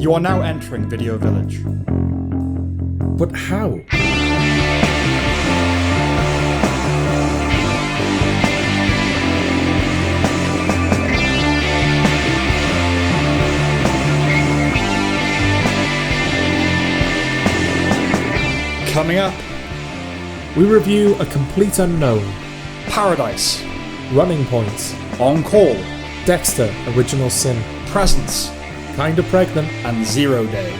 You are now entering Video Village. But how? Coming up, We review A Complete Unknown, Paradise, Running Point, On Call, Dexter, Original Sin, Presence, Kinda Pregnant. and 0 Day.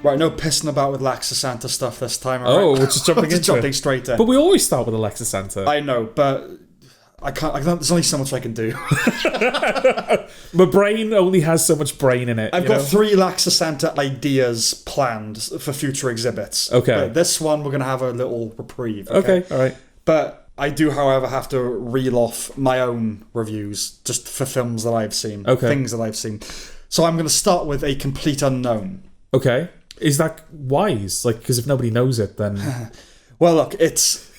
Right, no pissing about with Laxa Santa stuff this time. Right? Oh, we're just jumping Just into jumping it. straight in. But we always start with Alexa Santa. I know, but I can't. There's only so much I can do. My brain only has so much brain in it. I've you got know? 3 Laxa Santa ideas planned for future exhibits. Okay. But this one, we're going to have a little reprieve. Okay, alright. But I do, however, have to reel off my own reviews just for films that I've seen. Okay. Things that I've seen. So I'm going to start with A Complete Unknown. Okay. Is that wise? Like, because if nobody knows it, then... Well, look, it's...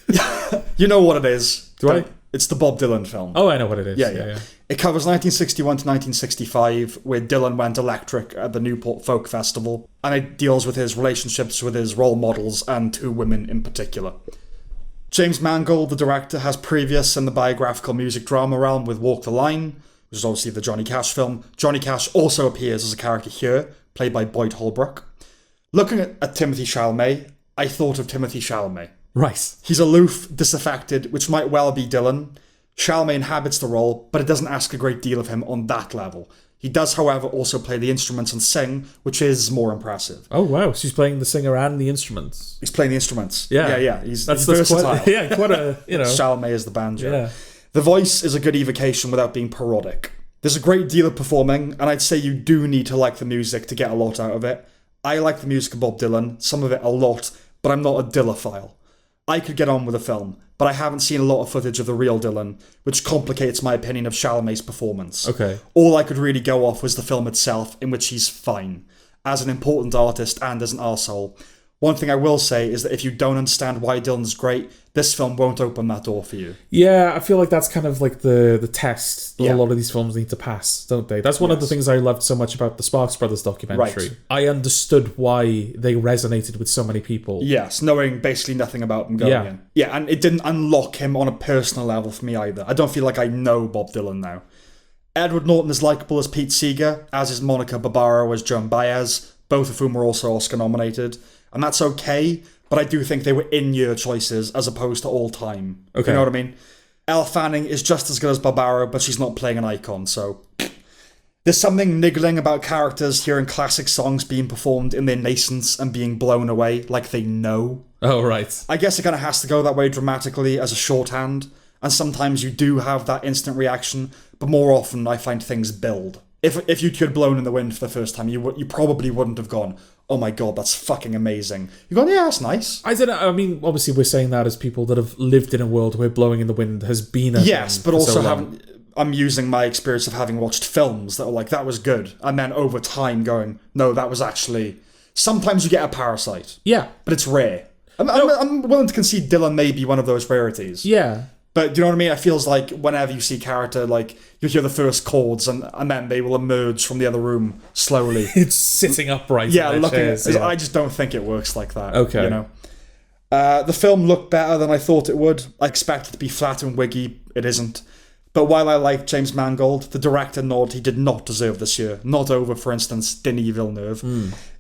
you know what it is. Do I? It's the Bob Dylan film. Oh, I know what it is. Yeah. It covers 1961 to 1965, where Dylan went electric at the Newport Folk Festival, and it deals with his relationships with his role models and 2 women in particular. James Mangold, the director, has previous in the biographical music drama realm with Walk the Line, which is obviously the Johnny Cash film. Johnny Cash also appears as a character here, played by Boyd Holbrook. Looking at Timothy Chalamet, I thought of Timothy Chalamet. Right. He's aloof, disaffected, which might well be Dylan. Chalamet inhabits the role, but it doesn't ask a great deal of him on that level. He does, however, also play the instruments and sing, which is more impressive. Oh, wow. So he's playing the singer and the instruments. He's playing the instruments. Yeah. Yeah. He's That's versatile. quite, yeah, quite a, you know... Chalamet is the banjo. Yeah. The voice is a good evocation without being parodic. There's a great deal of performing, and I'd say you do need to like the music to get a lot out of it. I like the music of Bob Dylan, some of it a lot, but I'm not a Dylophile. I could get on with the film, but I haven't seen a lot of footage of the real Dylan, which complicates my opinion of Chalamet's performance. Okay. All I could really go off was the film itself, in which he's fine, as an important artist and as an arsehole. One thing I will say is that if you don't understand why Dylan's great, this film won't open that door for you. Yeah, I feel like that's kind of like the test that Yeah. a lot of these films need to pass, don't they? That's one of the things I loved so much about the Sparks Brothers documentary. Right. I understood why they resonated with so many people. Yes, knowing basically nothing about him going in. Yeah, and it didn't unlock him on a personal level for me either. I don't feel like I know Bob Dylan now. Edward Norton is likeable as Pete Seeger, as is Monica Barbaro as Joan Baez, both of whom were also Oscar nominated. And that's okay, but I do think they were in-year choices as opposed to all-time. Okay. You know what I mean? Elle Fanning is just as good as Barbaro, but she's not playing an icon, so... There's something niggling about characters hearing classic songs being performed in their nascence and being blown away like they know. Oh, right. I guess it kind of has to go that way dramatically as a shorthand, and sometimes you do have that instant reaction, but more often I find things build. If you'd heard Blown in the Wind for the first time, you probably wouldn't have gone, oh my god, that's fucking amazing. You've gone, yeah, that's nice. I don't know. I mean, obviously, we're saying that as people that have lived in a world where Blowing in the Wind has been a Yes, thing but for also so long. I'm using my experience of having watched films that were like, that was good. And then over time going, no, that was actually... Sometimes you get a Parasite, Yeah. but it's rare. I'm willing to concede Dylan may be one of those rarities. Yeah. But do you know what I mean? It feels like whenever you see character, like, you hear the first chords and then they will emerge from the other room slowly. It's sitting upright. Yeah, in their looking chairs, at yeah. I just don't think it works like that. Okay. You know? The film looked better than I thought it would. I expected it to be flat and wiggy. It isn't. But while I like James Mangold, the director nod he did not deserve this year. Not over, for instance, Denis Villeneuve.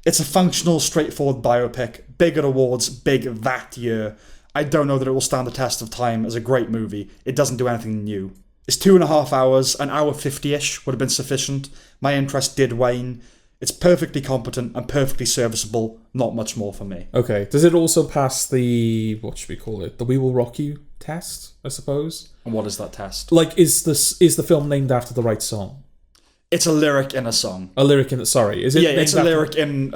It's a functional, straightforward biopic. Big at awards, big that year. I don't know that it will stand the test of time as a great movie. It doesn't do anything new. It's 2.5 hours, an hour 50-ish would have been sufficient. My interest did wane. It's perfectly competent and perfectly serviceable. Not much more for me. Okay. Does it also pass the, what should we call it? The We Will Rock You test, I suppose? And what is that test? Like, is the film named after the right song? It's a lyric in a song. A lyric in it, sorry. Is it Yeah, named it's a after- lyric in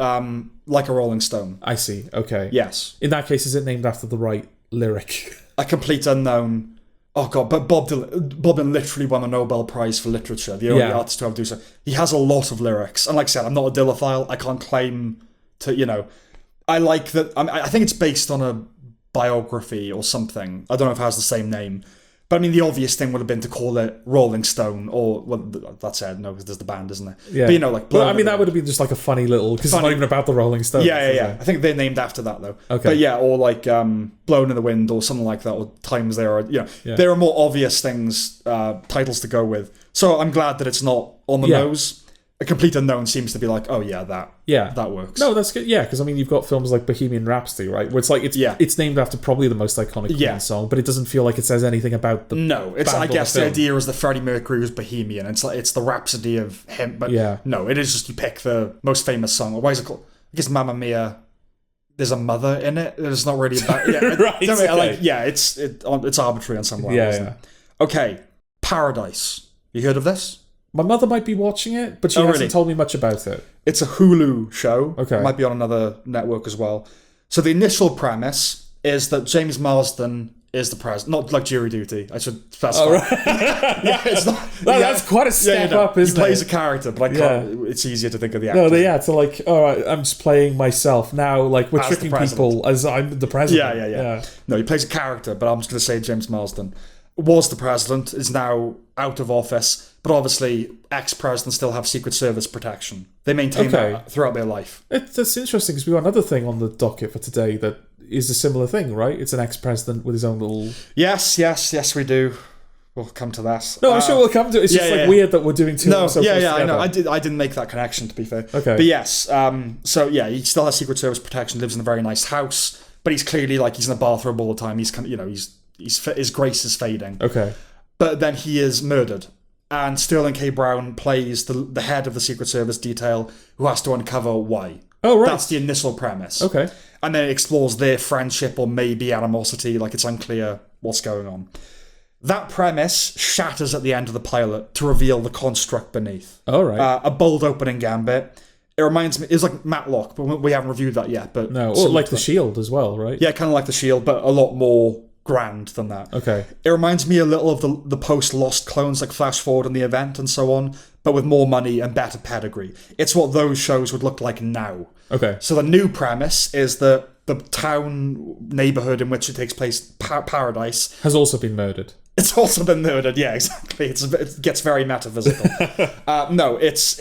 Like a Rolling Stone. I see, okay. Yes. In that case, is it named after the right lyric? A complete unknown. Oh god, but Bob Dylan literally won the Nobel Prize for Literature, the only artist to ever do so. He has a lot of lyrics, and like I said, I'm not a Dylophile. I can't claim to, you know. I like that. I think it's based on a biography or something. I don't know if it has the same name. But But I mean, the obvious thing would have been to call it Rolling Stone, or well, that's it. No, because there's the band, isn't there? Yeah. But you know, like. Well, I mean, that would have been just like a funny little, because it's not even about the Rolling Stones. Yeah. I think they're named after that though. Okay. But yeah, or like Blown in the Wind or something like that, or Times There, or there are more obvious things, titles to go with. So I'm glad that it's not on the nose. A complete unknown seems to be like, oh yeah, that works. No, that's good. Yeah, because I mean, you've got films like Bohemian Rhapsody, right? Where it's like it's named after probably the most iconic Queen song, but it doesn't feel like it says anything about the. No, it's band I guess or the film. idea is that Freddie Mercury was Bohemian. It's like it's the Rhapsody of him, but no, it is just you pick the most famous song. Why is it called? I guess Mamma Mia. There's a mother in it. It's not really about right. It's arbitrary on some level. Isn't it? Okay, Paradise. You heard of this? My mother might be watching it, but she hasn't told me much about it. It's a Hulu show. Okay. It might be on another network as well. So the initial premise is that James Marsden is the president. Not like Jury Duty. I should specify. Oh, right. It's not. That's quite a step up, isn't it? He plays a character, but I can't. It's easier to think of the actor. So like, all right, I'm just playing myself now. Like we're As tricking the president. people as I'm the president. Yeah. No, he plays a character, but I'm just going to say James Marsden was the president, is now out of office, but obviously ex-presidents still have Secret Service protection. They maintain that throughout their life. That's interesting because we got another thing on the docket for today that is a similar thing, right? It's an ex-president with his own little... Yes, we do. We'll come to that. No, I'm sure we'll come to it. It's just weird that we're doing two. I know. I didn't make that connection, to be fair. Okay. But yes, he still has Secret Service protection, lives in a very nice house, but he's clearly like he's in a bathrobe all the time. He's kind of, his grace is fading. Okay. But then he is murdered. And Sterling K. Brown plays the head of the Secret Service detail who has to uncover why. Oh, right. That's the initial premise. Okay. And then it explores their friendship or maybe animosity, like it's unclear what's going on. That premise shatters at the end of the pilot to reveal the construct beneath. All right. A bold opening gambit. It reminds me, it's like Matlock, but we haven't reviewed that yet. But no, or like The Shield as well, right? Yeah, kind of like The Shield, but a lot more grand than that. Okay. It reminds me a little of the post-Lost clones, like Flash Forward and The Event and so on, but with more money and better pedigree. It's what those shows would look like now. Okay. So the new premise is that the town neighborhood in which it takes place, Paradise, has also been murdered. It's also been murdered. Yeah, exactly. It gets very metaphysical. No, it's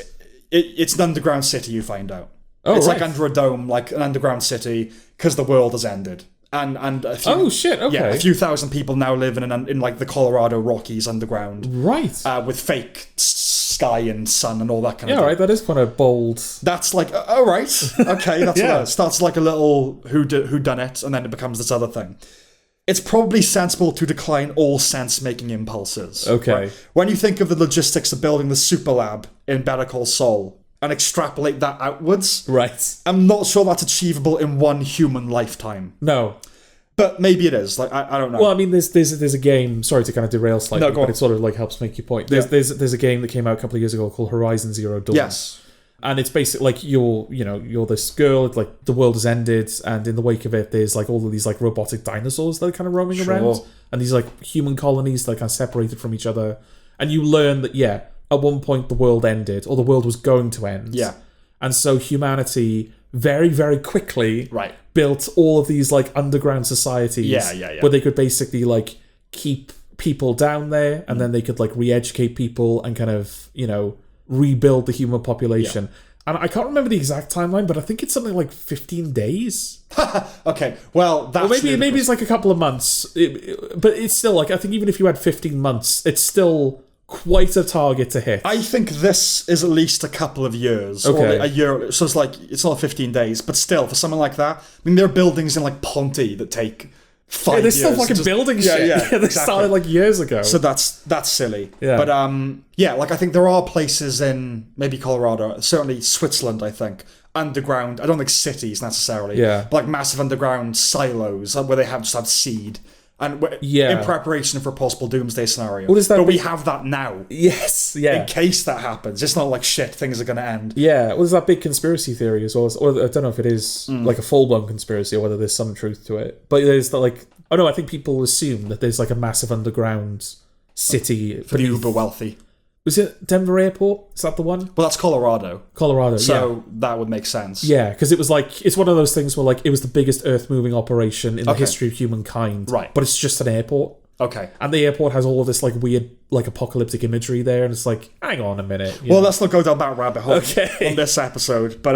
an underground city. You find out. Oh, it's right. like under a dome, like an underground city, because the world has ended. And a few, oh shit! Okay. Yeah, a few thousand people now live in like the Colorado Rockies underground, right? With fake sky and sun and all that kind of thing. Right. That is kind of bold. That's like, oh right, okay. That's what it starts like a little who done it, and then it becomes this other thing. It's probably sensible to decline all sense-making impulses. Okay. Right? When you think of the logistics of building the super lab in Better Call Saul and extrapolate that outwards, right? I'm not sure that's achievable in one human lifetime. No. But maybe it is. Like I don't know. Well, I mean, there's a game. Sorry to kind of derail slightly, but it sort of like helps make your point. There's a game that came out a couple of years ago called Horizon Zero Dawn. Yes. And it's basically like you're this girl. It's like the world has ended, and in the wake of it, there's like all of these like robotic dinosaurs that are kind of roaming around, and these like human colonies that are kind of separated from each other. And you learn that at one point the world ended, or the world was going to end. Yeah. And so humanity very, very quickly built all of these like underground societies where they could basically like keep people down there, and then they could like re-educate people and kind of, rebuild the human population. And I can't remember the exact timeline, but I think it's something like 15 days. Okay, well, that's... Or maybe it's like a couple of months. But it's still like, I think even if you had 15 months, it's still quite a target to hit. I think this is at least a couple of years. Okay. Or a year. So it's like, it's not 15 days, but still, for something like that, I mean, there are buildings in like Ponte that take 5 years. They're still fucking building shit. Yeah, they started like years ago. So that's silly. Yeah. But like I think there are places in maybe Colorado, certainly Switzerland, I think, underground. I don't think cities necessarily. Yeah. But like massive underground silos where they just have seed. And in preparation for a possible doomsday scenario. But we have that now. Yes, yeah. In case that happens. It's not like shit, things are going to end. Yeah, well, there's that big conspiracy theory as well. Or I don't know if it is like a full-blown conspiracy or whether there's some truth to it. But there's that like... Oh no, I think people assume that there's like a massive underground city. For the uber wealthy. Was it Denver Airport? Is that the one? Well, that's Colorado. So that would make sense. Yeah, because it was like, it's one of those things where like it was the biggest earth-moving operation in the history of humankind. Right. But it's just an airport. Okay. And the airport has all of this like weird like apocalyptic imagery there, and it's like, hang on a minute. Well, let's not go down that rabbit hole on this episode. But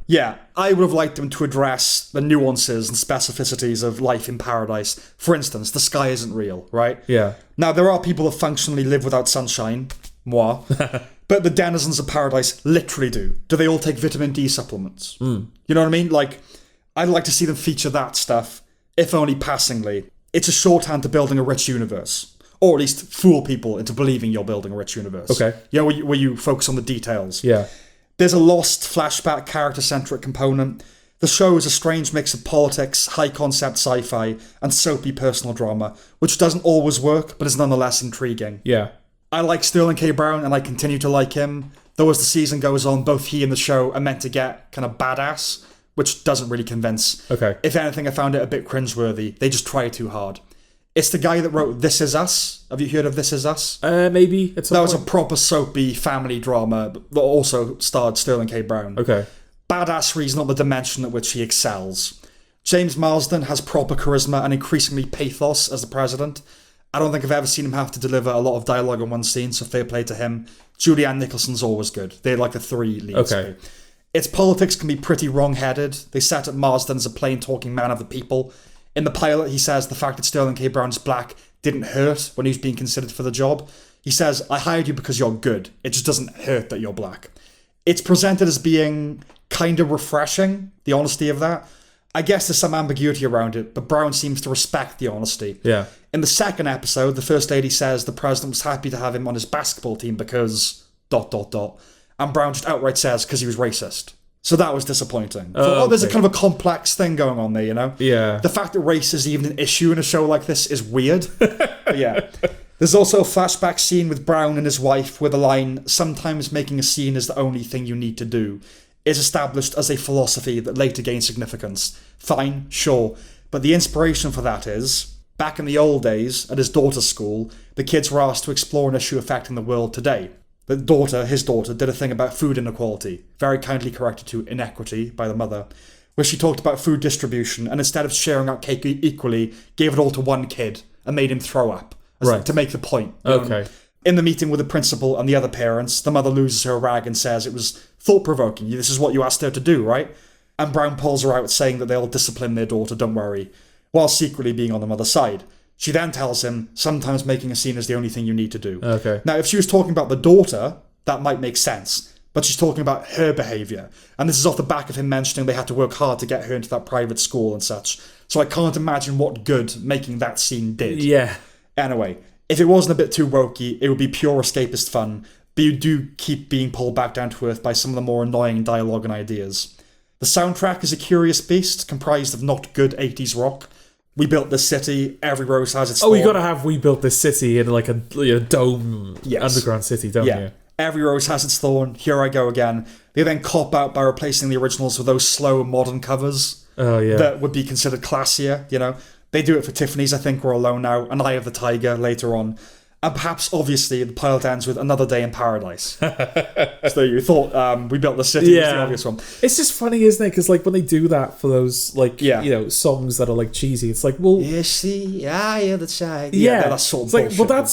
yeah, I would have liked them to address the nuances and specificities of life in paradise. For instance, the sky isn't real, right? Yeah. Now, there are people that functionally live without sunshine. Moi. But the denizens of paradise literally do. Do they all take vitamin D supplements? You know what I mean? Like, I'd like to see them feature that stuff, if only passingly. It's a shorthand to building a rich universe. Or at least fool people into believing you're building a rich universe. Okay. You know, where you focus on the details. Yeah. There's a lost, flashback, character-centric component. The show is a strange mix of politics, high-concept sci-fi, and soapy personal drama, which doesn't always work, but is nonetheless intriguing. Yeah. I like Sterling K. Brown, and I continue to like him. Though as the season goes on, both he and the show are meant to get kind of badass, which doesn't really convince. Okay. If anything, I found it a bit cringeworthy. They just try too hard. It's the guy that wrote This Is Us. Have you heard of This Is Us? Maybe. That was a proper soapy family drama that also starred Sterling K. Brown. Okay. Badassery is not the dimension at which he excels. James Marsden has proper charisma and increasingly pathos as the president. I don't think I've ever seen him have to deliver a lot of dialogue in one scene, so fair play to him. Julianne Nicholson's always good. They're like the three leads. Okay. Its politics can be pretty wrong-headed. They set up Marsden as a plain-talking man of the people. In the pilot, he says the fact that Sterling K. Brown's black didn't hurt when he was being considered for the job. He says, I hired you because you're good. It just doesn't hurt that you're black. It's presented as being kind of refreshing, the honesty of that. I guess there's some ambiguity around it, but Brown seems to respect the honesty. Yeah. In the second episode, the First Lady says the president was happy to have him on his basketball team because... ... And Brown just outright says because he was racist. So that was disappointing. There's a kind of a complex thing going on there, you know? Yeah. The fact that race is even an issue in a show like this is weird. But yeah. There's also a flashback scene with Brown and his wife where the line, sometimes making a scene is the only thing you need to do, is established as a philosophy that later gained significance. Fine, sure. But the inspiration for that is, back in the old days, at his daughter's school, the kids were asked to explore an issue affecting the world today. His daughter, did a thing about food inequality, very kindly corrected to inequity by the mother, where she talked about food distribution and instead of sharing out cake equally, gave it all to one kid and made him throw up, to make the point. Okay. In the meeting with the principal and the other parents, the mother loses her rag and says it was thought-provoking. This is what you asked her to do, right? And Brown pulls her out saying that they'll discipline their daughter, don't worry, while secretly being on the mother's side. She then tells him, sometimes making a scene is the only thing you need to do. Okay. Now, if she was talking about the daughter, that might make sense. But she's talking about her behaviour. And this is off the back of him mentioning they had to work hard to get her into that private school and such. So I can't imagine what good making that scene did. Yeah. Anyway, if it wasn't a bit too wokey, it would be pure escapist fun. But you do keep being pulled back down to earth by some of the more annoying dialogue and ideas. The soundtrack is a curious beast, comprised of not good 80s rock. We built this city, every rose has its thorn. You gotta have We Built This City in like a dome underground city, don't you? Every rose has its thorn, here I go again. They then cop out by replacing the originals with those slow modern covers that would be considered classier, you know. They do it for Tiffany's, I think, We're Alone Now, and Eye of the Tiger later on. And perhaps, obviously, the pilot ends with Another Day in Paradise. So you thought We Built the City was the obvious one. It's just funny, isn't it? Because like when they do that for those like you know songs that are like cheesy, it's like, well, you see, Eye of the Tiger. That's sort of it's bullshit. like, well,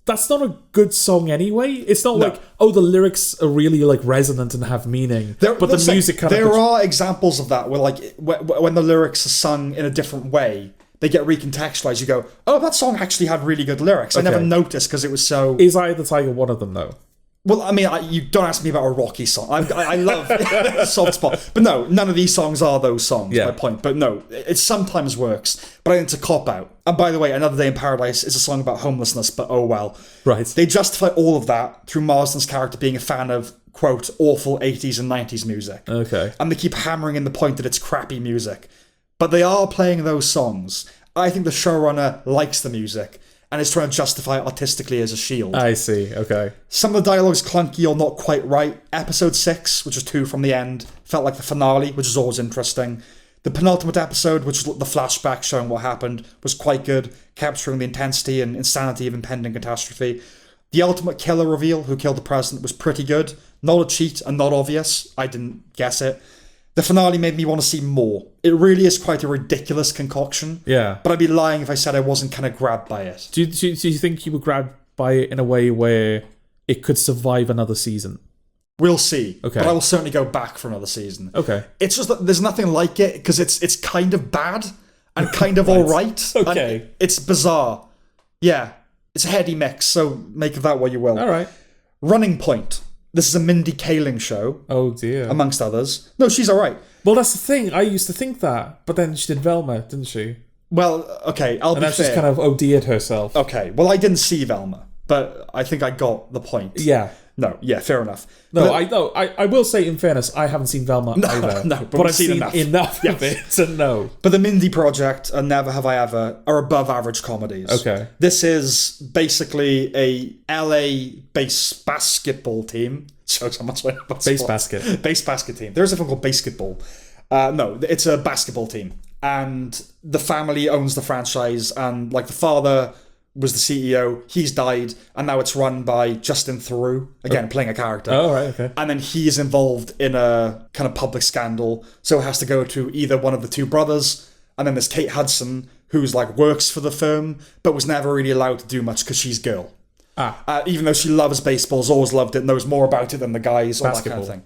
that's not a good song anyway. It's not like, oh, the lyrics are really like resonant and have meaning, but the music kind of... There are examples of that where like when the lyrics are sung in a different way, they get recontextualized. You go, oh, that song actually had really good lyrics. I never noticed because it was so... Is Eye of the Tiger one of them, though? Well, I mean, you don't ask me about a Rocky song. I love Soft Spot. But no, none of these songs are those songs, my point. But no, it sometimes works. But I think it's a cop-out. And by the way, Another Day in Paradise is a song about homelessness, but oh well. Right. They justify all of that through Marsden's character being a fan of, quote, awful 80s and 90s music. Okay. And they keep hammering in the point that it's crappy music. But they are playing those songs. I think the showrunner likes the music and is trying to justify it artistically as a shield. I see, okay. Some of the dialogue's clunky or not quite right. Episode 6, which was 2 from the end, felt like the finale, which is always interesting. The penultimate episode, which was the flashback showing what happened, was quite good, capturing the intensity and insanity of impending catastrophe. The ultimate killer reveal, who killed the president, was pretty good. Not a cheat and not obvious. I didn't guess it. The finale made me want to see more. It really is quite a ridiculous concoction. Yeah. But I'd be lying if I said I wasn't kind of grabbed by it. Do you think you were grabbed by it in a way where it could survive another season? We'll see. Okay. But I will certainly go back for another season. Okay. It's just that there's nothing like it because it's kind of bad and kind of right. alright. Okay. It's bizarre. Yeah. It's a heady mix, so make of that what you will. All right. Running Point. This is a Mindy Kaling show. Oh, dear. Amongst others. No, she's alright. Well, that's the thing. I used to think that, but then she did Velma, didn't she? Well, okay, I'll be fair. And she's kind of OD'd herself. Okay, well, I didn't see Velma, but I think I got the point. Yeah. No, yeah, fair enough. No, I will say, in fairness, I haven't seen Velma either. No, but I've seen enough of it to know. But the Mindy Project and Never Have I Ever are above average comedies. Okay. This is basically a LA-based basketball team. Shows how much I know about Base sports. basket. Base basket team. There is a thing called basketball. No, it's a basketball team. And the family owns the franchise, and like the father was the CEO, he's died, and now it's run by Justin Theroux, again, playing a character. Oh, right, okay. And then he is involved in a kind of public scandal, so it has to go to either one of the two brothers, and then there's Kate Hudson, who's like works for the firm, but was never really allowed to do much because she's girl. Even though she loves baseball, has always loved it, knows more about it than the guys, all that kind of thing.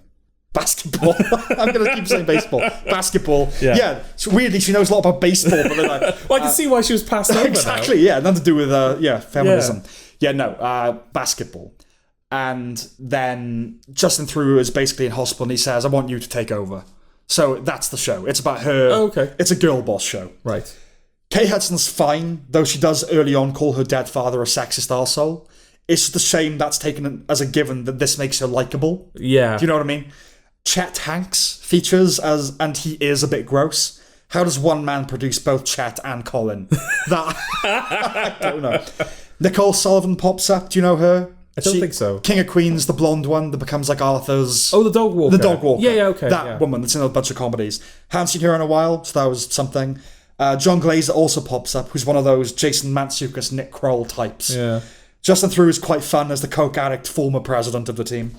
Basketball. I'm going to keep saying baseball. Basketball. Yeah. So weirdly, she knows a lot about baseball, but then well, I can see why she was passed over. Exactly. Now. Yeah. Nothing to do with feminism. Basketball. And then Justin Theroux is basically in hospital, and he says, "I want you to take over." So that's the show. It's about her. Oh, okay. It's a girl boss show. Right. Kate Hudson's fine, though she does early on call her dead father a sexist arsehole. It's just a shame that's taken as a given that this makes her likable. Yeah. Do you know what I mean? Chet Hanks features and he is a bit gross. How does one man produce both Chet and Colin? That I don't know. Nicole Sullivan pops up. Do you know her? I don't think so. King of Queens, the blonde one that becomes like Arthur's... Oh, the dog walker. The dog walker. Yeah, okay. That woman that's in a bunch of comedies. Haven't seen her in a while, so that was something. John Glazer also pops up, who's one of those Jason Mantzoukas, Nick Kroll types. Yeah. Justin Theroux is quite fun as the coke addict former president of the team.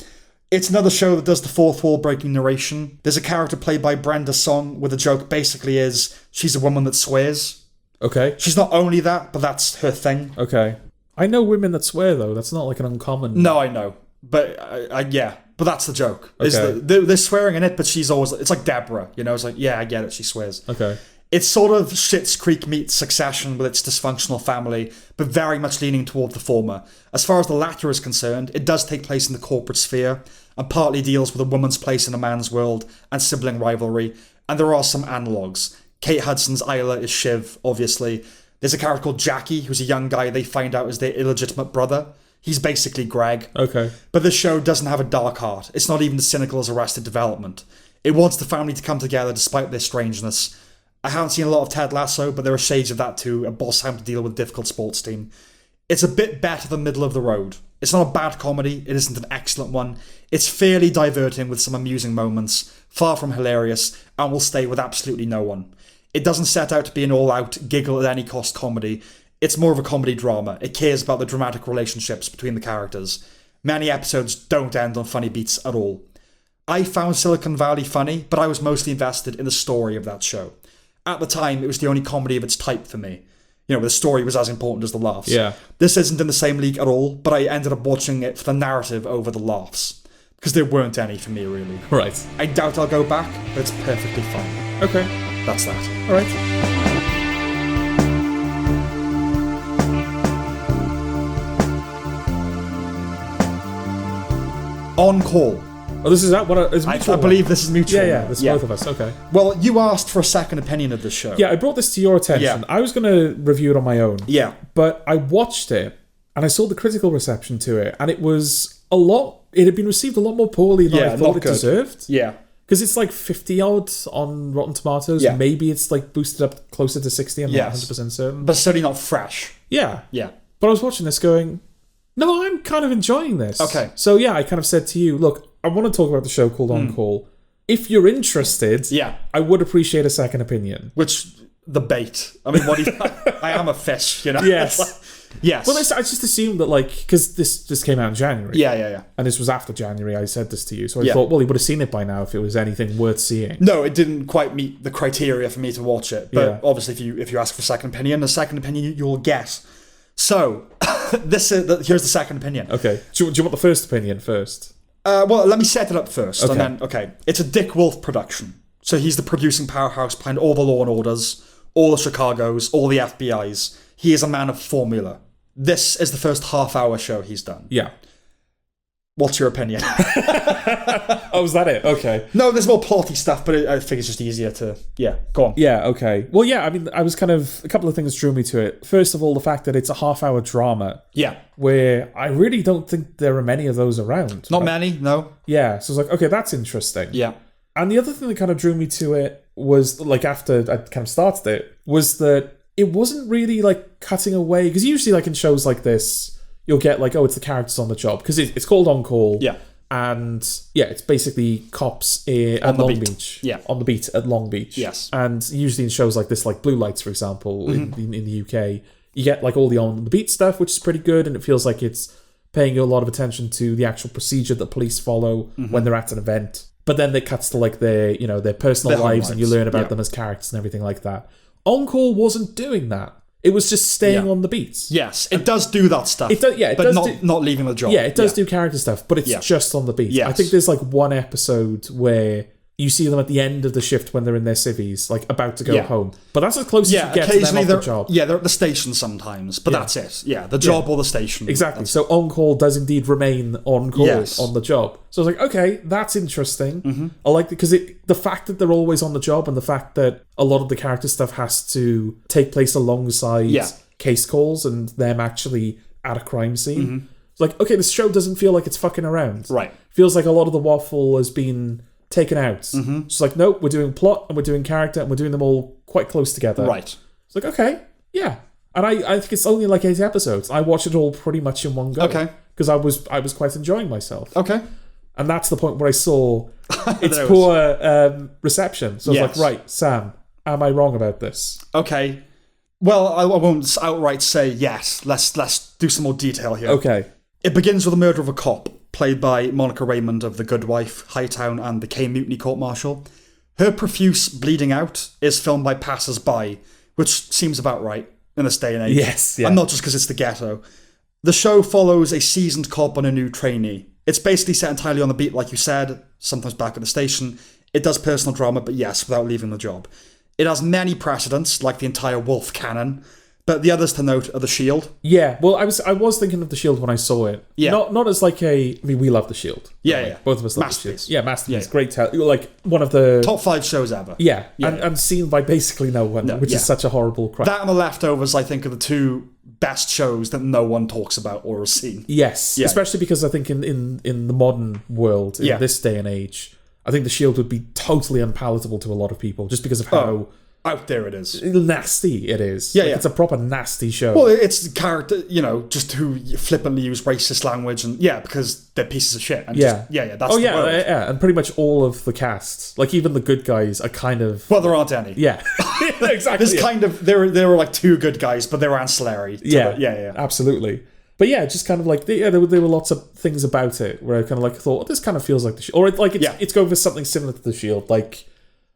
It's another show that does the fourth wall breaking narration. There's a character played by Brenda Song where the joke basically is she's a woman that swears. Okay. She's not only that, but that's her thing. Okay. I know women that swear, though. That's not like an uncommon... No, I know. But but that's the joke. Okay. They're swearing in it, but she's always... It's like Deborah, you know? It's like, yeah, I get it, she swears. Okay. It's sort of Schitt's Creek meets Succession with its dysfunctional family, but very much leaning toward the former. As far as the latter is concerned, it does take place in the corporate sphere, and partly deals with a woman's place in a man's world and sibling rivalry, and there are some analogues. Kate Hudson's Isla is Shiv, obviously. There's a character called Jackie, who's a young guy they find out is their illegitimate brother. He's basically Greg. Okay. But this show doesn't have a dark heart. It's not even as cynical as Arrested Development. It wants the family to come together despite their strangeness. I haven't seen a lot of Ted Lasso, but there are shades of that too. A boss having to deal with a difficult sports team. It's a bit better than middle of the road. It's not a bad comedy. It isn't an excellent one. It's fairly diverting with some amusing moments, far from hilarious, and will stay with absolutely no one. It doesn't set out to be an all-out, giggle-at-any-cost comedy. It's more of a comedy drama. It cares about the dramatic relationships between the characters. Many episodes don't end on funny beats at all. I found Silicon Valley funny, but I was mostly invested in the story of that show. At the time, it was the only comedy of its type for me. You know, the story was as important as the laughs. Yeah. This isn't in the same league at all, but I ended up watching it for the narrative over the laughs. Because there weren't any for me, really. Right. I doubt I'll go back, but it's perfectly fine. Okay. That's that. All right. On Call. Oh, this is that? I believe this is mutual. Yeah, this is both of us. Okay. Well, you asked for a second opinion of this show. Yeah, I brought this to your attention. Yeah. I was going to review it on my own. Yeah. But I watched it, and I saw the critical reception to it, and it was a lot... It had been received a lot more poorly than I thought it deserved. Yeah. Because it's like 50-odd on Rotten Tomatoes. Yeah. Maybe it's like boosted up closer to 60. I'm not 100% certain. But certainly not fresh. Yeah. Yeah. But I was watching this going, no, I'm kind of enjoying this. Okay. So yeah, I kind of said to you, look, I want to talk about the show called On Call. If you're interested, I would appreciate a second opinion. Which, the bait. I mean, what do you... I am a fish, you know? Yes. Yes. Well, I just assumed that, like, because this came out in January. Yeah. And this was after January, I said this to you. So I thought, well, he would have seen it by now if it was anything worth seeing. No, it didn't quite meet the criteria for me to watch it. But obviously, if you ask for a second opinion, you'll get. So, here's the second opinion. Okay. Do you want the first opinion first? Well, let me set it up first. Okay. And then, it's a Dick Wolf production. So he's the producing powerhouse behind all the Law and Orders, all the Chicagos, all the FBIs. He is a man of formula. This is the first half-hour show he's done. Yeah. What's your opinion? Oh, is that it? Okay. No, there's more plotty stuff, but I think it's just easier to... Yeah, go on. Yeah, okay. Well, yeah, I mean, I was a couple of things drew me to it. First of all, the fact that it's a half-hour drama. Yeah. Where I really don't think there are many of those around. Not many, no. Yeah, so I was like, okay, that's interesting. Yeah. And the other thing that kind of drew me to it was, like, after I kind of started it, was that it wasn't really, like, cutting away. Because usually, like, in shows like this, you'll get, like, oh, it's the characters on the job. Because it's called On Call. Yeah. And, yeah, it's basically cops at Long Beach. Yeah. On the beat at Long Beach. Yes. And usually in shows like this, like Blue Lights, for example, in the UK, you get, like, all the on the beat stuff, which is pretty good. And it feels like it's paying a lot of attention to the actual procedure that police follow when they're at an event. But then it cuts to, like, their personal lives, and you learn about them as characters and everything like that. On Call wasn't doing that. It was just staying on the beats. Yes, it does do that stuff. It does, but not leaving the job. Yeah, it does do character stuff, but it's just on the beats. Yes. I think there's, like, one episode where you see them at the end of the shift when they're in their civvies, like, about to go home. But that's as close as you get to them off the job. Yeah, they're at the station sometimes, but that's it. Yeah, the job or the station. Exactly. So On Call does indeed remain on call on the job. So I was like, okay, that's interesting. I like it because the fact that they're always on the job and the fact that a lot of the character stuff has to take place alongside case calls and them actually at a crime scene. It's like, okay, this show doesn't feel like it's fucking around. Right. Feels like a lot of the waffle has been taken out. It's like, nope, we're doing plot and we're doing character and we're doing them all quite close together. Right. It's like, okay, yeah. And I think it's only like 8 episodes. I watched it all pretty much in one go. Okay. Because I was quite enjoying myself. Okay. And that's the point where I saw its poor reception. So I was like, right, Sam, am I wrong about this? Okay. Well, I won't outright say yes. Let's do some more detail here. Okay. It begins with the murder of a cop, played by Monica Raymond of The Good Wife, Hightown, and the K Mutiny Court Martial. Her profuse bleeding out is filmed by passers-by, which seems about right in this day and age. Yes, yeah. And not just because it's the ghetto. The show follows a seasoned cop and a new trainee. It's basically set entirely on the beat, like you said, sometimes back at the station. It does personal drama, but yes, without leaving the job. It has many precedents, like the entire Wolf canon, but the others to note are The Shield. Yeah, well, I was thinking of The Shield when I saw it. Yeah. Not as like I mean, we love The Shield. Yeah. Both of us love Masterpiece. The Shield. Yeah, masterpiece. Yeah. Great like one of the... Top 5 shows ever. Yeah. And seen by basically no one, which is such a horrible crime. That and The Leftovers, I think, are the two best shows that no one talks about or has seen. Yes. Yeah. Especially because I think in the modern world, in this day and age, I think The Shield would be totally unpalatable to a lot of people just because of how... out there it is. Nasty it is. Yeah, It's a proper nasty show. Well, it's the character, just who flippantly use racist language and, because they're pieces of shit. And that's the world. Yeah, and pretty much all of the cast, like even the good guys are kind of... Well, there aren't any. Yeah, exactly. There's kind of, there were like 2 good guys, but they were ancillary. Yeah, absolutely. But yeah, just kind of like, there were lots of things about it where I kind of like thought, this kind of feels like The Shield. Or it's going for something similar to The Shield, like...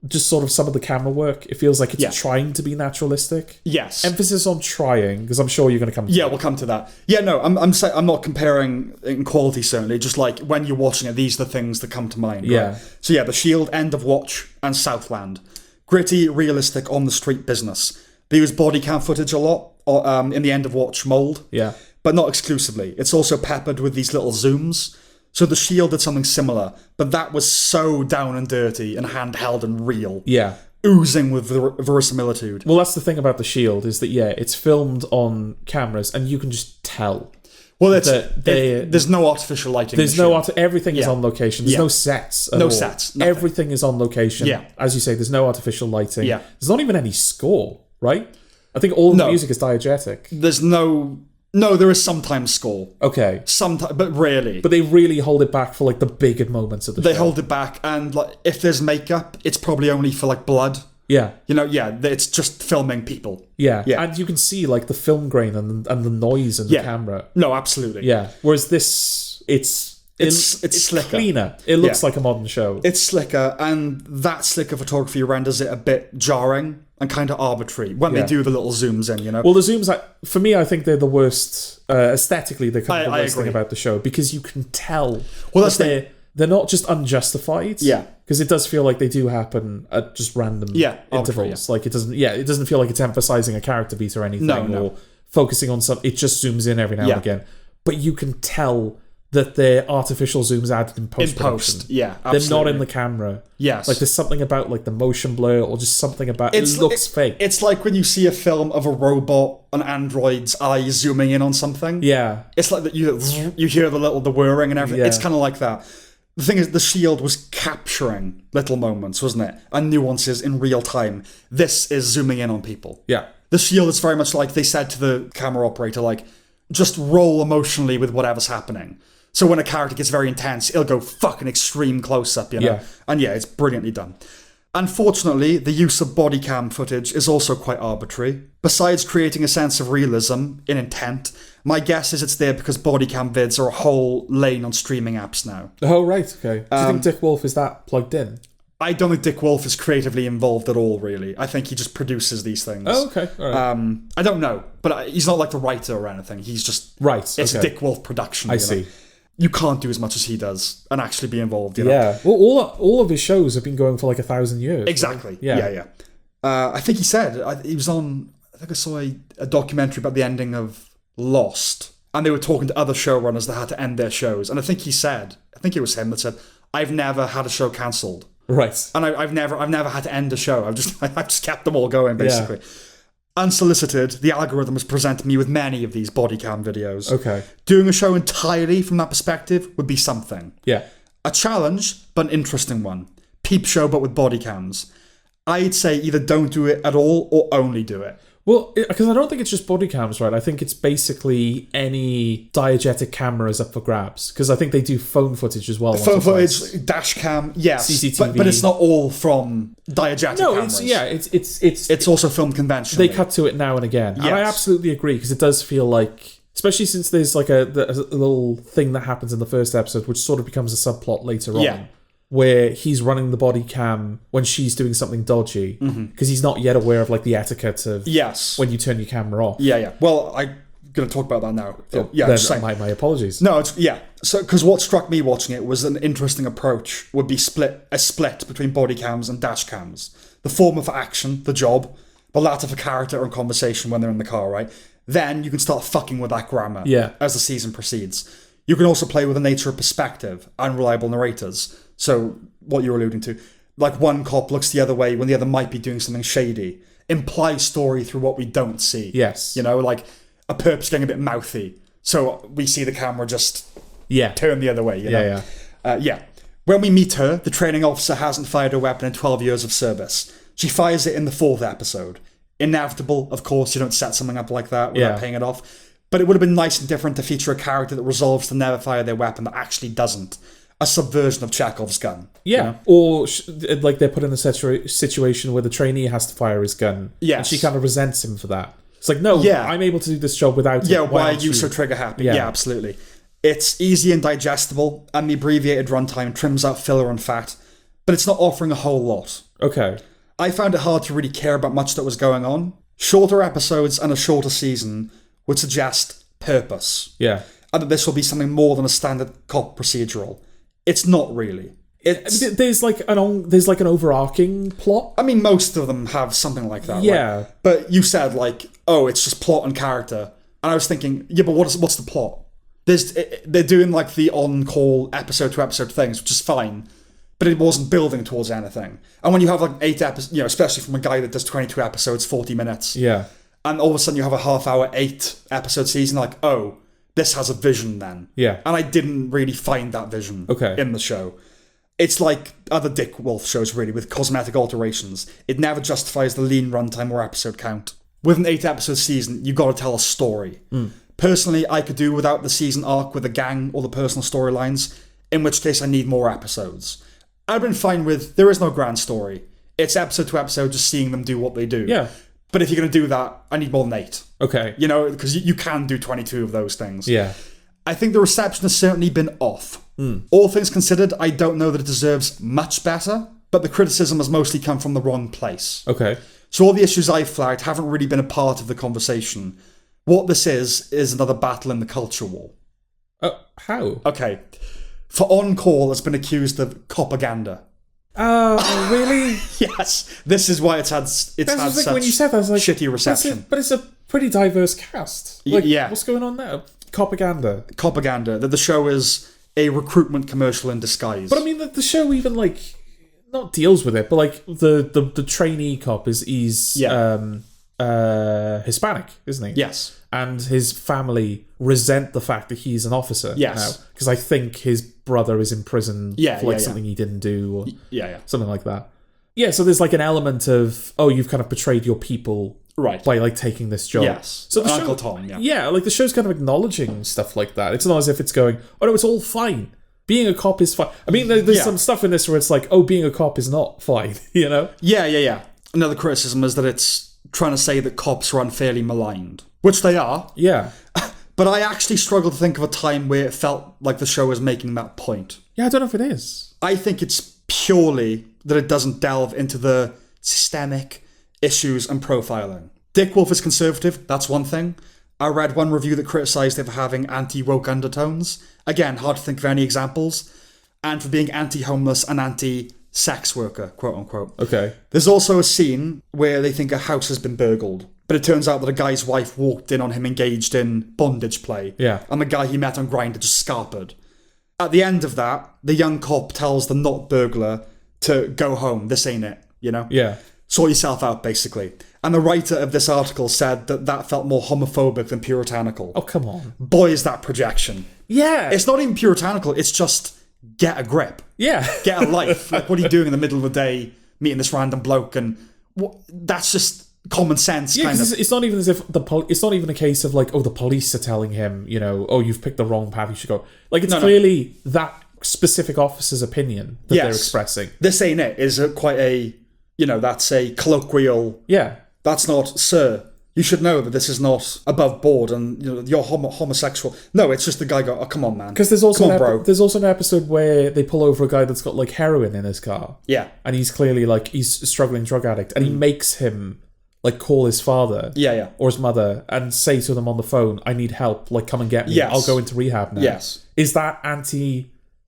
just sort of some of the camera work. It feels like it's trying to be naturalistic. Yes. Emphasis on trying, because I'm sure you're going to come to that. We'll come to that. Yeah, no, I'm not comparing in quality, certainly. Just like when you're watching it, these are the things that come to mind. Yeah. Right? So The Shield, End of Watch, and Southland. Gritty, realistic, on-the-street business. They use body cam footage a lot in the End of Watch mould. Yeah. But not exclusively. It's also peppered with these little zooms. So The Shield did something similar, but that was so down and dirty and handheld and real. Yeah. Oozing with verisimilitude. Well, that's the thing about The Shield, is that, it's filmed on cameras and you can just tell. Well, there's no artificial lighting. There's everything is on location. There's no sets at all. Sets. Nothing. Everything is on location. Yeah. As you say, there's no artificial lighting. Yeah. There's not even any score, right? I think all of the music is diegetic. There's no... No, there is sometimes score. Okay. Sometimes, but rarely. But they really hold it back for like the bigger moments of the show. They hold it back, and like if there's makeup, it's probably only for like blood Yeah. It's just filming people. Yeah. And you can see like the film grain and the noise in the camera. No, absolutely. Yeah. Whereas this, it's slicker. Cleaner. It looks like a modern show. It's slicker, and that slicker photography renders it a bit jarring and kind of arbitrary when they do the little zooms in, Well, the zooms, for me, I think they're the worst. Aesthetically, they're kind of the worst thing about the show, because you can tell they're not just unjustified. Yeah. Because it does feel like they do happen at just random intervals. Like it doesn't feel like it's emphasizing a character beat or anything, or focusing on something. It just zooms in every now and again. But you can tell that they're artificial zooms added in post-production. Absolutely. They're not in the camera. Yes. Like there's something about like the motion blur, or just something about it looks fake. It's like when you see a film of a robot, an android's eyes zooming in on something. Yeah. It's like that you hear the whirring and everything. Yeah. It's kind of like that. The thing is, the Shield was capturing little moments, wasn't it? And nuances in real time. This is zooming in on people. Yeah. The Shield is very much like they said to the camera operator, like, just roll emotionally with whatever's happening. So when a character gets very intense, it'll go fucking extreme close-up, Yeah. And it's brilliantly done. Unfortunately, the use of body cam footage is also quite arbitrary. Besides creating a sense of realism in intent, my guess is it's there because body cam vids are a whole lane on streaming apps now. Oh, right, okay. Do you think Dick Wolf is that plugged in? I don't think Dick Wolf is creatively involved at all, really. I think he just produces these things. Oh, okay. All right. I don't know, but he's not like the writer or anything. He's just... Right, It's a Dick Wolf production. I see. You can't do as much as he does and actually be involved. Yeah. Well, all of his shows have been going for like 1,000 years. Exactly. Right? Yeah. I think he said he was on. I think I saw a documentary about the ending of Lost, and they were talking to other showrunners that had to end their shows. And I think it was him that said, "I've never had a show cancelled." Right. And I've never had to end a show. I've just kept them all going basically. Yeah. Unsolicited, the algorithm has presented me with many of these body cam videos. Okay. Doing a show entirely from that perspective would be something. Yeah. A challenge, but an interesting one. Peep show, but with body cams. I'd say either don't do it at all or only do it. Well, because I don't think it's just body cams, right? I think it's basically any diegetic cameras up for grabs. Because I think they do phone footage as well. Phone footage, dash cam, yes. CCTV. But it's not all from diegetic cameras. It's also filmed conventionally. They cut to it now and again. Yes. And I absolutely agree, because it does feel like... Especially since there's like a little thing that happens in the first episode, which sort of becomes a subplot later on. Where he's running the body cam when she's doing something dodgy, because he's not yet aware of like the etiquette of when you turn your camera off. Yeah. Well, I'm going to talk about that now. My apologies. No, So, because what struck me watching it was an interesting approach would be a split between body cams and dash cams. The former for action, the job, the latter for character and conversation when they're in the car, right? Then you can start fucking with that grammar as the season proceeds. You can also play with the nature of perspective, unreliable narrators. So, what you're alluding to, like one cop looks the other way when the other might be doing something shady. Imply story through what we don't see. Yes. Like a perp's getting a bit mouthy. So we see the camera just turn the other way. When we meet her, the training officer hasn't fired a weapon in 12 years of service. She fires it in the 4th episode. Inevitable, of course, you don't set something up like that without paying it off. But it would have been nice and different to feature a character that resolves to never fire their weapon that actually doesn't. A subversion of Chekhov's gun. Yeah. Or like they're put in a situation where the trainee has to fire his gun. Yes. And she kind of resents him for that. It's like, no, I'm able to do this job without it. Yeah, why are you so trigger happy? Yeah, absolutely. It's easy and digestible, and the abbreviated runtime trims out filler and fat, but it's not offering a whole lot. Okay. I found it hard to really care about much that was going on. Shorter episodes and a shorter season would suggest purpose. Yeah. And that this will be something more than a standard cop procedural. It's not really. There's like an overarching plot. I mean, most of them have something like that. Yeah. Right? But you said it's just plot and character, and I was thinking, but what's the plot? They're doing like the on-call episode to episode things, which is fine, but it wasn't building towards anything. And when you have like 8 episodes, especially from a guy that does 22 episodes, 40 minutes, and all of a sudden you have a half-hour 8 episode season, this has a vision then. Yeah. And I didn't really find that vision in the show. It's like other Dick Wolf shows, really, with cosmetic alterations. It never justifies the lean runtime or episode count. With an 8-episode season, you've got to tell a story. Personally, I could do without the season arc with the gang or the personal storylines, in which case I need more episodes. I've been fine with, there is no grand story. It's episode to episode, just seeing them do what they do. Yeah. But if you're going to do that, I need more than 8. Okay. You know, because you can do 22 of those things. Yeah. I think the reception has certainly been off. All things considered, I don't know that it deserves much better, but the criticism has mostly come from the wrong place. Okay. So all the issues I flagged haven't really been a part of the conversation. What this is another battle in the culture war. How? Okay. For On Call has been accused of propaganda. Oh, really? Yes. This is why it's had such when you said that, I was like, shitty reception. But it's a pretty diverse cast. Like, yeah. What's going on there? Propaganda. Propaganda. That the show is a recruitment commercial in disguise. But I mean, the show even, like, not deals with it, but, like, the trainee cop he's Hispanic, isn't he? Yes. And his family resent the fact that he's an officer now. Because I think his brother is in prison for something he didn't do or something like that. Yeah, so there's like an element of, you've kind of betrayed your people by like taking this job. Yes. So the Uncle Tom, like the show's kind of acknowledging stuff like that. It's not as if it's going, oh no, it's all fine. Being a cop is fine. I mean, there's some stuff in this where it's like, being a cop is not fine, you know? Yeah. Another criticism is that it's trying to say that cops are unfairly maligned. Which they are. Yeah. But I actually struggle to think of a time where it felt like the show was making that point. Yeah, I don't know if it is. I think it's purely that it doesn't delve into the systemic issues and profiling. Dick Wolf is conservative, that's one thing. I read one review that criticised it for having anti-woke undertones. Again, hard to think of any examples. And for being anti-homeless and anti-sex worker, quote unquote. Okay. There's also a scene where they think a house has been burgled. But it turns out that a guy's wife walked in on him engaged in bondage play. Yeah. just And the guy he met on Grindr just scarpered. At the end of that, the young cop tells the not burglar to go home. This ain't it, you know? Yeah. Sort yourself out, basically. And the writer of this article said that felt more homophobic than puritanical. Oh, come on. Boy, is that projection. Yeah. It's not even puritanical, it's just get a grip. Yeah. Get a life. Like, what are you doing in the middle of the day, meeting this random bloke? And that's just common sense, kind of. It's not even as if it's not even a case of like, the police are telling him, you know, you've picked the wrong path, you should go. Like, it's clearly that specific officer's opinion that they're expressing. This ain't it is quite a, that's a colloquial. Yeah. That's not, sir, you should know that this is not above board and you're homosexual. No, it's just the guy go, oh, come on, man. Because there's also an episode where they pull over a guy that's got like heroin in his car. Yeah. And he's clearly like, he's a struggling drug addict and he makes him like call his father or his mother and say to them on the phone, I need help, like come and get me. Yes. I'll go into rehab now. Yes. Is that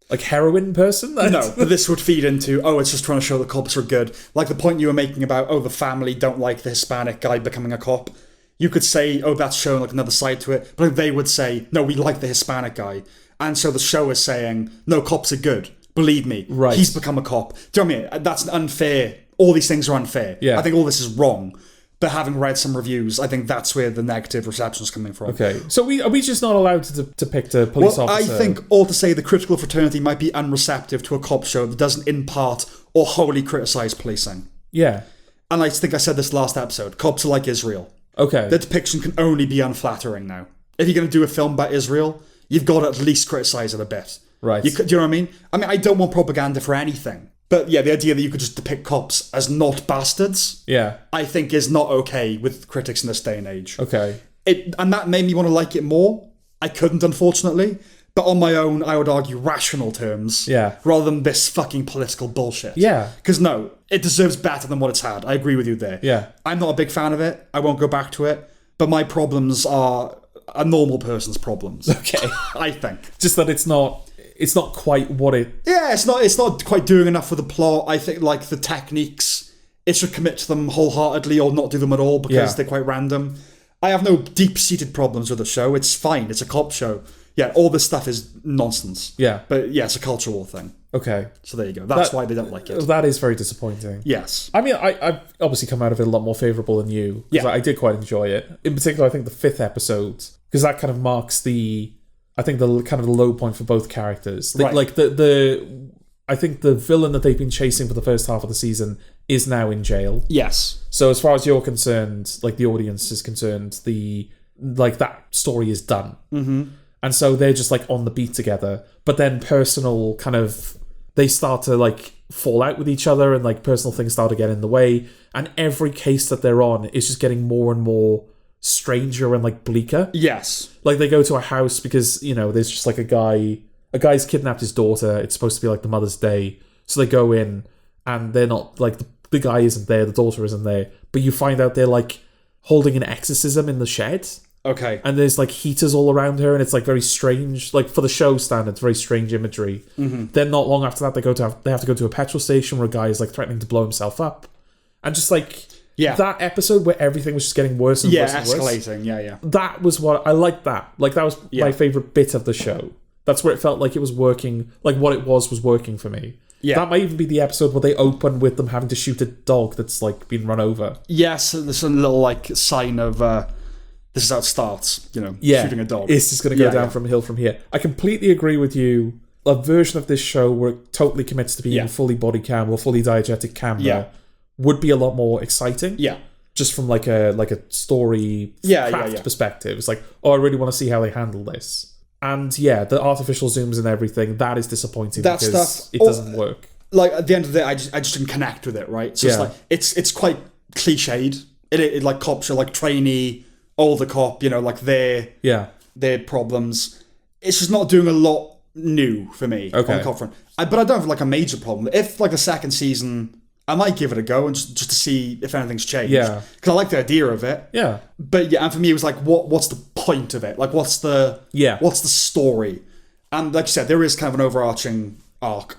like heroin person? No, but this would feed into, it's just trying to show the cops are good. Like the point you were making about, the family don't like the Hispanic guy becoming a cop. You could say, that's showing like another side to it. But they would say, no, we like the Hispanic guy. And so the show is saying, no, cops are good. Believe me. Right. He's become a cop. Do you know what I mean? That's unfair. All these things are unfair. Yeah. I think all this is wrong. But having read some reviews, I think that's where the negative reception is coming from. Okay. So are we just not allowed to depict a police officer? I think all to say the critical fraternity might be unreceptive to a cop show that doesn't impart or wholly criticise policing. Yeah. And I think I said this last episode. Cops are like Israel. Okay. The depiction can only be unflattering now. If you're going to do a film about Israel, you've got to at least criticise it a bit. Right. Do you know what I mean? I don't want propaganda for anything. But yeah, the idea that you could just depict cops as not bastards, I think is not okay with critics in this day and age. Okay. And that made me want to like it more. I couldn't, unfortunately. But on my own, I would argue rational terms. Yeah. Rather than this fucking political bullshit. Yeah. Because no, it deserves better than what it's had. I agree with you there. Yeah. I'm not a big fan of it. I won't go back to it. But my problems are a normal person's problems. Okay. I think. Just that it's not quite what it... Yeah, it's not quite doing enough for the plot. I think, like, the techniques, it should commit to them wholeheartedly or not do them at all because they're quite random. I have no deep-seated problems with the show. It's fine. It's a cop show. Yeah, all this stuff is nonsense. Yeah. But, yeah, it's a cultural thing. Okay. So there you go. That's why they don't like it. That is very disappointing. Yes. I mean, I've obviously come out of it a lot more favourable than you. Yeah. I did quite enjoy it. In particular, I think the 5th episode, because that kind of marks the kind of the low point for both characters. Right. Like I think the villain that they've been chasing for the first half of the season is now in jail. Yes. So as far as you're concerned, like the audience is concerned, that story is done. Mm-hmm. And so they're just like on the beat together. But then personal kind of they start to like fall out with each other, and like personal things start to get in the way. And every case that they're on is just getting more and more stranger and like bleaker. Yes. Like they go to a house because, you know, there's just like a guy's kidnapped his daughter. It's supposed to be like the Mother's Day. So they go in and they're not like, the guy isn't there, the daughter isn't there. But you find out they're like holding an exorcism in the shed. Okay. And there's like heaters all around her, and it's like very strange. Like for the show standards, very strange imagery. Mm-hmm. Then not long after that, they have to go to a petrol station where a guy is like threatening to blow himself up. And just like that episode where everything was just getting worse and worse and worse. Escalating. Yeah. That was what I liked. Like that was my favorite bit of the show. That's where it felt like it was working. Like what it was working for me. Yeah. That might even be the episode where they open with them having to shoot a dog that's like been run over. Yes, there's a little like sign of this is how it starts, you know, shooting a dog. It's just going to go down from a hill from here. I completely agree with you. A version of this show where it totally commits to being fully body cam or fully diegetic camera would be a lot more exciting. Yeah. Just from like a story craft perspective. It's like, oh, I really want to see how they handle this. And the artificial zooms and everything, that is disappointing because it doesn't work. Like at the end of the day, I just didn't connect with it, right? So it's like it's quite cliched. It like cops are like trainee, older cop, you know, like their problems. It's just not doing a lot new for me on the cop front. But I don't have like a major problem. If like the second season, I might give it a go and just to see if anything's changed. Yeah, because I like the idea of it. Yeah, but and for me, it was like, what's the point of it? Like, what's the story? And like you said, there is kind of an overarching arc,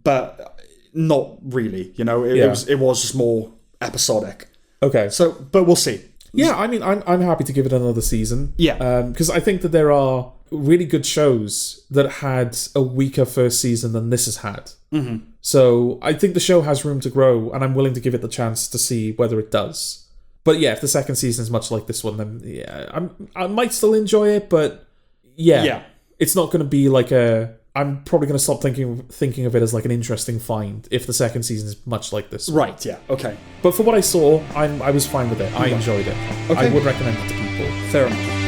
but not really. You know, it was just more episodic. Okay, so but we'll see. Yeah, I mean, I'm happy to give it another season. Yeah, because I think that there are really good shows that had a weaker first season than this has had. Mm-hmm. So I think the show has room to grow, and I'm willing to give it the chance to see whether it does. But yeah, if the second season is much like this one, then I might still enjoy it. But it's not going to be like I'm probably going to stop thinking of it as like an interesting find if the second season is much like this one. Right? Yeah. Okay. But for what I saw, I was fine with it. I enjoyed it. Okay. I would recommend it to people. Fair enough.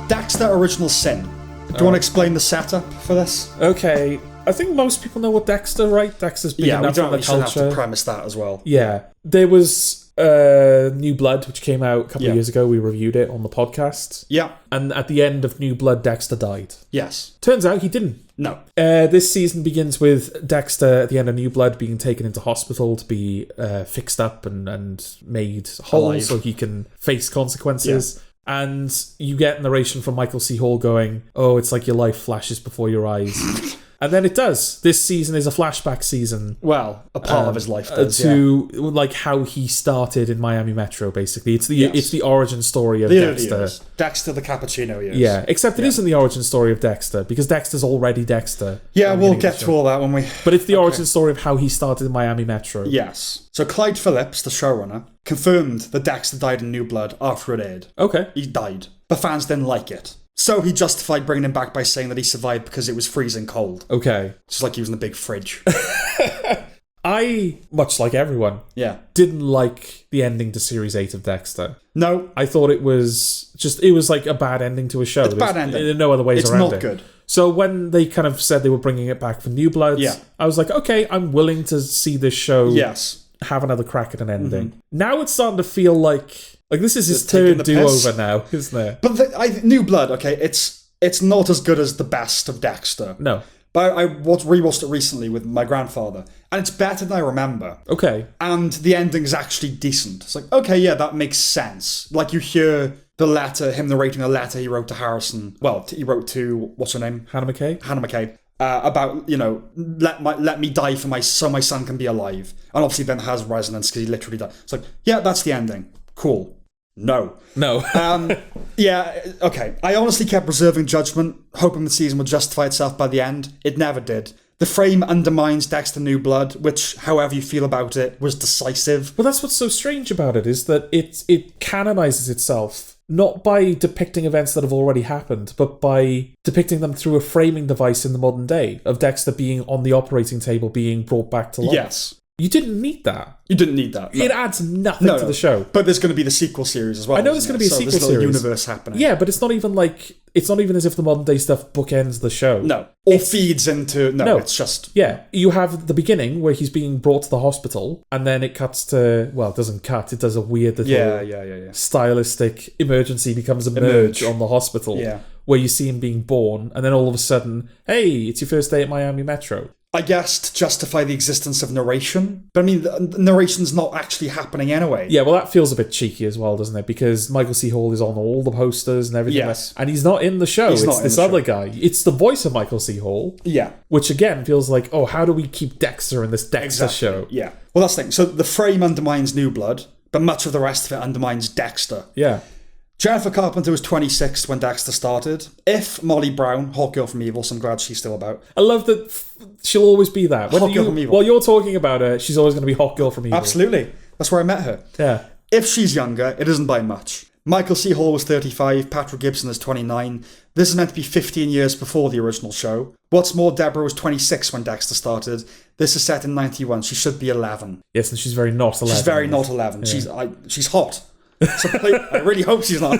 Dexter Original Sin. Do you want to explain the setup for this? Okay. I think most people know what Dexter, right? Dexter's big enough in the culture. Have to premise that as well. Yeah. There was New Blood, which came out a couple of years ago. We reviewed it on the podcast. Yeah. And at the end of New Blood, Dexter died. Yes. Turns out he didn't. No. This season begins with Dexter at the end of New Blood being taken into hospital to be fixed up and made whole so he can face consequences. Yeah. And you get narration from Michael C. Hall going, oh, it's like your life flashes before your eyes. And then it does. This season is a flashback season. Well, a part of his life does, to like how he started in Miami Metro, basically. It's the origin story of Dexter. Dexter the Cappuccino years. Yeah, except it isn't the origin story of Dexter, because Dexter's already Dexter. Yeah, we'll get to all that when we... But it's the origin story of how he started in Miami Metro. Yes. So Clyde Phillips, the showrunner, confirmed that Dexter died in New Blood after it aired. Okay. He died. But fans didn't like it. So he justified bringing him back by saying that he survived because it was freezing cold. Okay. Just like he was in the big fridge. I, much like everyone, didn't like the ending to Series 8 of Dexter. No. I thought it was like a bad ending to a show. It's a bad ending. There are no other ways around it. It's not good. So when they kind of said they were bringing it back for New Blood, I was like, okay, I'm willing to see this show have another crack at an ending. Mm-hmm. Now it's starting to feel like this is his third do-over now, isn't it? But New Blood, okay, it's not as good as the best of Dexter. No. But I rewatched it recently with my grandfather, and it's better than I remember. Okay. And the ending's actually decent. It's like, okay, yeah, that makes sense. Like, you hear the letter, him narrating a letter he wrote to Harrison. Well, he wrote to, what's her name? Hannah McKay. About, let me die so my son can be alive. And obviously then has resonance because he literally died. It's like, yeah, that's the ending. Cool. No. Yeah, okay. I honestly kept reserving judgment, hoping the season would justify itself by the end. It never did. The frame undermines Dexter New Blood, which, however you feel about it, was decisive. Well, that's what's so strange about it, is that it canonizes itself, not by depicting events that have already happened, but by depicting them through a framing device in the modern day, of Dexter being on the operating table, being brought back to life. Yes. You didn't need that. You didn't need that. No. It adds nothing to the show. But there's going to be the sequel series as well. I know there's going to be a sequel series. Universe happening. Yeah, but it's not even as if the modern day stuff bookends the show. No. Or feeds into... No, it's just... Yeah. You have the beginning where he's being brought to the hospital, and then it cuts to... Well, it doesn't cut. It does a weird little stylistic emergency becomes a merge on the hospital. Yeah. Where you see him being born, and then all of a sudden, hey, it's your first day at Miami Metro. I guess to justify the existence of narration. But I mean, the narration's not actually happening anyway. Yeah, well, that feels a bit cheeky as well, doesn't it? Because Michael C. Hall is on all the posters and everything. Yes. And he's not in the show. It's this other guy. It's the voice of Michael C. Hall. Yeah. Which, again, feels like, oh, how do we keep Dexter in this Dexter show? Yeah. Well, that's the thing. So the frame undermines New Blood, but much of the rest of it undermines Dexter. Yeah. Jennifer Carpenter was 26 when Dexter started. If Molly Brown, Hot Girl from Evil, so I'm glad she's still about. I love that she'll always be that. Hot Girl from Evil. While you're talking about her, she's always going to be Hot Girl from Evil. Absolutely. That's where I met her. Yeah. If she's younger, it isn't by much. Michael C. Hall was 35, Patrick Gibson is 29. This is meant to be 15 years before the original show. What's more, Deborah was 26 when Dexter started. This is set in 91. She should be 11. Yes, and she's very not 11. She's very not 11. Yeah. She's hot. So I really hope she's not.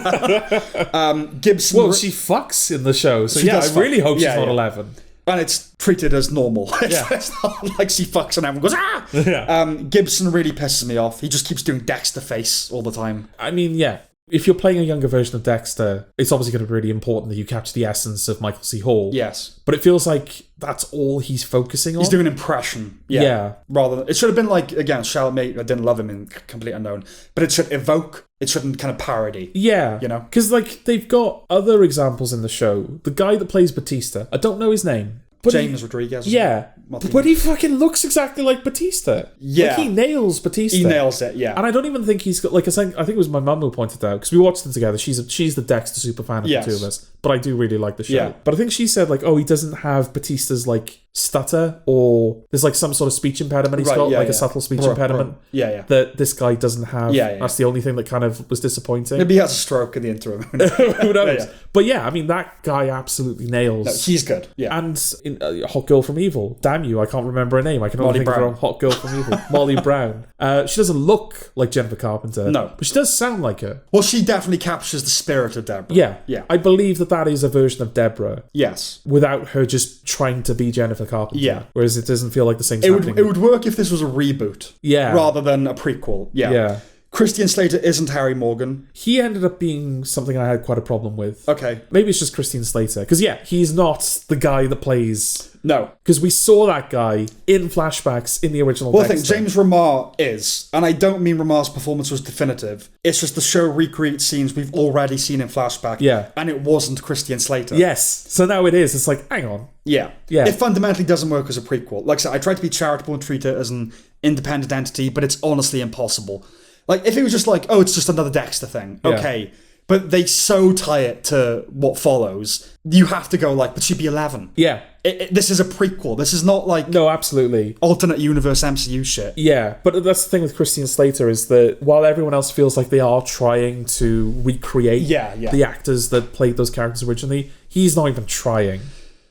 Gibson. Well, she fucks in the show, so I really hope she's not 11. And it's treated as normal. It's not like she fucks and everyone goes, ah! Yeah. Gibson really pisses me off. He just keeps doing Dexter face all the time. I mean, yeah. If you're playing a younger version of Dexter, it's obviously going to be really important that you capture the essence of Michael C. Hall. Yes. But it feels like that's all he's focusing on. He's doing an impression. Yeah. Rather than, it should have been like, again, Charlotte May, I didn't love him in Complete Unknown, but it should evoke, it shouldn't kind of parody. Yeah. You know? Because, they've got other examples in the show. The guy that plays Batista, I don't know his name. But James Rodriguez. Yeah. But he fucking looks exactly like Batista. Yeah. He nails Batista. He nails it, yeah. And I don't even think he's got, I think it was my mum who pointed out, because we watched them together. She's the Dexter super fan of the two of us. But I do really like the show. Yeah. But I think she said, he doesn't have Batista's, stutter, or there's, some sort of speech impediment he's got, a subtle speech impediment. Yeah. That this guy doesn't have. Yeah. That's the only thing that kind of was disappointing. Maybe he has a stroke in the interim. Who knows? Yeah. But yeah, I mean, that guy absolutely nails. No, he's good. Yeah. And in Hot Girl from Evil, damn you, I can't remember her name. I can only think of her Hot Girl from Evil. Molly Brown. She doesn't look like Jennifer Carpenter. No. But she does sound like her. Well, she definitely captures the spirit of Deborah. Yeah. I believe that is a version of Deborah. Yes. Without her just trying to be Jennifer Carpenter. Yeah. Whereas it doesn't feel like the same thing. It would work if this was a reboot. Yeah. Rather than a prequel. Yeah. Christian Slater isn't Harry Morgan. He ended up being something I had quite a problem with. Okay. Maybe it's just Christian Slater. Because, he's not the guy that plays... No. Because we saw that guy in flashbacks in the original Dexter. I think James Remar is. And I don't mean Remar's performance was definitive. It's just the show recreates scenes we've already seen in flashback. Yeah. And it wasn't Christian Slater. Yes. So now it is. It's hang on. Yeah. It fundamentally doesn't work as a prequel. Like I said, I tried to be charitable and treat it as an independent entity, but it's honestly impossible. If it was just it's just another Dexter thing. Okay. Yeah. But they so tie it to what follows. You have to go but she'd be 11. Yeah. This is a prequel. This is not No, absolutely. alternate universe MCU shit. Yeah, but that's the thing with Christian Slater is that while everyone else feels like they are trying to recreate the actors that played those characters originally, he's not even trying.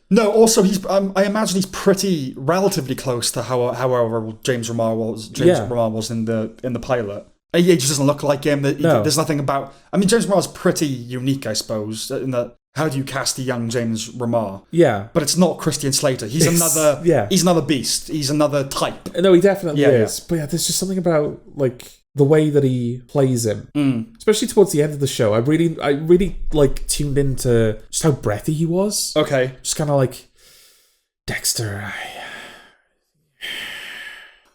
No, also he's. I imagine he's pretty relatively close to however James Remar was. Remar was in the pilot. He just doesn't look like him. There's nothing about... I mean, James Remar's pretty unique, I suppose, in that how do you cast a young James Remar? Yeah. But it's not Christian Slater. He's another beast. He's another type. No, he definitely is. But there's just something about, the way that he plays him. Especially towards the end of the show. I really tuned into just how breathy he was. Okay. Just kind of Dexter,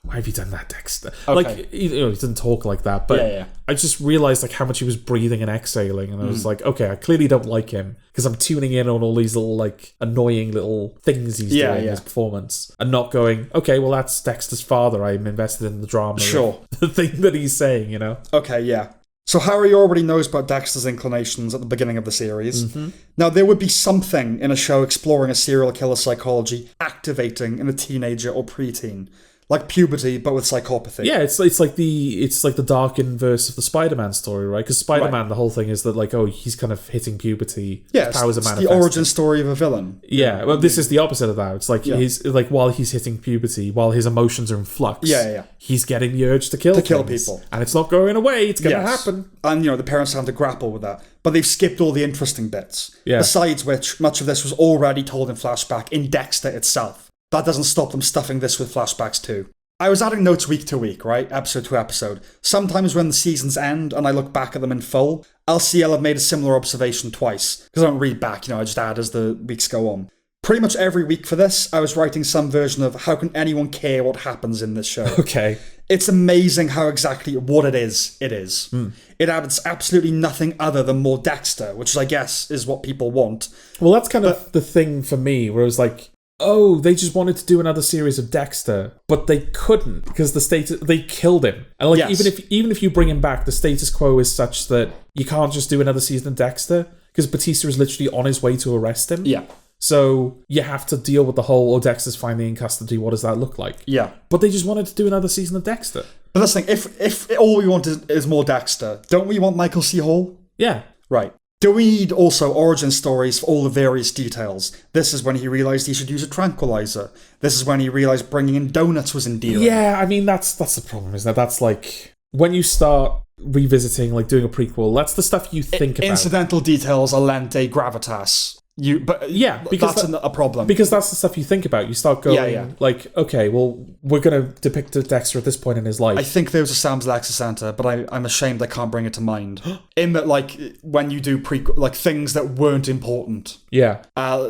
why have you done that, Dexter? Okay. He didn't talk like that, but I just realised how much he was breathing and exhaling, and I was okay, I clearly don't like him because I'm tuning in on all these little annoying little things he's doing in his performance, and not going, okay, well that's Dexter's father. I'm invested in the drama. Sure, the thing that he's saying, Okay, yeah. So Harry already knows about Dexter's inclinations at the beginning of the series. Mm-hmm. Now, there would be something in a show exploring a serial killer psychology activating in a teenager or preteen. Like puberty, but with psychopathy. Yeah, it's like the dark inverse of the Spider-Man story, right? Because Spider-Man, the whole thing is that like, oh, he's kind of hitting puberty. Yeah, his powers are it's manifesting. the origin story of a villain. Yeah, well, this is the opposite of that. It's like he's like while he's hitting puberty, while his emotions are in flux. He's getting the urge to kill people, and it's not going away. It's going to happen. And the parents have to grapple with that. But they've skipped all the interesting bits. Yeah. Besides which, much of this was already told in flashback in Dexter itself. That doesn't stop them stuffing this with flashbacks too. I was adding notes week to week, right? Episode to episode. Sometimes when the seasons end and I look back at them in full, I'll see I've made a similar observation twice. Because I don't read back, I just add as the weeks go on. Pretty much every week for this, I was writing some version of how can anyone care what happens in this show. Okay. It's amazing how exactly what it is. It adds absolutely nothing other than more Dexter, which I guess is what people want. Well, that's kind of the thing for me, where it was like, oh, they just wanted to do another series of Dexter, but they couldn't because they killed him. And like even if you bring him back, the status quo is such that you can't just do another season of Dexter because Batista is literally on his way to arrest him. Yeah. So you have to deal with the whole, Dexter's finally in custody, what does that look like? Yeah. But they just wanted to do another season of Dexter. But that's the thing, if all we want is more Dexter, don't we want Michael C. Hall? Yeah. Right. Do we need also origin stories for all the various details? This is when he realised he should use a tranquilizer. This is when he realised bringing in donuts was endearing. Yeah, I mean, that's the problem, isn't it? That's like, when you start revisiting, like doing a prequel, that's the stuff you think about. Incidental details are lent a gravitas. Because that's a problem. Because that's the stuff you think about. You start going, like, okay, well, we're going to depict Dexter at this point in his life. I think there was a Sam's Lexus Center, but I'm ashamed I can't bring it to mind. In that, like, when you do things that weren't important. Yeah.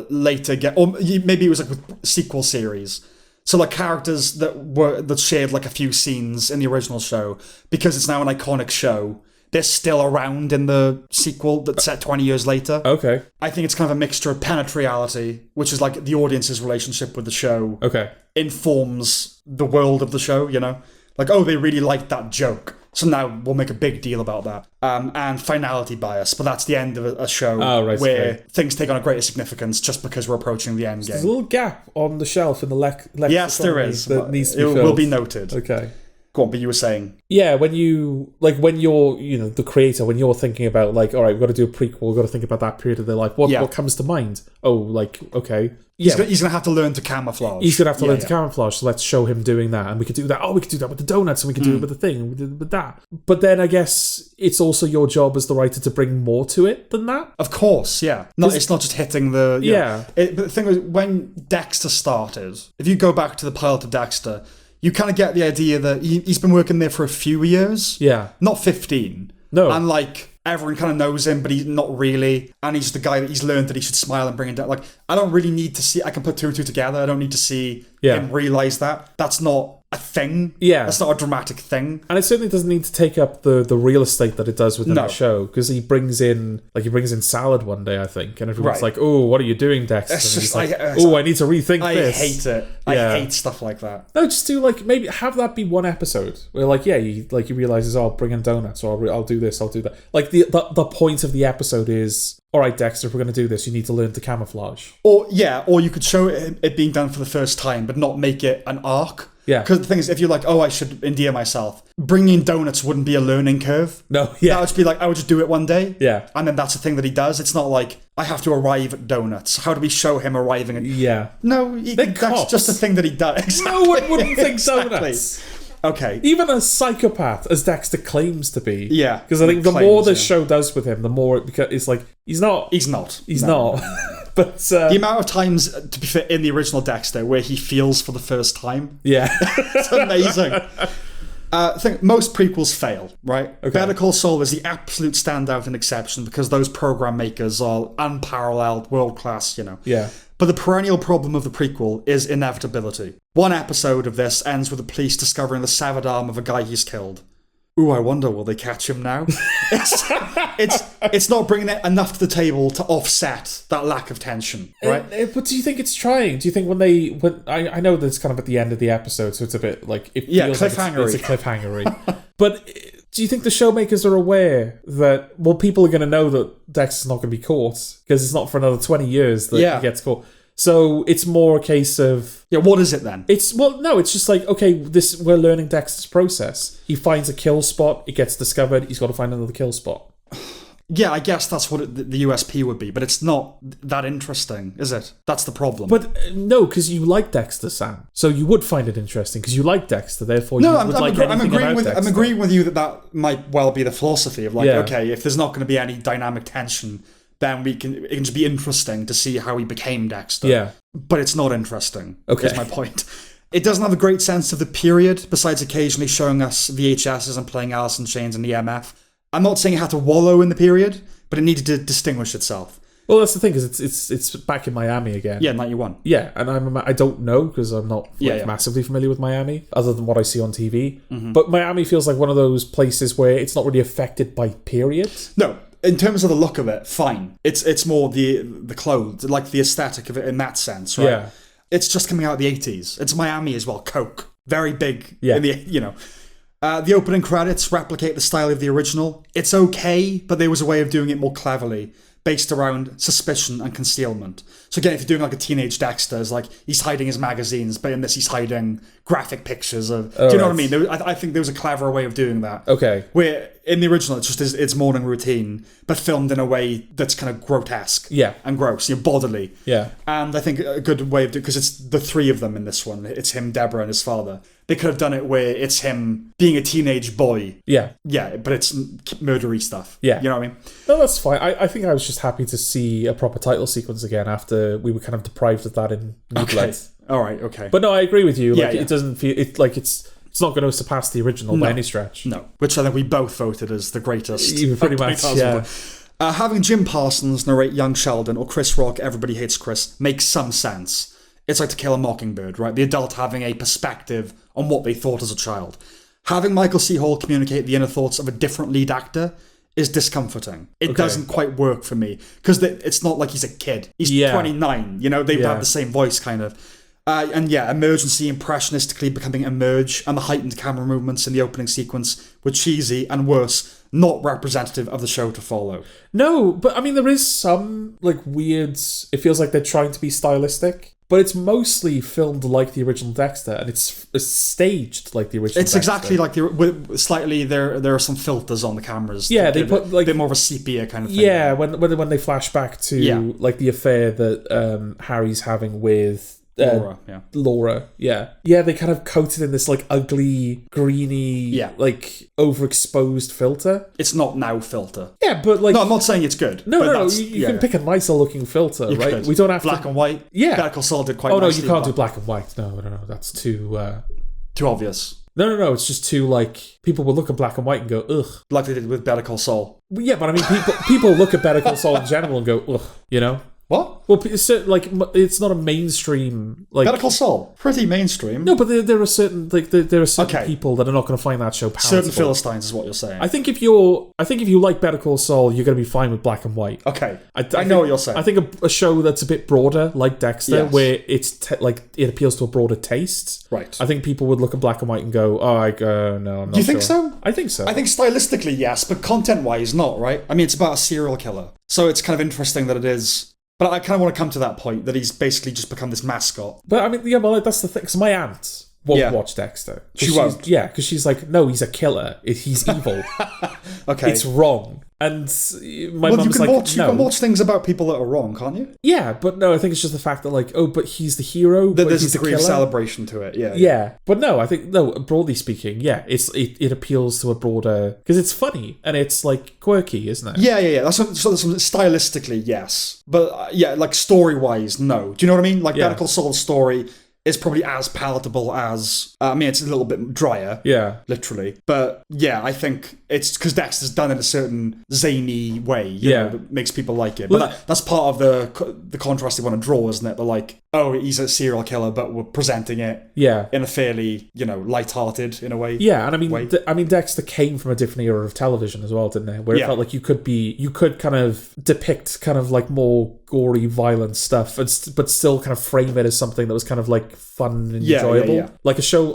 Later get, or maybe it was like with sequel series. So like characters that shared like a few scenes in the original show, because it's now an iconic show. They're still around in the sequel that's set 20 years later. Okay. I think it's kind of a mixture of penetriality, which is like the audience's relationship with the show. Okay. Informs the world of the show, Like, oh, they really liked that joke. So now we'll make a big deal about that. And finality bias, but that's the end of a show where things take on a greater significance just because we're approaching the end game. There's a little gap on the shelf in the lexicon. Yes, there is. That needs to be filled. It will be noted. Okay. Go on, but you were saying... Yeah, when you're, the creator, when you're thinking about, like, all right, we've got to do a prequel, we've got to think about that period of their life, what comes to mind? Oh, like, okay. He's going to have to learn to camouflage. He's going to have to learn to camouflage, so let's show him doing that. And we could do that. Oh, we could do that with the donuts, and we could do it with the thing, and we did it with that. But then I guess it's also your job as the writer to bring more to it than that. Of course, yeah. It's not just hitting the... But the thing is, when Dexter started, if you go back to the pilot of Dexter... You kind of get the idea that he's been working there for a few years. Yeah. Not 15. No. And, like, everyone kind of knows him, but he's not really. And he's the guy that he's learned that he should smile and bring it down. Like, I don't really need to see... I can put two and two together. I don't need to see him realise that. That's not a thing. Yeah. That's not a dramatic thing. And it certainly doesn't need to take up the real estate that it does within the show, because he brings in salad one day, I think, and everyone's like, oh, what are you doing, Dexter? It's just like, oh, I need to rethink this. I hate it. I hate stuff like that. No, just do, like, maybe have that be one episode where, like, he realizes, oh, I'll bring in donuts, or I'll do this, I'll do that. Like, the point of the episode is, all right, Dexter, if we're going to do this, you need to learn to camouflage. Or you could show it being done for the first time, but not make it an arc. Yeah. Because the thing is, if you're like, oh, I should endear myself, bringing donuts wouldn't be a learning curve. No, yeah. That would just be like, I would just do it one day. Yeah. And then that's the thing that he does. It's not like, I have to arrive at donuts. How do we show him arriving at... Yeah. No, that's just the thing that he does. Exactly. No one wouldn't think donuts. Okay. Even a psychopath, as Dexter claims to be. Yeah. Because I think the more this show does with him, the more it's like, he's not. He's not. But the amount of times, to be fair, in the original Dexter, where he feels for the first time. Yeah. It's amazing. I think most prequels fail, right? Okay. Better Call Saul is the absolute standout and exception because those program makers are unparalleled, world-class, Yeah. But the perennial problem of the prequel is inevitability. One episode of this ends with the police discovering the severed arm of a guy he's killed. Ooh, I wonder, will they catch him now? It's not bringing it enough to the table to offset that lack of tension, right? But do you think it's trying? Do you think when I know that it's kind of at the end of the episode, so it's a bit like... It feels cliffhangery. Like it's a cliffhangery. But do you think the showmakers are aware that, well, people are going to know that Dexter's not going to be caught because it's not for another 20 years that he gets caught. So it's more a case of... Yeah, what is it then? It's just like, okay, we're learning Dexter's process. He finds a kill spot, it gets discovered, he's got to find another kill spot. Yeah, I guess that's what the USP would be, but it's not that interesting, is it? That's the problem. But no, because you like Dexter, Sam. So you would find it interesting because you like Dexter. Therefore, I'm agreeing with you that might well be the philosophy of okay, if there's not going to be any dynamic tension, then it can just be interesting to see how he became Dexter. Yeah, but it's not interesting. Okay, is my point. It doesn't have a great sense of the period, besides occasionally showing us VHSs and playing Alice in Chains and EMF. I'm not saying it had to wallow in the period, but it needed to distinguish itself. Well, that's the thing, because it's back in Miami again. Yeah, 91. Yeah, and I don't know, because I'm not massively familiar with Miami, other than what I see on TV. Mm-hmm. But Miami feels like one of those places where it's not really affected by period. No, in terms of the look of it, fine. It's more the clothes, like the aesthetic of it in that sense, right? Yeah. It's just coming out of the 80s. It's Miami as well, Coke. Very big in the, the opening credits replicate the style of the original. It's okay, but there was a way of doing it more cleverly, based around suspicion and concealment. So again, if you're doing like a teenage Dexter, it's like he's hiding his magazines, but in this he's hiding graphic pictures of... do you know what I mean? I think there was a cleverer way of doing that. Okay. Where in the original, it's just its morning routine, but filmed in a way that's kind of grotesque and gross, bodily. Yeah. And I think a good way of doing... Because it's the three of them in this one. It's him, Deborah, and his father. They could have done it where it's him being a teenage boy. Yeah. Yeah, but it's murdery stuff. Yeah. You know what I mean? No, that's fine. I think I was just happy to see a proper title sequence again after we were kind of deprived of that in Blood. All right, okay. But no, I agree with you. It doesn't feel... It's not going to surpass the original by any stretch. No, which I think we both voted as the greatest. Pretty much, yeah. Having Jim Parsons narrate Young Sheldon or Chris Rock, Everybody Hates Chris, makes some sense. It's like To Kill a Mockingbird, right? The adult having a perspective on what they thought as a child. Having Michael C. Hall communicate the inner thoughts of a different lead actor is discomforting. It doesn't quite work for me. Because it's not like he's a kid. He's 29. They have the same voice, kind of. Emergency impressionistically becoming Emerge, and the heightened camera movements in the opening sequence were cheesy and worse, not representative of the show to follow. No, but I mean, there is some weird... It feels like they're trying to be stylistic. But it's mostly filmed like the original Dexter, and it's staged like the original Dexter. It's exactly like slightly there are some filters on the cameras. Yeah, they put they're more of a sepia kind of thing. Yeah, when they flash back to the affair that Harry's having with Laura, they kind of coat it in this ugly, greeny, overexposed filter. It's not now filter. Yeah, but no, I'm not saying it's good. No, you can pick a nicer looking filter, right? Could. We don't have black and white. Yeah, Better Call Saul did quite. Oh no, you can't do black and white. No, that's too obvious. No, it's just too people will look at black and white and go ugh, like they did with Better Call Saul. Well, yeah, but I mean, people look at Better Call Saul in general and go ugh, What? Well, it's not a mainstream Better Call Saul, pretty mainstream. No, but there are certain people that are not going to find that show palatable. Certain Philistines is what you're saying. I think if you like Better Call Saul, you're going to be fine with black and white. Okay, I know what you're saying. I think a show that's a bit broader, like Dexter, where it's it appeals to a broader taste. Right. I think people would look at black and white and go, no, I'm not. Do you think so? I think so. I think stylistically, yes, but content-wise, not. Right. I mean, it's about a serial killer, so it's kind of interesting that it is. But I kind of want to come to that point that he's basically just become this mascot. But I mean, that's the thing. Because my aunt won't watch Dexter. She won't. Yeah, because she's like, no, he's a killer. He's evil. Okay. It's wrong. And my mum's like, no. You can watch things about people that are wrong, can't you? Yeah, but no, I think it's just the fact that but he's the hero. There's a degree of celebration to it, yeah. Yeah, but no, I think, broadly speaking, it appeals to a broader... Because it's funny, and it's, quirky, isn't it? Yeah. That's stylistically, yes. But, story-wise, no. Do you know what I mean? Better Call Saul's story is probably as palatable as... it's a little bit drier. Yeah. Literally. But, I think it's because Dexter's done it in a certain zany way, you know, that makes people like it. But that's part of the contrast they want to draw, isn't it? They're he's a serial killer, but we're presenting it in a fairly, light-hearted, in a way. Yeah, and I mean, Dexter came from a different era of television as well, didn't it? Where it felt like you could kind of depict kind of more gory, violent stuff, but still kind of frame it as something that was kind of fun and enjoyable. Like a show,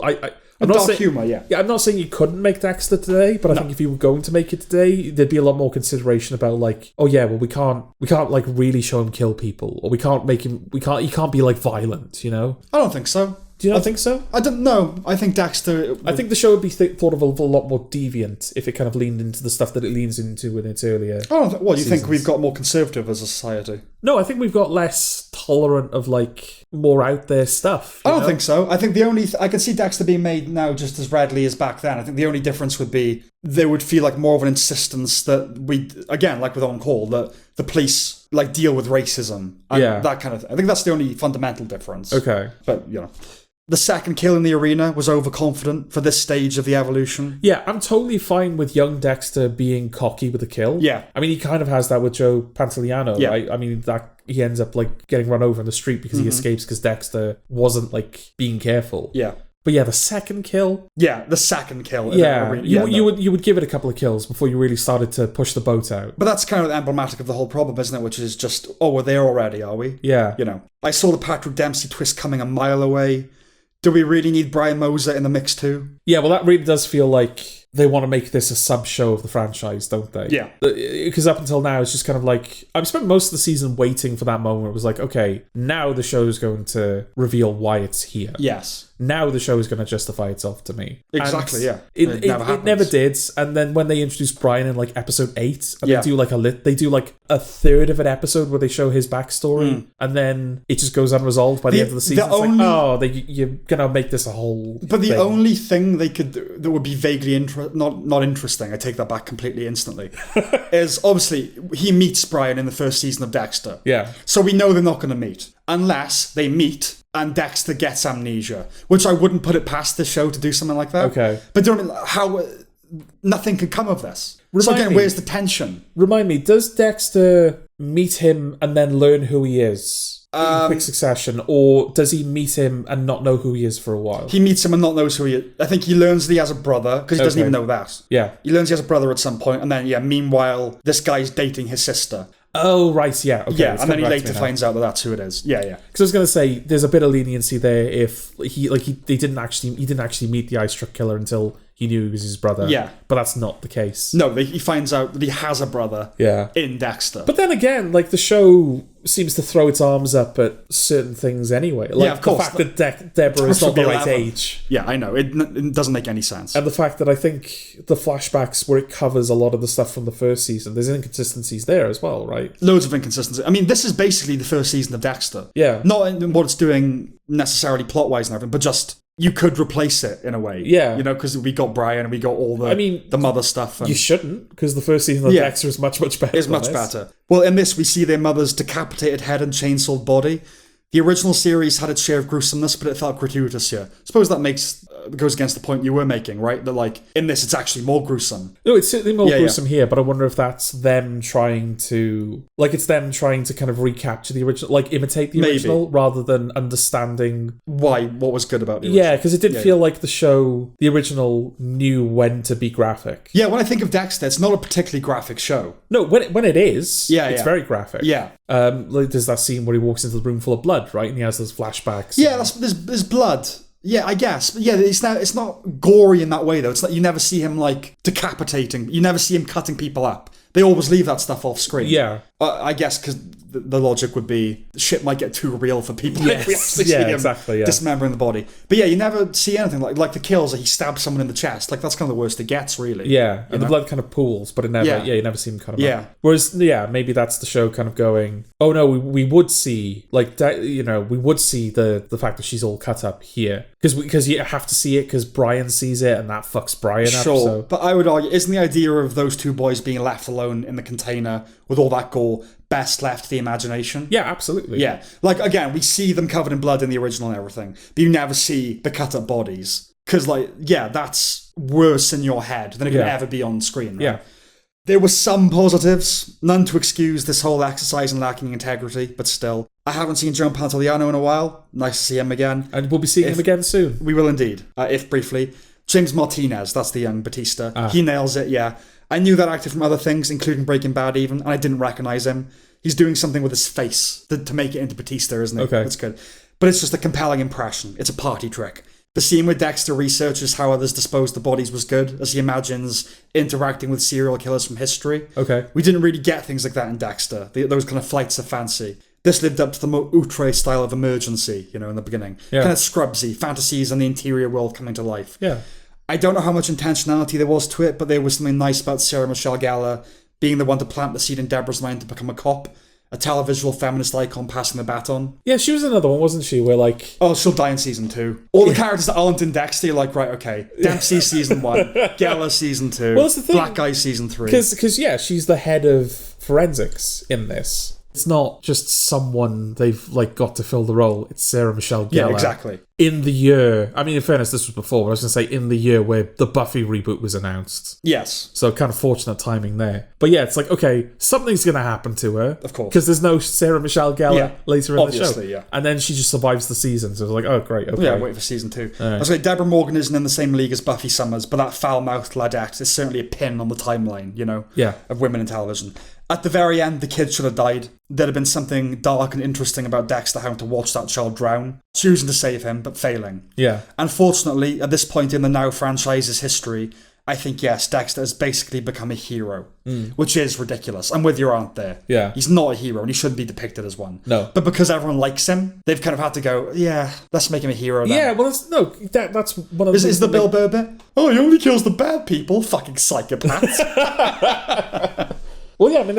Dark humour, yeah. Yeah, I'm not saying you couldn't make Dexter today, but I think if you were going to make it today, there'd be a lot more consideration about like, oh yeah, well we can't like really show him kill people, or we can't make him, he can't be like violent, you know? I don't think so. Do you not think so? I don't know. I think Dexter... I think the show would be thought of a lot more deviant if it kind of leaned into the stuff that it leans into in its earlier What, do you think we've got more conservative as a society? No, I think we've got less tolerant of, like, more out there stuff. I don't think so. I think the only... I can see Dexter being made now just as readily as back then. I think the only difference would be there would feel like more of an insistence that we... Again, like with On Call, that the police, like, deal with racism. And that kind of thing. I think that's the only fundamental difference. Okay. But, you know... The second kill in the arena was overconfident for this stage of the evolution. Yeah, I'm totally fine with young Dexter being cocky with a kill. Yeah. I mean, he kind of has that with Joe Pantoliano, right? I mean, that he ends up, like, getting run over in the street because he escapes because Dexter wasn't, like, being careful. Yeah. But yeah, the second kill. Yeah, the second kill. Yeah, you would give it a couple of kills before you really started to push the boat out. But that's kind of emblematic of the whole problem, isn't it? Which is just, oh, we're there already, are we? Yeah. You know, I saw the Patrick Dempsey twist coming a mile away. Do we really need Brian Moser in the mix too? Yeah, well, that really does feel like they want to make this a sub-show of the franchise, don't they? Yeah. Because up until now, it's just kind of like... I've spent most of the season waiting for that moment where it was like, okay, now the show is going to reveal why it's here. Yes. Now the show is going to justify itself to me. Exactly, and yeah. It never did. And then when they introduced Brian in like episode 8, and they do like a third of an episode where they show his backstory, and then it just goes unresolved by the end of the season. You're going to make this a whole But the only thing they could do that would be vaguely not interesting, I take that back completely instantly, is obviously he meets Brian in the first season of Dexter. Yeah. So we know they're not going to meet. Unless they meet and Dexter gets amnesia, which I wouldn't put it past the show to do something like that. Okay. But how nothing could come of this. So again, where's the tension? Remind me, does Dexter meet him and then learn who he is in quick succession, or does he meet him and not know who he is for a while? He meets him and not knows who he is. I think he learns that he has a brother, because he doesn't even know that. Yeah. He learns he has a brother at some point, and then, meanwhile, this guy's dating his sister. Oh, right, yeah. Okay, yeah, and then he later finds out that that's who it is. Yeah, yeah. Because I was going to say, there's a bit of leniency there if he didn't actually meet the ice truck killer until he knew he was his brother. Yeah. But that's not the case. No, he finds out that he has a brother in Dexter. But then again, like, the show seems to throw its arms up at certain things anyway. Like, of course. The fact that Deborah is not the right age. Yeah, I know. It doesn't make any sense. And the fact that I think the flashbacks where it covers a lot of the stuff from the first season, there's inconsistencies there as well, right? Loads of inconsistencies. I mean, this is basically the first season of Dexter. Yeah. Not in what it's doing necessarily plot-wise and everything, but just... You could replace it in a way. Yeah. You know, because we got Brian and we got all the mother stuff. And you shouldn't, because the first season of Dexter is much, much better. It's much better. Well, in this, we see their mother's decapitated head and chainsawed body. The original series had its share of gruesomeness, but it felt gratuitous here. I suppose that goes against the point you were making, right? That, like, in this, it's actually more gruesome. No, it's certainly more gruesome here, but I wonder if that's them trying to... Like, it's them trying to kind of recapture the original, like, imitate the original, rather than understanding... what was good about the original. Yeah, because it did feel like the original knew when to be graphic. Yeah, when I think of Dexter, it's not a particularly graphic show. No, when it is, it's very graphic. Yeah. Like, there's that scene where he walks into the room full of blood, right? And he has those flashbacks. Yeah, there's blood. Yeah, I guess. But yeah, it's not gory in that way, though. It's like you never see him, like, decapitating. You never see him cutting people up. They always leave that stuff off screen. Yeah. I guess because the logic would be shit might get too real for people if we actually see him dismembering the body. But yeah, you never see anything like the kills. Like he stabs someone in the chest. Like that's kind of the worst it gets, really. Yeah, and the blood kind of pools, but it never. Yeah, you never see him kind of. Yeah. Whereas, maybe that's the show kind of going. Oh no, we would see we would see the fact that she's all cut up here because you have to see it because Brian sees it and that fucks Brian up. Sure, so. But I would argue, isn't the idea of those two boys being left alone in the container with all that gore best left to the imagination? Yeah, absolutely. Yeah. Like, again, we see them covered in blood in the original and everything, but you never see the cut-up bodies. Because, that's worse in your head than it can ever be on screen, right? Yeah. There were some positives, none to excuse this whole exercise in lacking integrity, but still. I haven't seen Joe Pantoliano in a while. Nice to see him again. And we'll be seeing him again soon. We will indeed, if briefly. James Martinez, that's the young Batista. He nails it, yeah. I knew that actor from other things, including Breaking Bad even, and I didn't recognise him. He's doing something with his face to make it into Batista, isn't it? Okay. That's good. But it's just a compelling impression. It's a party trick. The scene where Dexter researches how others disposed of bodies was good, as he imagines interacting with serial killers from history. Okay. We didn't really get things like that in Dexter, those kind of flights of fancy. This lived up to the more outre style of Emergency, in the beginning. Yeah. Kind of scrubsy, fantasies and the interior world coming to life. Yeah. I don't know how much intentionality there was to it, but there was something nice about Sarah Michelle Gellar being the one to plant the seed in Deborah's mind to become a cop. A televisual feminist icon passing the baton. Yeah, she was another one, wasn't she? Where like... Oh, she'll die in season 2. All the characters that aren't in Dexter, you're like, right, okay. Dempsey season 1. Geller season 2. Well, that's the thing. Black Guy season 3. Because, yeah, she's the head of forensics in this. It's not just someone they've like got to fill the role. It's Sarah Michelle Gellar. Yeah, exactly. In the year, I mean, in fairness, this was before, but I was going to say in the year where the Buffy reboot was announced. Yes. So kind of fortunate timing there. But yeah, it's like, okay, something's going to happen to her. Of course. Because there's no Sarah Michelle Gellar later in the show. Obviously, yeah. And then she just survives the season. So it's like, oh, great, okay. Yeah, wait for season 2. Right. I was like, Deborah Morgan isn't in the same league as Buffy Summers, but that foul-mouthed ladette is certainly a pin on the timeline, of women in television. At the very end, the kid should have died. There'd have been something dark and interesting about Dexter having to watch that child drown, choosing to save him, but failing. Yeah. Unfortunately, at this point in the Now franchise's history, I think, yes, Dexter has basically become a hero, which is ridiculous. I'm with you, aren't there? Yeah. He's not a hero, and he shouldn't be depicted as one. No. But because everyone likes him, they've kind of had to go, yeah, let's make him a hero then. Yeah, well, that's one of the... Is the Bill Burr bit? Oh, he only kills the bad people, fucking psychopaths. Well, yeah, I mean,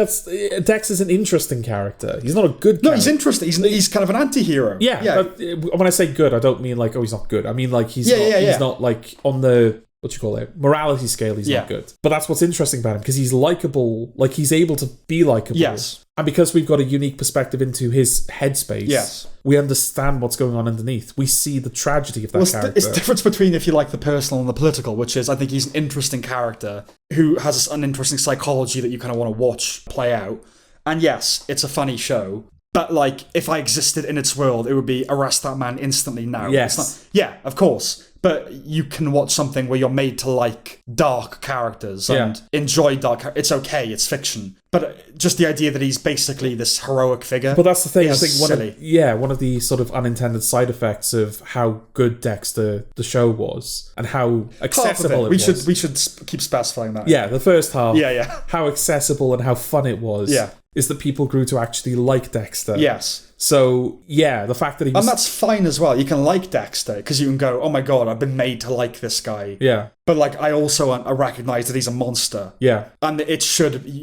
Dex is an interesting character. He's not a good character. No, he's interesting. He's kind of an anti-hero. Yeah. But when I say good, I don't mean like, oh, he's not good. I mean, like, he's not like on the, what you call it, morality scale, he's not good. But that's what's interesting about him, because he's likable, like, he's able to be likable. Yes. And because we've got a unique perspective into his headspace, we understand what's going on underneath. We see the tragedy of that character. It's the difference between, if you like, the personal and the political, which is, I think he's an interesting character who has an interesting psychology that you kind of want to watch play out. And yes, it's a funny show. But, like, if I existed in its world, it would be arrest that man instantly now. Yes. Yeah, of course. But you can watch something where you're made to like dark characters and enjoy dark characters. It's okay, it's fiction. But just the idea that he's basically this heroic figure. But that's the thing. I think silly. One of the sort of unintended side effects of how good Dexter the show was and how accessible it was. We should keep specifying that. Yeah, the first half. Yeah. How accessible and how fun it was. Yeah. Is that people grew to actually like Dexter. Yes. So, yeah, the fact that he was... And that's fine as well. You can like Dexter, because you can go, oh my god, I've been made to like this guy. Yeah. But, like, I also recognise that he's a monster. Yeah. And you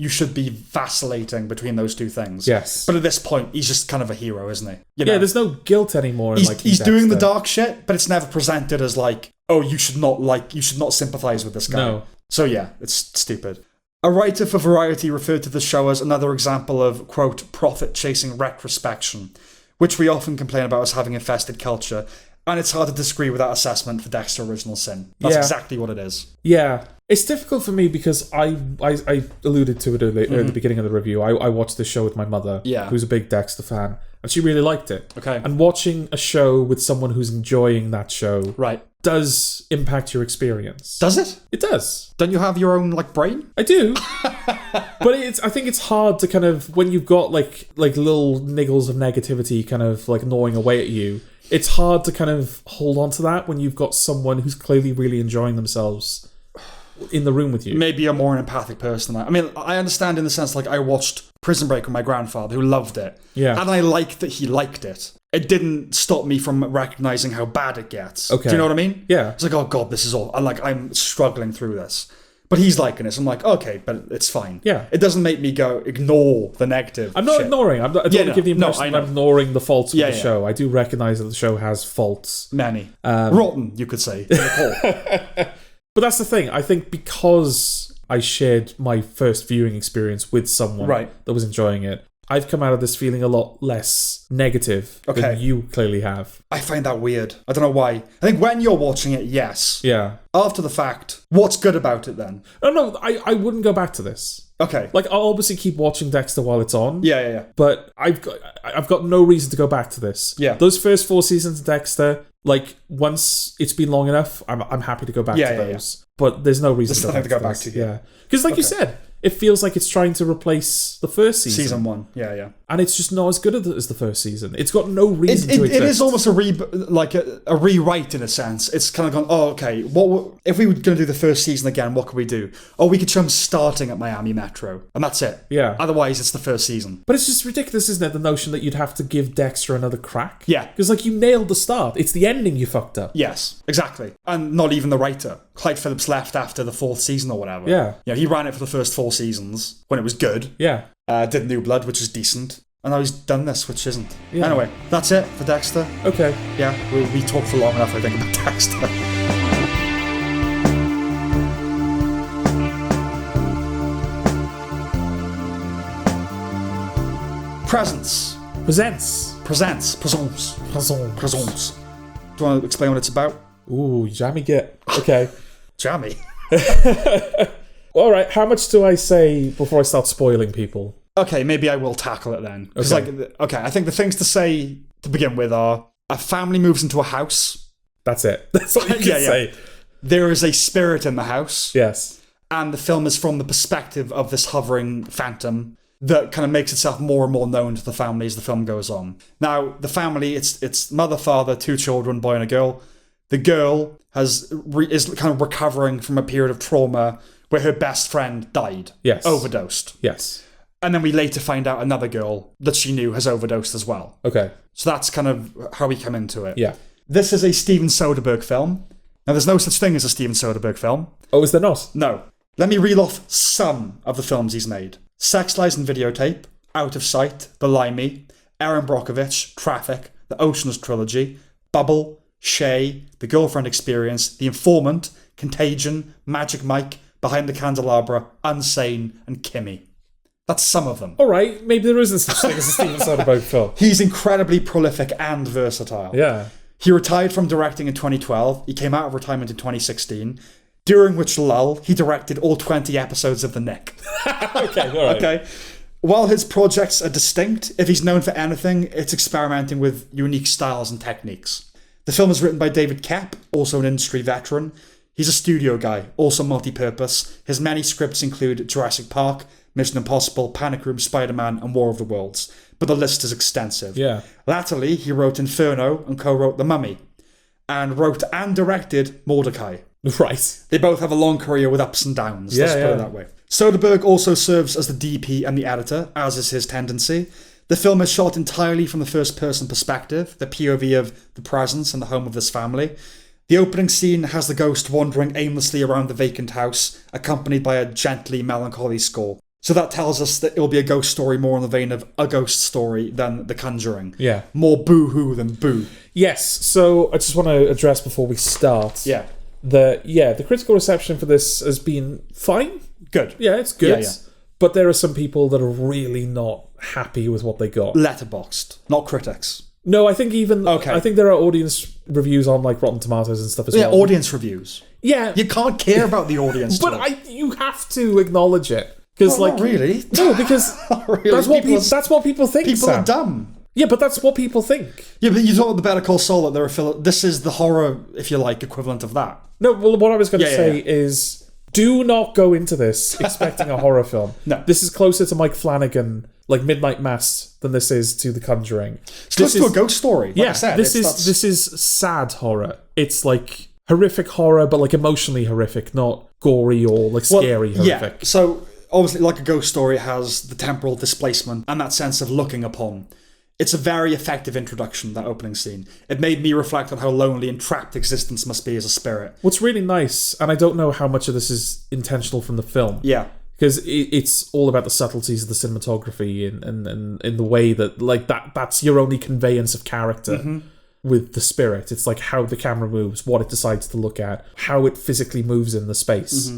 should be vacillating between those two things. Yes. But at this point, he's just kind of a hero, isn't he? Yeah, there's no guilt anymore. He's doing the dark shit, but it's never presented as like, oh, you should not sympathise with this guy. No. So yeah, it's stupid. A writer for Variety referred to the show as another example of, quote, profit-chasing retrospection, which we often complain about as having infested culture, and it's hard to disagree with that assessment for Dexter Original Sin. That's exactly what it is. Yeah. It's difficult for me because I alluded to it at the beginning of the review. I watched this show with my mother, who's a big Dexter fan, and she really liked it. Okay. And watching a show with someone who's enjoying that show does impact your experience. Does it? It does. Don't you have your own brain? I do. But I think it's hard to kind of, when you've got like little niggles of negativity kind of like gnawing away at you, it's hard to kind of hold on to that when you've got someone who's clearly really enjoying themselves in the room with you. Maybe you're more an empathic person. I mean, I understand in the sense, like, I watched Prison Break with my grandfather, who loved it. Yeah. And I liked that he liked it. It didn't stop me from recognising how bad it gets. Okay. Do you know what I mean? Yeah. It's like, oh god, this is all... I'm struggling through this. But he's liking it. So I'm like, okay, but it's fine. Yeah. It doesn't make me go, ignore the negative I'm not shit. ignoring. I don't want to give the impression that I'm ignoring the faults of the show. I do recognise that the show has faults. Many. Rotten, you could say. But that's the thing. I think because I shared my first viewing experience with someone that was enjoying it, I've come out of this feeling a lot less negative than you clearly have. I find that weird. I don't know why. I think when you're watching it, yes. Yeah. After the fact, what's good about it then? No, I wouldn't go back to this. Okay. Like, I'll obviously keep watching Dexter while it's on. Yeah. But I've got no reason to go back to this. Yeah. Those first 4 seasons of Dexter, like, once it's been long enough, I'm happy to go back to those. But there's no reason to go back to. Yeah. Because, like you said, it feels like it's trying to replace the first season. Season 1, yeah. And it's just not as good as the first season. It's got no reason to exist. It is almost a rewrite in a sense. It's kind of gone, oh, okay, if we were going to do the first season again, what could we do? Oh, we could show them starting at Miami Metro. And that's it. Yeah. Otherwise, it's the first season. But it's just ridiculous, isn't it? The notion that you'd have to give Dexter another crack. Yeah. Because, like, you nailed the start. It's the ending you fucked up. Yes, exactly. And not even the writer. Clyde Phillips left after the 4th season or whatever. Yeah. He ran it for the first 4 seasons when it was good. Yeah. Did New Blood, which is decent. And now he's done this, which isn't. Yeah. Anyway, that's it for Dexter. Okay. Yeah, we talked for long enough, I think, about Dexter. Presents. Do you want to explain what it's about? Ooh, jammy git. Okay. Jammy? All right, how much do I say before I start spoiling people? Okay, maybe I will tackle it then. Okay, I think the things to say to begin with are, a family moves into a house. That's it. That's all you can say. There is a spirit in the house. Yes. And the film is from the perspective of this hovering phantom that kind of makes itself more and more known to the family as the film goes on. Now, the family, it's mother, father, 2 children, boy and a girl. The girl is kind of recovering from a period of trauma where her best friend died. Yes. Overdosed. Yes. And then we later find out another girl that she knew has overdosed as well. Okay. So that's kind of how we come into it. Yeah. This is a Steven Soderbergh film. Now, there's no such thing as a Steven Soderbergh film. Oh, is there not? No. Let me reel off some of the films he's made. Sex, Lies and Videotape, Out of Sight, The Limey, Erin Brockovich, Traffic, The Ocean's Trilogy, Bubble, Shay, The Girlfriend Experience, The Informant, Contagion, Magic Mike, Behind the Candelabra, Unsane, and Kimmy. That's some of them. All right, maybe there isn't such thing as a Steven Soderbergh film. He's incredibly prolific and versatile. Yeah. He retired from directing in 2012. He came out of retirement in 2016. During which lull, he directed all 20 episodes of The Nick. Okay, all right. Okay. While his projects are distinct, if he's known for anything, it's experimenting with unique styles and techniques. The film is written by David Koepp, also an industry veteran. He's a studio guy, also multi-purpose. His many scripts include Jurassic Park, Mission Impossible, Panic Room, Spider-Man, and War of the Worlds. But the list is extensive. Yeah. Latterly, he wrote Inferno and co-wrote The Mummy. And wrote and directed Mordecai. Right. They both have a long career with ups and downs, let's put it that way. Soderbergh also serves as the DP and the editor, as is his tendency. The film is shot entirely from the first-person perspective, the POV of the presence and the home of this family. The opening scene has the ghost wandering aimlessly around the vacant house, accompanied by a gently melancholy score. So that tells us that it will be a ghost story more in the vein of A Ghost Story than The Conjuring. Yeah. More boo-hoo than boo. Yes, so I just want to address before we start. Yeah. The critical reception for this has been fine. Good. Yeah, it's good. Yeah. But there are some people that are really not happy with what they got. Letterboxd, not critics. No, I think Okay. I think there are audience reviews on like Rotten Tomatoes and stuff as well. Yeah, audience reviews. Yeah. You can't care about the audience. But you have to acknowledge it. Because not really. No, because really. that's what people think. People Sam. are dumb. Yeah, but that's what people think. Yeah, but you thought the Better Call Saul that this is the horror, if you like, equivalent of that. No, well, what I was going to say is, do not go into this expecting a horror film. No, this is closer to Mike Flanagan, like Midnight Mass, than this is to The Conjuring. It's close to a ghost story. Like I said, this is sad horror. It's like horrific horror, but like emotionally horrific, not gory or like scary horrific. Yeah. So obviously, like a ghost story, it has the temporal displacement and that sense of looking upon. It's a very effective introduction, that opening scene. It made me reflect on how lonely and trapped existence must be as a spirit. What's really nice, and I don't know how much of this is intentional from the film. Yeah. Because it's all about the subtleties of the cinematography and in the way that, like, that's your only conveyance of character with the spirit. It's like how the camera moves, what it decides to look at, how it physically moves in the space.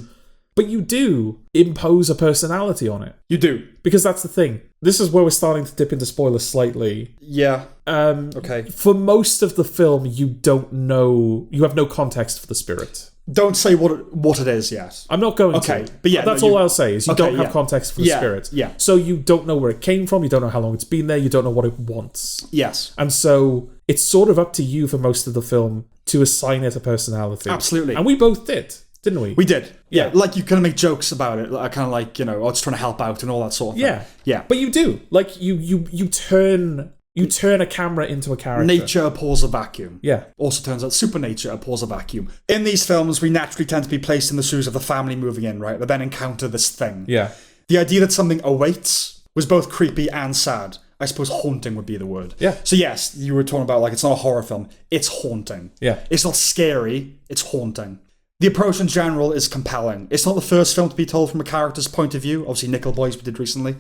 But you do impose a personality on it. You do. Because that's the thing. This is where we're starting to dip into spoilers slightly. Yeah. Okay. For most of the film, you don't know... You have no context for the spirit. Don't say what it is yet. I'm not going to. But yeah, that's all I'll say, is you don't have context for the spirit. Yeah. So you don't know where it came from, you don't know how long it's been there, you don't know what it wants. Yes. And so it's sort of up to you for most of the film to assign it a personality. Absolutely. And we both did. didn't we? We did. Yeah. Like, you kind of make jokes about it. Kind of like, oh, it's trying to help out and all that sort of thing. Yeah. But you do. Like, you turn a camera into a character. Nature abhors a vacuum. Yeah. Also turns out supernature abhors a vacuum. In these films, we naturally tend to be placed in the shoes of the family moving in, right? But then encounter this thing. Yeah. The idea that something awaits was both creepy and sad. I suppose haunting would be the word. Yeah. So yes, you were talking about, like, it's not a horror film. It's haunting. Yeah. It's not scary. It's haunting. The approach in general is compelling. It's not the first film to be told from a character's point of view. Obviously, Nickel Boys we did recently.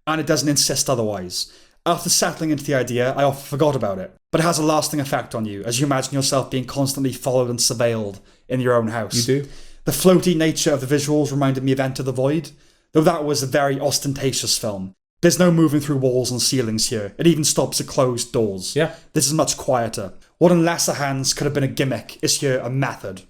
And it doesn't insist otherwise. After settling into the idea, I often forgot about it. But it has a lasting effect on you, as you imagine yourself being constantly followed and surveilled in your own house. You do. The floaty nature of the visuals reminded me of Enter the Void, though that was a very ostentatious film. There's no moving through walls and ceilings here. It even stops at closed doors. Yeah. This is much quieter. What in lesser hands could have been a gimmick is here a method.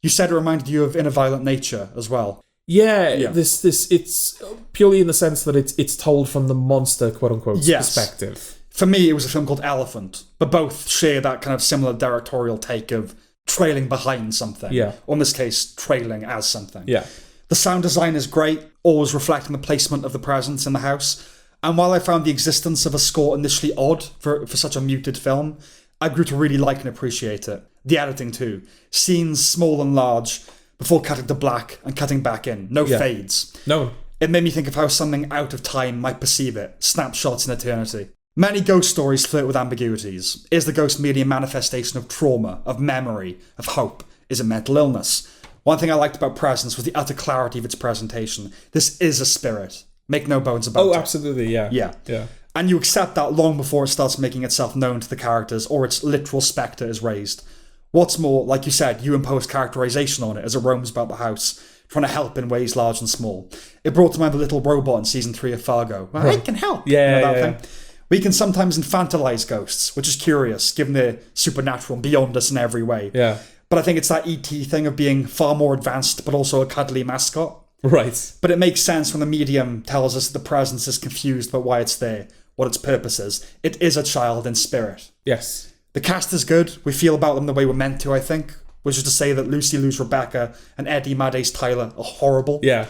You said it reminded you of In a Violent Nature as well. Yeah. This it's purely in the sense that it's told from the monster, quote unquote, perspective. For me, it was a film called Elephant, but both share that kind of similar directorial take of trailing behind something. Yeah. Or in this case, trailing as something. Yeah. The sound design is great, always reflecting the placement of the presence in the house. And while I found the existence of a score initially odd for such a muted film, I grew to really like and appreciate it. The editing too. Scenes small and large, before cutting to black and cutting back in. No fades. No. It made me think of how something out of time might perceive it. Snapshots in eternity. Many ghost stories flirt with ambiguities. Is the ghost merely a manifestation of trauma, of memory, of hope? Is it mental illness? One thing I liked about Presence was the utter clarity of its presentation. This is a spirit. Make no bones about it. Oh, absolutely, yeah. Yeah. And you accept that long before it starts making itself known to the characters or its literal spectre is raised. What's more, like you said, you impose characterization on it as it roams about the house, trying to help in ways large and small. It brought to mind the little robot in season 3 of Fargo. I can help. Yeah. Thing. We can sometimes infantilize ghosts, which is curious, given they're supernatural and beyond us in every way. Yeah. But I think it's that E.T. thing of being far more advanced, but also a cuddly mascot. Right. But it makes sense when the medium tells us that the presence is confused about why it's there, what its purpose is. It is a child in spirit. Yes. The cast is good. We feel about them the way we're meant to, I think. Which is to say that Lucy Liu's Rebecca and Eddie Maddei's Tyler are horrible. Yeah.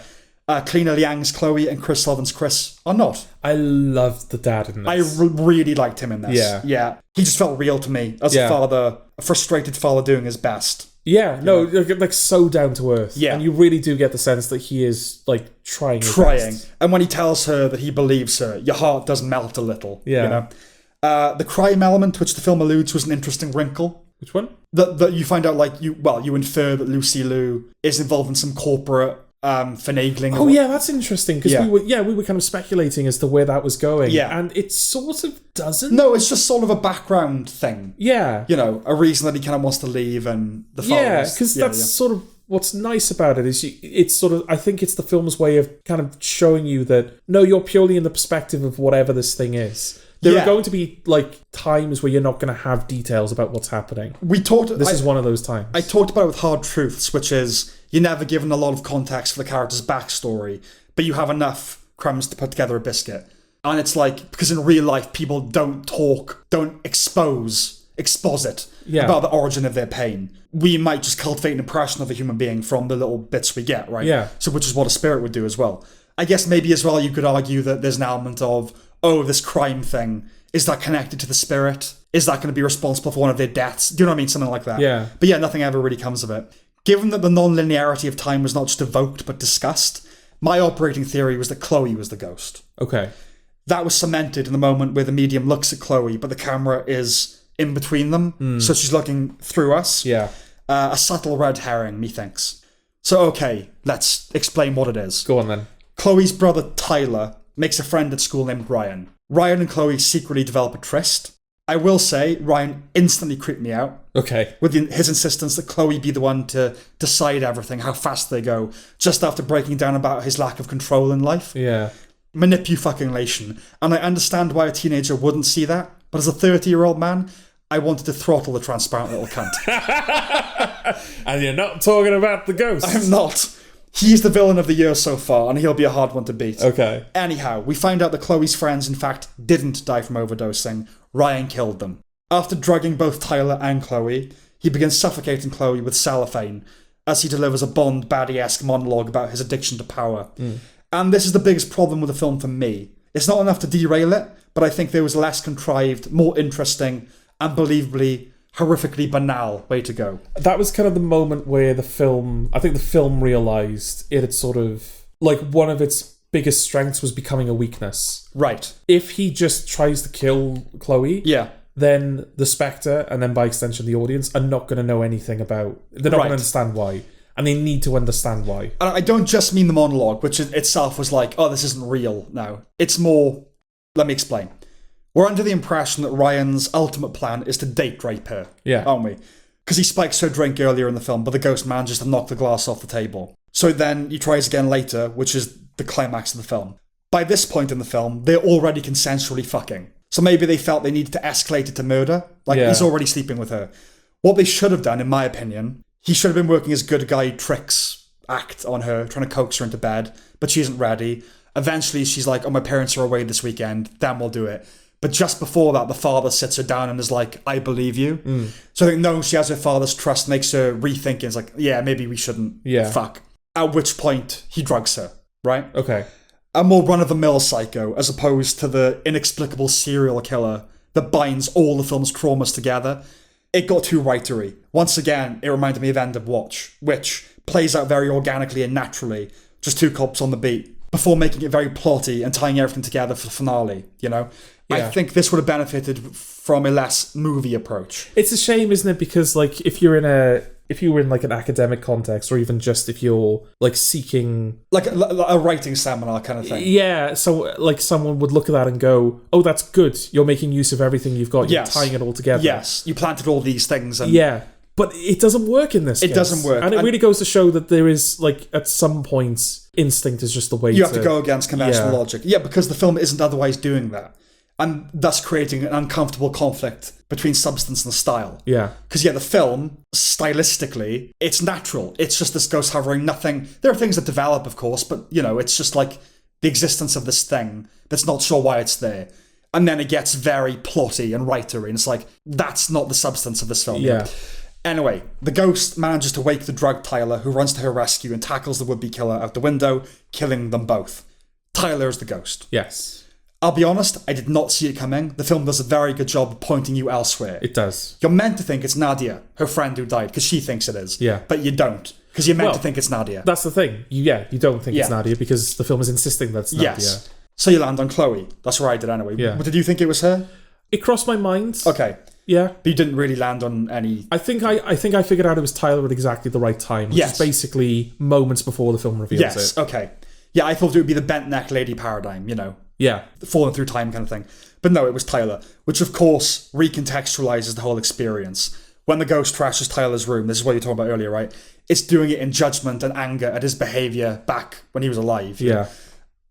Cleena Liang's Chloe and Chris Sullivan's Chris are not. I loved the dad in this. I really liked him in this. Yeah. He just felt real to me as a father, a frustrated father doing his best. Yeah, no, like so down to earth. Yeah. And you really do get the sense that he is like trying his best. And when he tells her that he believes her, your heart does melt a little. Yeah. You know? The crime element, which the film alludes, was an interesting wrinkle. Which one? That you find out, like, you infer that Lucy Liu is involved in some corporate finagling. Oh yeah, that's interesting because we were kind of speculating as to where that was going. Yeah, and it sort of doesn't. No, it's just sort of a background thing. Yeah, a reason that he kind of wants to leave, and the because that's sort of what's nice about it is it's sort of, I think it's the film's way of kind of showing you that no, you're purely in the perspective of whatever this thing is. There are going to be like times where you're not going to have details about what's happening. This is one of those times. I talked about it with Hard Truths, which is you're never given a lot of context for the character's backstory, but you have enough crumbs to put together a biscuit. And it's like, because in real life, people don't exposit about the origin of their pain. We might just cultivate an impression of a human being from the little bits we get, right? Yeah. So which is what a spirit would do as well. I guess maybe as well you could argue that there's an element of, this crime thing, is that connected to the spirit? Is that going to be responsible for one of their deaths? Do you know what I mean? Something like that. Yeah. But yeah, nothing ever really comes of it. Given that the non-linearity of time was not just evoked but discussed, my operating theory was that Chloe was the ghost. Okay. That was cemented in the moment where the medium looks at Chloe, but the camera is in between them, so she's looking through us. Yeah. A subtle red herring, methinks. So okay, let's explain what it is. Go on then. Chloe's brother Tyler makes a friend at school named Ryan. Ryan and Chloe secretly develop a tryst. I will say, Ryan instantly creeped me out. Okay. With his insistence that Chloe be the one to decide everything, how fast they go, just after breaking down about his lack of control in life. Yeah. Manipu-fucking-lation. And I understand why a teenager wouldn't see that, but as a 30-year-old man, I wanted to throttle the transparent little cunt. And you're not talking about the ghost. I'm not. He's the villain of the year so far, and he'll be a hard one to beat. Okay. Anyhow, we find out that Chloe's friends, in fact, didn't die from overdosing. Ryan killed them. After drugging both Tyler and Chloe, he begins suffocating Chloe with cellophane, as he delivers a Bond baddie-esque monologue about his addiction to power. And this is the biggest problem with the film for me. It's not enough to derail it, but I think there was a less contrived, more interesting, unbelievably, horrifically banal way to go. That was kind of the moment where I think the film realised it had sort of, like, one of its biggest strengths was becoming a weakness. Right. If he just tries to kill Chloe, then the Spectre, and then by extension the audience, are not going to know anything about... They're not going to understand why. And they need to understand why. And I don't just mean the monologue, which itself was like, oh, this isn't real now. It's more... Let me explain. We're under the impression that Ryan's ultimate plan is to date rape her, aren't we? Because he spikes her drink earlier in the film, but the ghost manages to knock the glass off the table. So then he tries again later, which is the climax of the film. By this point in the film, they're already consensually fucking. So maybe they felt they needed to escalate it to murder. Like, he's already sleeping with her. What they should have done, in my opinion, he should have been working his good guy tricks act on her, trying to coax her into bed, but she isn't ready. Eventually, she's like, oh, my parents are away this weekend, then we'll do it. But just before that, the father sits her down and is like, I believe you. So I think knowing she has her father's trust makes her rethink. It's like, yeah, maybe we shouldn't fuck. At which point, he drugs her, right? Okay. A more run-of-the-mill psycho, as opposed to the inexplicable serial killer that binds all the film's traumas together. It got too writery. Once again, it reminded me of End of Watch, which plays out very organically and naturally, just two cops on the beat, before making it very plotty and tying everything together for the finale, you know? I think this would have benefited from a less movie approach. It's a shame, isn't it? Because, like, if you were in like an academic context, or even just if you're like seeking like a writing seminar kind of thing. So like someone would look at that and go, oh, that's good. You're making use of everything you've got. You're tying it all together. Yes. You planted all these things. And but it doesn't work in this case. It doesn't work. And it really goes to show that there is, like, at some points, instinct is just the way you have to go against conventional logic. Yeah, because the film isn't otherwise doing that. And thus creating an uncomfortable conflict between substance and style. Yeah. Because, the film, stylistically, it's natural. It's just this ghost hovering, nothing. There are things that develop, of course, but, it's just like the existence of this thing that's not sure why it's there. And then it gets very plotty and writery, and it's like, that's not the substance of this film. Yeah. Anyway, the ghost manages to wake the drugged Tyler, who runs to her rescue and tackles the would-be killer out the window, killing them both. Tyler is the ghost. Yes. I'll be honest, I did not see it coming. The film does a very good job of pointing you elsewhere. It does. You're meant to think it's Nadia, her friend who died, because she thinks it is. Yeah. But you don't, because you're meant to think it's Nadia. That's the thing. You don't think it's Nadia, because the film is insisting that it's Nadia. Yes. So you land on Chloe. That's where I did anyway. Yeah. Did you think it was her? It crossed my mind. Okay. Yeah. But you didn't really land on any... I think I figured out it was Tyler at exactly the right time, which is basically moments before the film reveals it. Yes, okay. Yeah, I thought it would be the bent neck lady paradigm, Yeah. Falling through time kind of thing. But no, it was Tyler, which of course recontextualizes the whole experience. When the ghost trashes Tyler's room, this is what you were talking about earlier, right? It's doing it in judgment and anger at his behaviour back when he was alive. Yeah.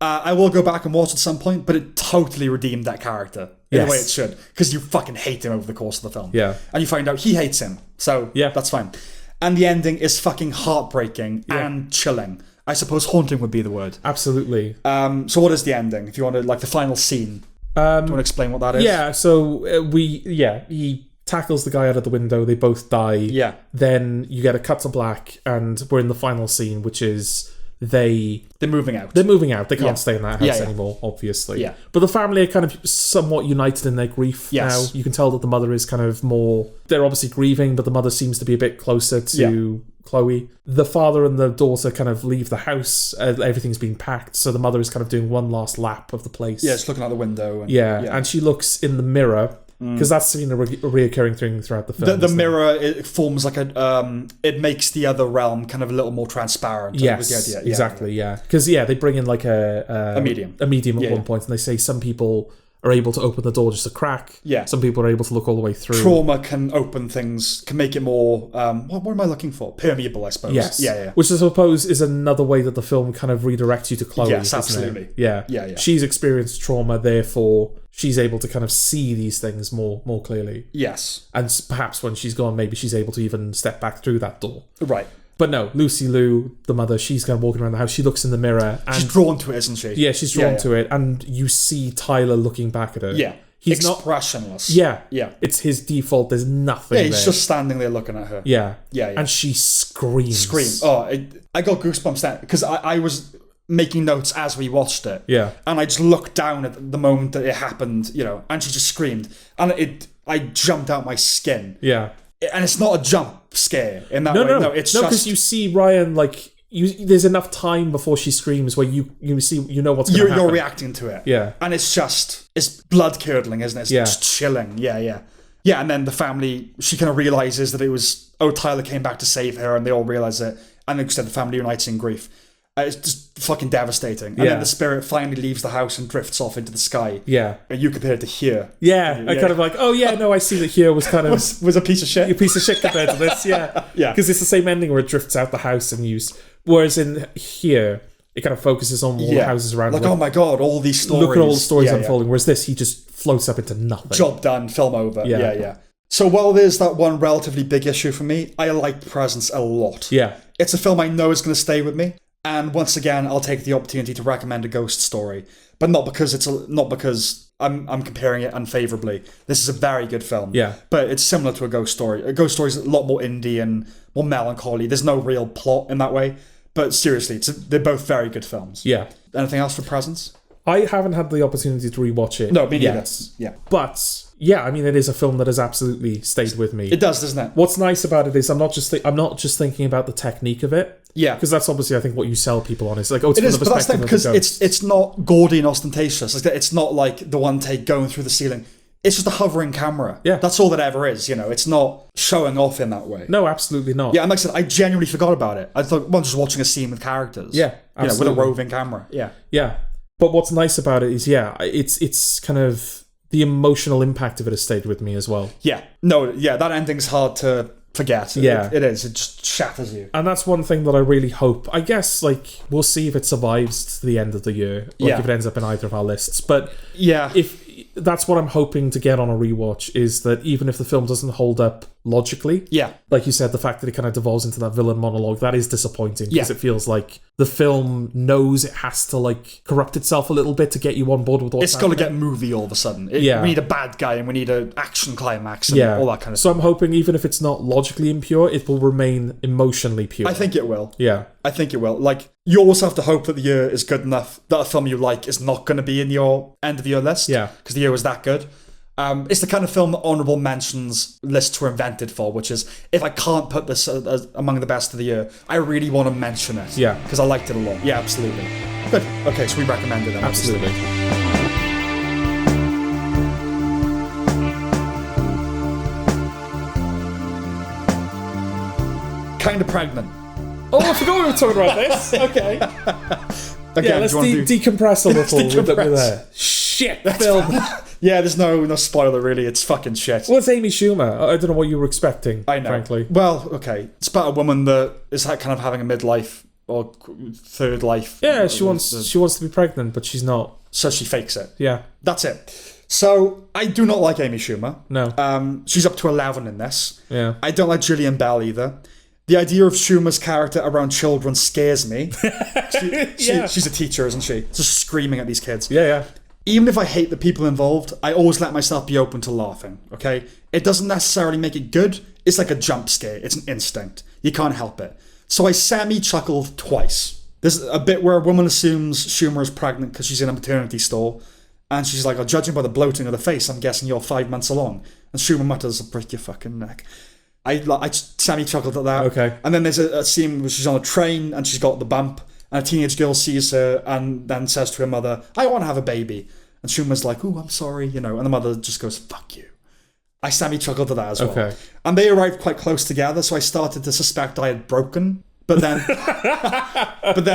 I will go back and watch at some point, but it totally redeemed that character in the way it should. Because you fucking hate him over the course of the film. Yeah. And you find out he hates him. So, that's fine. And the ending is fucking heartbreaking and chilling. I suppose haunting would be the word. Absolutely. So what is the ending? If you want to, like, the final scene. Do you want to explain what that is? Yeah, so he tackles the guy out of the window. They both die. Yeah. Then you get a cut to black, and we're in the final scene, which is they're moving out. They're moving out. They can't stay in that house anymore, obviously. Yeah. But the family are kind of somewhat united in their grief now. You can tell that the mother is kind of more... They're obviously grieving, but the mother seems to be a bit closer to Chloe. The father and the daughter kind of leave the house. Everything's been packed, so the mother is kind of doing one last lap of the place. Yeah, just looking out the window. And, and she looks in the mirror... Because that's been a reoccurring thing throughout the film. The mirror, it forms like a... it makes the other realm kind of a little more transparent. Yes, was the idea. exactly, Because, they bring in like a medium. A medium at one point, and they say some people are able to open the door just a crack. Yeah. Some people are able to look all the way through. Trauma can open things, can make it more... what am I looking for? Permeable, I suppose. Yes. Yeah. Which I suppose is another way that the film kind of redirects you to Chloe. Yes, absolutely. Yeah. Yeah. She's experienced trauma, therefore... she's able to kind of see these things more clearly. Yes. And perhaps when she's gone, maybe she's able to even step back through that door. Right. But no, Lucy Liu, the mother, she's kind of walking around the house. She looks in the mirror. And she's drawn to it, isn't she? Yeah, she's drawn to it. And you see Tyler looking back at her. Yeah. he's expressionless. Yeah. Yeah. It's his default. There's nothing Yeah, he's there. just standing there looking at her. Yeah. Yeah. And she screams. Oh, I got goosebumps then, because I was making notes as we watched it. Yeah. And I just looked down at the moment that it happened, and she just screamed. And I jumped out my skin. Yeah. And it's not a jump scare in that way. No, it's just... because you see Ryan, like... there's enough time before she screams where you see what's going to happen. You're reacting to it. Yeah. And it's blood curdling, isn't it? It's just chilling. Yeah. Yeah, and then the family, she kind of realizes that it was, Tyler came back to save her, and they all realize it. And then the family unites in grief. It's just fucking devastating. And then the spirit finally leaves the house and drifts off into the sky. Yeah. And you compare it to Here. Yeah. I kind of like, I see that Here was kind of... was a piece of shit. A piece of shit compared to this, yeah. Yeah. Because it's the same ending where it drifts out the house and whereas in Here, it kind of focuses on all the houses around. Like, oh my god, all these stories. Look at all the stories unfolding. Whereas this, he just floats up into nothing. Job done, film over. Yeah. So while there's that one relatively big issue for me, I like Presence a lot. Yeah. It's a film I know is going to stay with me. And once again, I'll take the opportunity to recommend a ghost story, but not because I'm comparing it unfavorably. This is a very good film. Yeah. But it's similar to a ghost story. A ghost story is a lot more indie and more melancholy. There's no real plot in that way. But seriously, they're both very good films. Yeah. Anything else for Presence? I haven't had the opportunity to rewatch it. No, me neither. Yeah. But yeah, I mean, it is a film that has absolutely stayed with me. It does, doesn't it? What's nice about it is I'm not just thinking about the technique of it. Yeah, because that's obviously I think what you sell people on. It's like, it's from the perspective of the because ghost. it's not gaudy and ostentatious. It's not like the one take going through the ceiling. It's just a hovering camera. Yeah, that's all that ever is. It's not showing off in that way. No, absolutely not. Yeah, and like I said, I genuinely forgot about it. I thought, well, just watching a scene with characters. Yeah, absolutely. With a roving camera. Yeah, yeah. But what's nice about it is, it's kind of the emotional impact of it has stayed with me as well. Yeah, that ending's hard to forget. Yeah, it is. It just shatters you. And that's one thing that I really hope. I guess, like, we'll see if it survives to the end of the year. If it ends up in either of our lists. But if that's what I'm hoping to get on a rewatch, is that even if the film doesn't hold up logically, like you said, the fact that it kind of devolves into that villain monologue, that is disappointing, because it feels like the film knows it has to like corrupt itself a little bit to get you on board with what's happening. It's got to get movie all of a sudden. We need a bad guy and we need an action climax and all that kind of stuff. So I'm hoping even if it's not logically impure, it will remain emotionally pure. I think it will. Yeah. I think it will. Like, you always have to hope that the year is good enough that a film you like is not going to be in your end of the year list. Yeah. Because the year was that good. It's the kind of film that honourable mentions lists were invented for, which is, if I can't put this as among the best of the year, I really want to mention it. Yeah. Because I liked it a lot. Yeah, absolutely. Good. Okay, so we recommend it then. Absolutely. Kind of Pregnant. Oh, I forgot we were talking about this. Okay. Again, let's decompress a little with a shit film. Yeah, there's no spoiler really. It's fucking shit. Well, it's Amy Schumer. I don't know what you were expecting. I know. Frankly. Well, okay. It's about a woman that is kind of having a midlife or third life. Yeah, she wants to be pregnant, but she's not. So she fakes it. Yeah, that's it. So I do not like Amy Schumer. No. She's up to 11 in this. Yeah. I don't like Gillian Bell either. The idea of Schumer's character around children scares me. She's a teacher, isn't she? Just screaming at these kids. Yeah. Even if I hate the people involved, I always let myself be open to laughing, okay? It doesn't necessarily make it good. It's like a jump scare. It's an instinct. You can't help it. So I semi-chuckled twice. There's a bit where a woman assumes Schumer is pregnant because she's in a maternity store, and she's like, judging by the bloating of the face, I'm guessing you're 5 months along. And Schumer mutters, I'll break your fucking neck. I semi-chuckled at that. Okay. And then there's a scene where she's on a train and she's got the bump, and a teenage girl sees her and then says to her mother, I want to have a baby. And Schumer's like, oh, I'm sorry, and the mother just goes, fuck you. I semi-chuckled at that as well. Okay. And they arrived quite close together, so I started to suspect I had broken, but then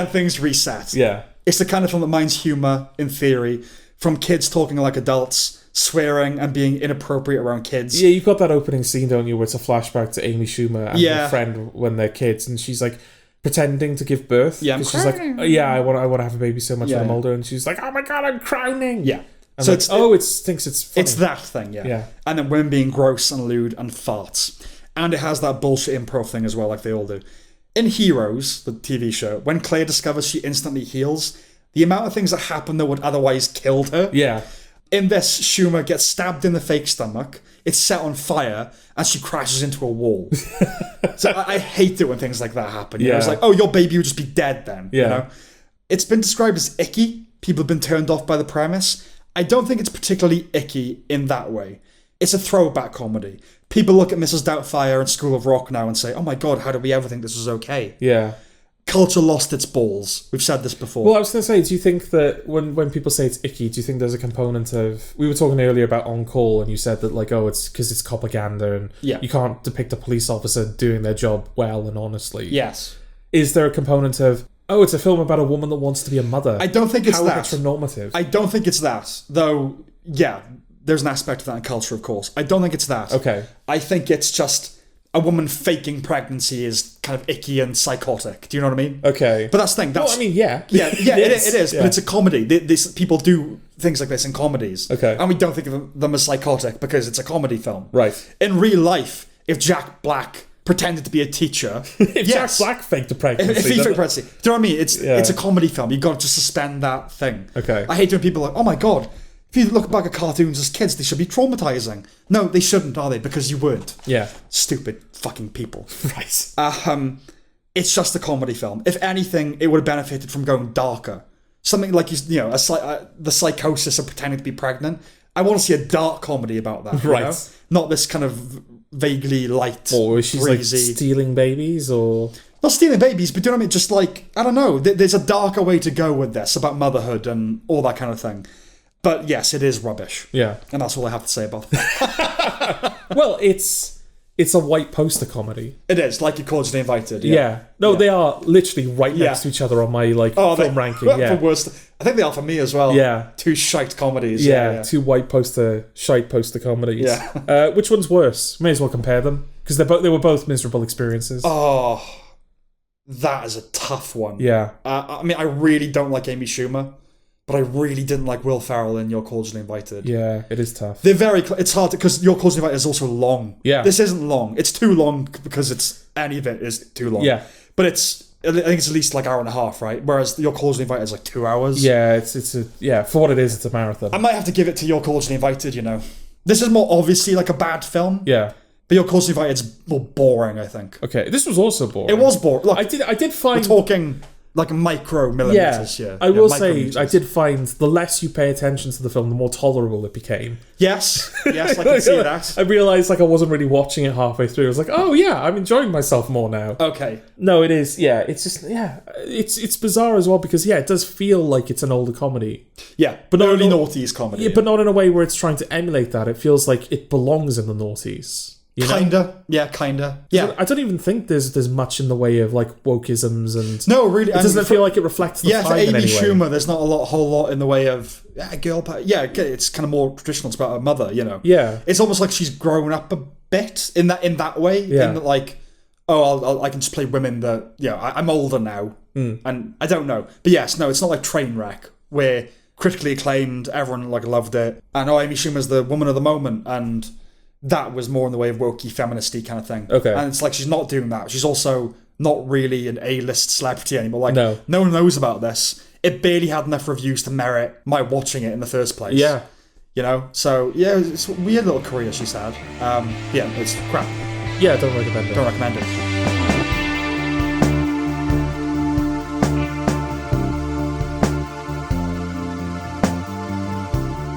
things reset. Yeah. It's the kind of film that mines humour, in theory, from kids talking like adults, swearing and being inappropriate around kids. Yeah, you've got that opening scene, don't you, where it's a flashback to Amy Schumer and her friend when they're kids, and she's like pretending to give birth. Yeah, she's like, I want to have a baby so much when I'm older, and she's like, oh my god, I'm crowning. Yeah. And so like, it thinks it's funny. It's that thing, yeah. And then women being gross and lewd and farts. And it has that bullshit improv thing as well, like they all do. In Heroes, the TV show, when Claire discovers she instantly heals, the amount of things that happen that would otherwise killed her. Yeah. In this, Schumer gets stabbed in the fake stomach, it's set on fire, and she crashes into a wall. So I hate it when things like that happen. You know? It's like, oh, your baby would just be dead then. Yeah. You know? It's been described as icky. People have been turned off by the premise. I don't think it's particularly icky in that way. It's a throwback comedy. People look at Mrs. Doubtfire and School of Rock now and say, oh my God, how did we ever think this was okay? Yeah. Culture lost its balls. We've said this before. Well, I was going to say, do you think that when people say it's icky, do you think there's a component of... We were talking earlier about On Call, and you said that, like, oh, it's because it's propaganda, and you can't depict a police officer doing their job well and honestly. Yes. Is there a component of, oh, it's a film about a woman that wants to be a mother? I don't think it's How that. heteronormative. I don't think it's that. Though, yeah, there's an aspect of that in culture, of course. I don't think it's that. Okay. I think it's just... a woman faking pregnancy is kind of icky and psychotic. Do you know what I mean? Okay. But that's the thing. That's, well, I mean, yeah. it is. But it's a comedy. These people do things like this in comedies. Okay. And we don't think of them as psychotic because it's a comedy film. Right. In real life, if Jack Black pretended to be a teacher... if Jack Black faked a pregnancy... If he faked a pregnancy. Do you know what I mean? It's a comedy film. You've got to just suspend that thing. Okay. I hate when people are like, oh my God... If you look back at cartoons as kids, they should be traumatizing. No, they shouldn't, are they? Because you weren't. Yeah. Stupid fucking people. Right. It's just a comedy film. If anything, it would have benefited from going darker. Something like, you know, the psychosis of pretending to be pregnant. I want to see a dark comedy about that. Right. You know? Not this kind of vaguely light, or she's breezy... like stealing babies, or... Not stealing babies, but do you know what I mean? Just like, I don't know. There's a darker way to go with this about motherhood and all that kind of thing. But yes, it is rubbish. Yeah. And that's all I have to say about that. Well, it's a white poster comedy. It is, like You're Cordially Invited. Yeah. No, they are literally right next to each other on my film ranking. Yeah. Worst. I think they are for me as well. Yeah. Two shite comedies. Yeah, two shite poster comedies. Yeah. Which one's worse? May as well compare them. Because they were both miserable experiences. Oh, that is a tough one. Yeah. I mean, I really don't like Amy Schumer. But I really didn't like Will Ferrell in You're Cordially Invited. Yeah, it is tough. They're it's hard because You're Cordially Invited is also long. Yeah. This isn't long. It's too long because any of it is too long. Yeah. But I think it's at least like hour and a half, right? Whereas You're Cordially Invited is like 2 hours. Yeah, for what it is, it's a marathon. I might have to give it to You're Cordially Invited, you know. This is more obviously like a bad film. Yeah. But You're Cordially Invited is more boring, I think. Okay, this was also boring. It was boring. Look, I did find... We're talking... like micro millimeters, I will say, I did find the less you pay attention to the film, the more tolerable it became. Yes, I can see that. I realised I wasn't really watching it halfway through. I was like, oh yeah, I'm enjoying myself more now. Okay. No, it is, it's just, it's bizarre as well because, it does feel like it's an older comedy. Yeah, but early noughties comedy. Yeah, but not in a way where it's trying to emulate that. It feels like it belongs in the noughties. You know? Kinda. Yeah. I don't even think there's much in the way of like wokeisms and... No, really. It doesn't feel like it reflects the time for Amy in any Schumer, way. there's not a whole lot in the way of girl power. Yeah, it's kind of more traditional. It's about her mother, you know. Yeah. It's almost like she's grown up a bit in that way. Yeah. In that, like, I can just play women that, I'm older now. And I don't know. But yes, no, it's not like Trainwreck, where critically acclaimed, everyone loved it. And Amy Schumer's the woman of the moment, and... that was more in the way of wokey, feministy kind of thing. Okay. And it's like she's not doing that. She's also not really an A-list celebrity anymore. Like, no one knows about this. It barely had enough reviews to merit my watching it in the first place. Yeah. You know? So, it's a weird little career she's had. It's crap. Yeah, don't recommend it. Don't recommend it.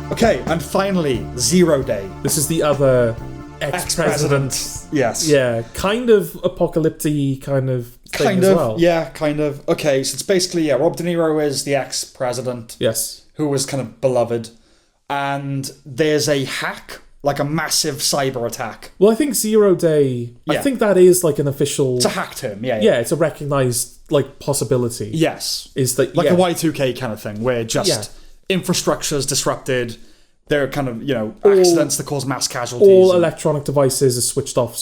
Okay, and finally, Zero Day. This is the other ex-president. Yes. Yeah, kind of apocalyptic kind of thing as well. Yeah, kind of. Okay, so it's basically, Rob De Niro is the ex-president. Yes. Who was kind of beloved. And there's a hack, like a massive cyber attack. Well, I think Zero Day, I think that is like an official... It's a hack term, yeah. Yeah, it's a recognised, possibility. Yes. Is that... Like a Y2K kind of thing, where just... infrastructure's disrupted. There are kind of, accidents that cause mass casualties. All electronic devices are switched off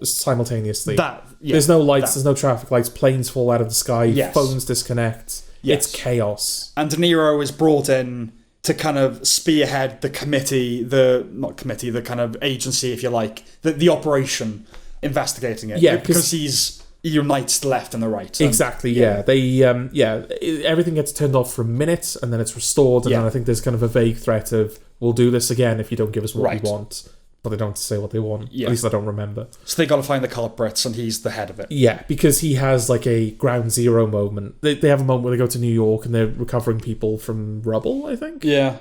simultaneously. There's no lights, there's no traffic lights, planes fall out of the sky, phones disconnect. Yes. It's chaos. And De Niro is brought in to kind of spearhead the kind of agency, if you like, the operation investigating it. Yeah, because he's unites the left and the right. Exactly, yeah. They, everything gets turned off for a minute, and then it's restored, and then I think there's kind of a vague threat of, we'll do this again if you don't give us what we want. But they don't say what they want. Yeah. At least I don't remember. So they got to find the culprits, and he's the head of it. Yeah, because he has like a ground zero moment. They have a moment where they go to New York, and they're recovering people from rubble, I think. Yeah.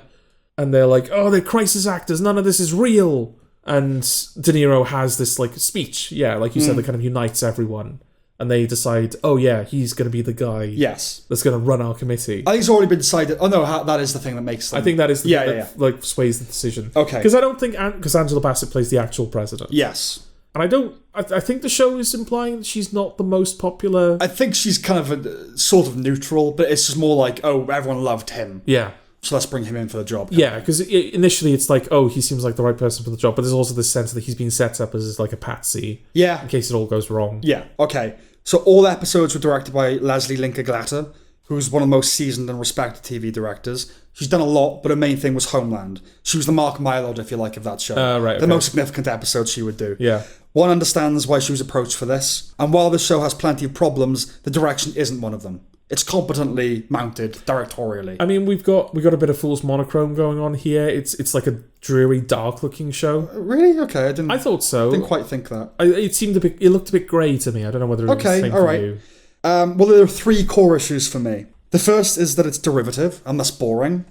And they're like, oh, they're crisis actors. None of this is real. And De Niro has this like speech. Yeah, like you said, that kind of unites everyone. And they decide, oh yeah, he's going to be the guy that's going to run our committee. I think it's already been decided. Oh no, that is the thing that makes them... I think that is the thing that like sways the decision. Okay. Because I don't think... Because Angela Bassett plays the actual president. Yes. And I don't... I think the show is implying that she's not the most popular... I think she's kind of a sort of neutral, but it's just more like, oh, everyone loved him. Yeah. So let's bring him in for the job. Yeah, because initially it's like, oh, he seems like the right person for the job, but there's also this sense that he's being set up as like a patsy. Yeah. In case it all goes wrong. Yeah, okay. So all episodes were directed by Leslie Linka Glatter, who's one of the most seasoned and respected TV directors. She's done a lot, but her main thing was Homeland. She was the Mark Mylod, if you like, of that show. The most significant episode she would do. Yeah. One understands why she was approached for this, and while the show has plenty of problems, the direction isn't one of them. It's competently mounted directorially. I mean, we got a bit of Fool's Monochrome going on here. It's like a dreary, dark-looking show. Really? Okay, I thought so. Didn't quite think that. It looked a bit grey to me. I don't know whether it was the same for you. Well, there are 3 core issues for me. The first is that it's derivative, and thus boring.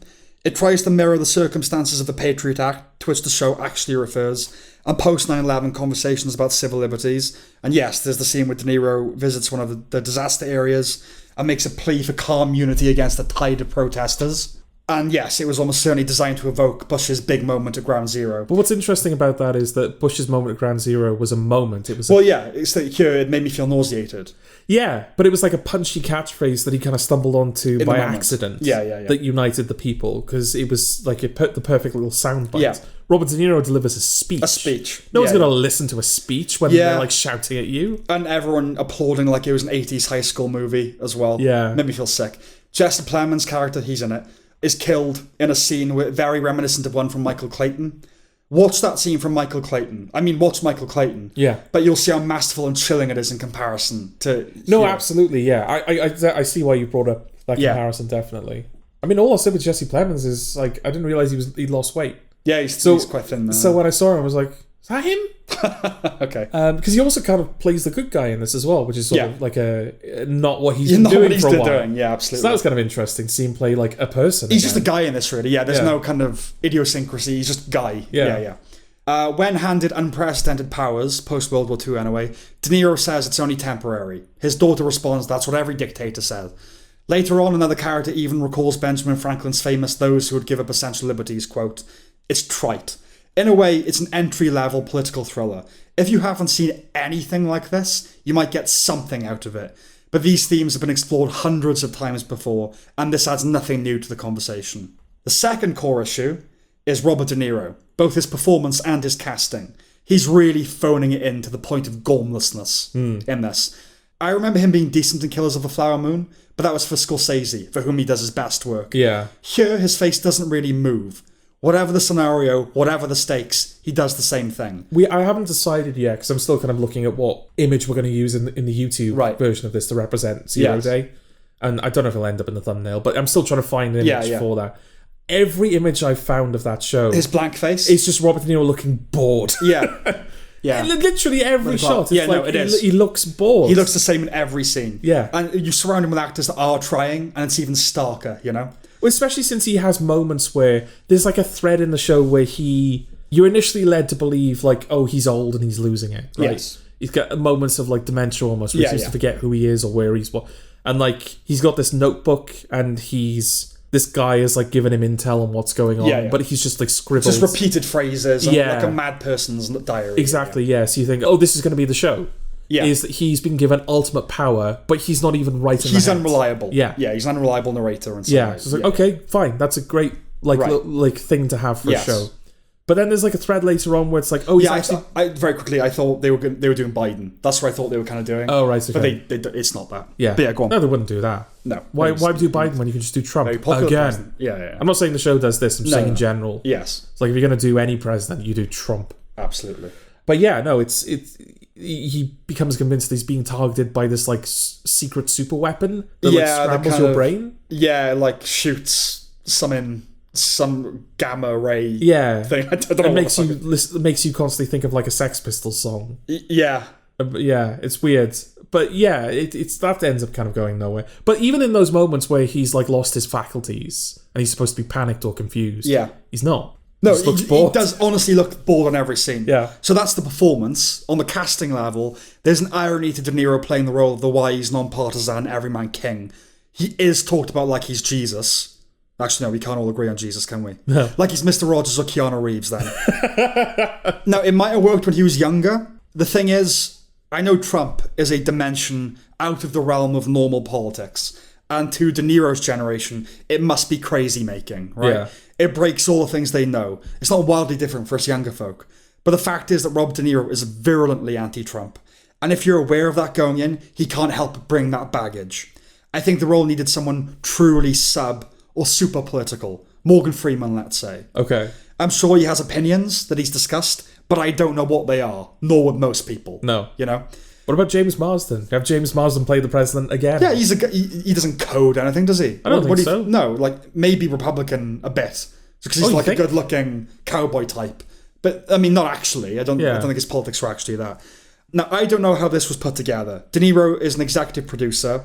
It tries to mirror the circumstances of the Patriot Act, to which the show actually refers, and post 9/11 conversations about civil liberties. And yes, there's the scene where De Niro visits one of the disaster areas and makes a plea for calm unity against a tide of protesters. And yes, it was almost certainly designed to evoke Bush's big moment at Ground Zero. But what's interesting about that is that Bush's moment at Ground Zero was a moment. It was it's that here it made me feel nauseated. Yeah, but it was like a punchy catchphrase that he kind of stumbled onto by accident. Yeah. That united the people, because it was like it put the perfect little soundbite. Yeah. Robert De Niro delivers a speech. No one's going to listen to a speech when they're like shouting at you. And everyone applauding like it was an 80s high school movie as well. Yeah. Made me feel sick. Jesse Plemons' character, he's in it, is killed in a scene very reminiscent of one from Michael Clayton. Watch that scene from Michael Clayton. I mean, watch Michael Clayton. Yeah. But you'll see how masterful and chilling it is in comparison to... No, absolutely, yeah. I see why you brought up that comparison, definitely. I mean, all I said with Jesse Plemons is, like, I didn't realise he'd lost weight. Yeah, he's quite thin now. So when I saw him, I was like, is that him? Okay. Because he also kind of plays the good guy in this as well, which is sort of like not what he's been doing for a while. Yeah, absolutely. So that was kind of interesting to see him play like a person. He's just a guy in this, really. Yeah, there's no kind of idiosyncrasy. He's just a guy. Yeah. When handed unprecedented powers, post-World War II anyway, De Niro says it's only temporary. His daughter responds, that's what every dictator said. Later on, another character even recalls Benjamin Franklin's famous "those who would give up essential liberties" quote. It's trite. In a way, it's an entry-level political thriller. If you haven't seen anything like this, you might get something out of it. But these themes have been explored hundreds of times before, and this adds nothing new to the conversation. The second core issue is Robert De Niro, both his performance and his casting. He's really phoning it in to the point of gormlessness in this. I remember him being decent in Killers of the Flower Moon, but that was for Scorsese, for whom he does his best work. Yeah. Here, his face doesn't really move. Whatever the scenario, whatever the stakes, he does the same thing. I haven't decided yet, because I'm still kind of looking at what image we're going to use in the YouTube version of this to represent Zero Day. And I don't know if it'll end up in the thumbnail, but I'm still trying to find an image for that. Every image I've found of that show... His blank face? It's just Robert De Niro looking bored. Yeah. Yeah. Literally every shot. It's it is. He looks bored. He looks the same in every scene. Yeah. And you surround him with actors that are trying, and it's even starker, you know? Well, especially since he has moments where there's like a thread in the show where you're initially led to believe like, oh, he's old and he's losing it, right? Yes. He's got moments of like dementia almost, where he seems to forget who he is or where he's what. And like he's got this notebook and this guy is like giving him intel on what's going on, but he's just like scribbled. Just repeated phrases, like a mad person's diary. Exactly, yeah. So you think, oh, this is going to be the show. Yeah. Is that he's been given ultimate power, but he's not even right in the head. He's unreliable. Yeah. Yeah, he's an unreliable narrator and so yeah. So it's like, okay, fine. That's a great like thing to have for a show. But then there's like a thread later on where it's like, oh, he's actually... I very quickly, I thought they were doing Biden. That's what I thought they were kind of doing. Oh, right, okay. But it's not that. Yeah. But yeah, go on. No, they wouldn't do that. No. Why do Biden when you can just do Trump again? President. Yeah. I'm not saying the show does this. I'm saying in general. Yes. It's like if you're going to do any president, you do Trump. Absolutely. But yeah, no, it's he becomes convinced that he's being targeted by this like secret super weapon that like scrambles your brain. Yeah, like shoots some gamma ray thing. I don't know. It makes you constantly think of like a Sex Pistols song. Yeah. Yeah, it's weird. But yeah, it's that ends up kind of going nowhere. But even in those moments where he's like lost his faculties and he's supposed to be panicked or confused, he's not. No, he does honestly look bored on every scene. Yeah. So that's the performance. On the casting level, there's an irony to De Niro playing the role of the wise, non-partisan, everyman king. He is talked about like he's Jesus. Actually, no, we can't all agree on Jesus, can we? No. Like he's Mr. Rogers or Keanu Reeves then. Now, it might have worked when he was younger. The thing is, I know Trump is a dimension out of the realm of normal politics. And to De Niro's generation, it must be crazy making, right? Yeah. It breaks all the things they know. It's not wildly different for us younger folk. But the fact is that Robert De Niro is virulently anti-Trump. And if you're aware of that going in, he can't help but bring that baggage. I think the role needed someone truly sub or super political. Morgan Freeman, let's say. Okay. I'm sure he has opinions that he's discussed, but I don't know what they are, nor would most people. No. You know? What about James Marsden? Have James Marsden play the president again? Yeah, he doesn't code anything, does he? I don't think so. No, like maybe Republican a bit. Because he's like a good-looking cowboy type. But, I mean, not actually. I don't think his politics are actually that. Now, I don't know how this was put together. De Niro is an executive producer,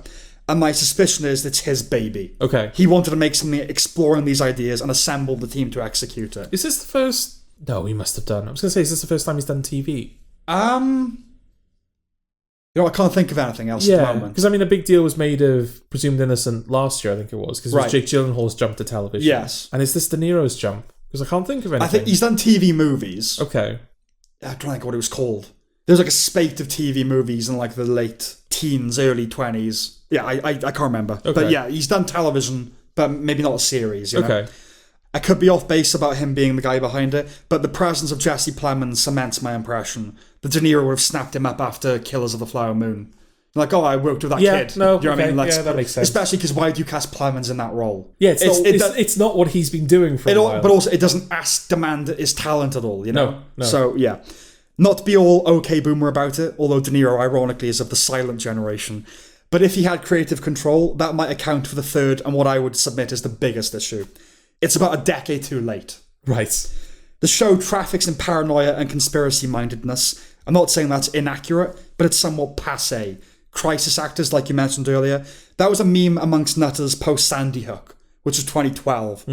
and my suspicion is it's his baby. Okay. He wanted to make something exploring these ideas and assemble the team to execute it. Is this the first... No, he must have done. I was going to say, is this the first time he's done TV? I can't think of anything else at the moment. Because, I mean, a big deal was made of Presumed Innocent last year, I think it was. Because it was Jake Gyllenhaal's jump to television. Yes. And is this De Niro's jump? Because I can't think of anything. I think he's done TV movies. Okay. I don't think what it was called. There's like a spate of TV movies in like the late teens, early 20s. Yeah, I can't remember. Okay. But yeah, he's done television, but maybe not a series. You know? Okay. I could be off base about him being the guy behind it, but the presence of Jesse Plemons cements my impression that De Niro would have snapped him up after Killers of the Flower Moon. Like, I worked with that kid. No, you know what I mean? Like, that makes sense. Especially because why do you cast Plemons in that role? Yeah, it's not what he's been doing for a while. But also, it doesn't demand his talent at all, you know? No. So, yeah. Not to be all okay boomer about it, although De Niro, ironically, is of the silent generation. But if he had creative control, that might account for the third and what I would submit is the biggest issue. It's about a decade too late. Right. The show traffics in paranoia and conspiracy-mindedness. I'm not saying that's inaccurate, but it's somewhat passé. Crisis actors, like you mentioned earlier. That was a meme amongst nutters post-Sandy Hook, which was 2012.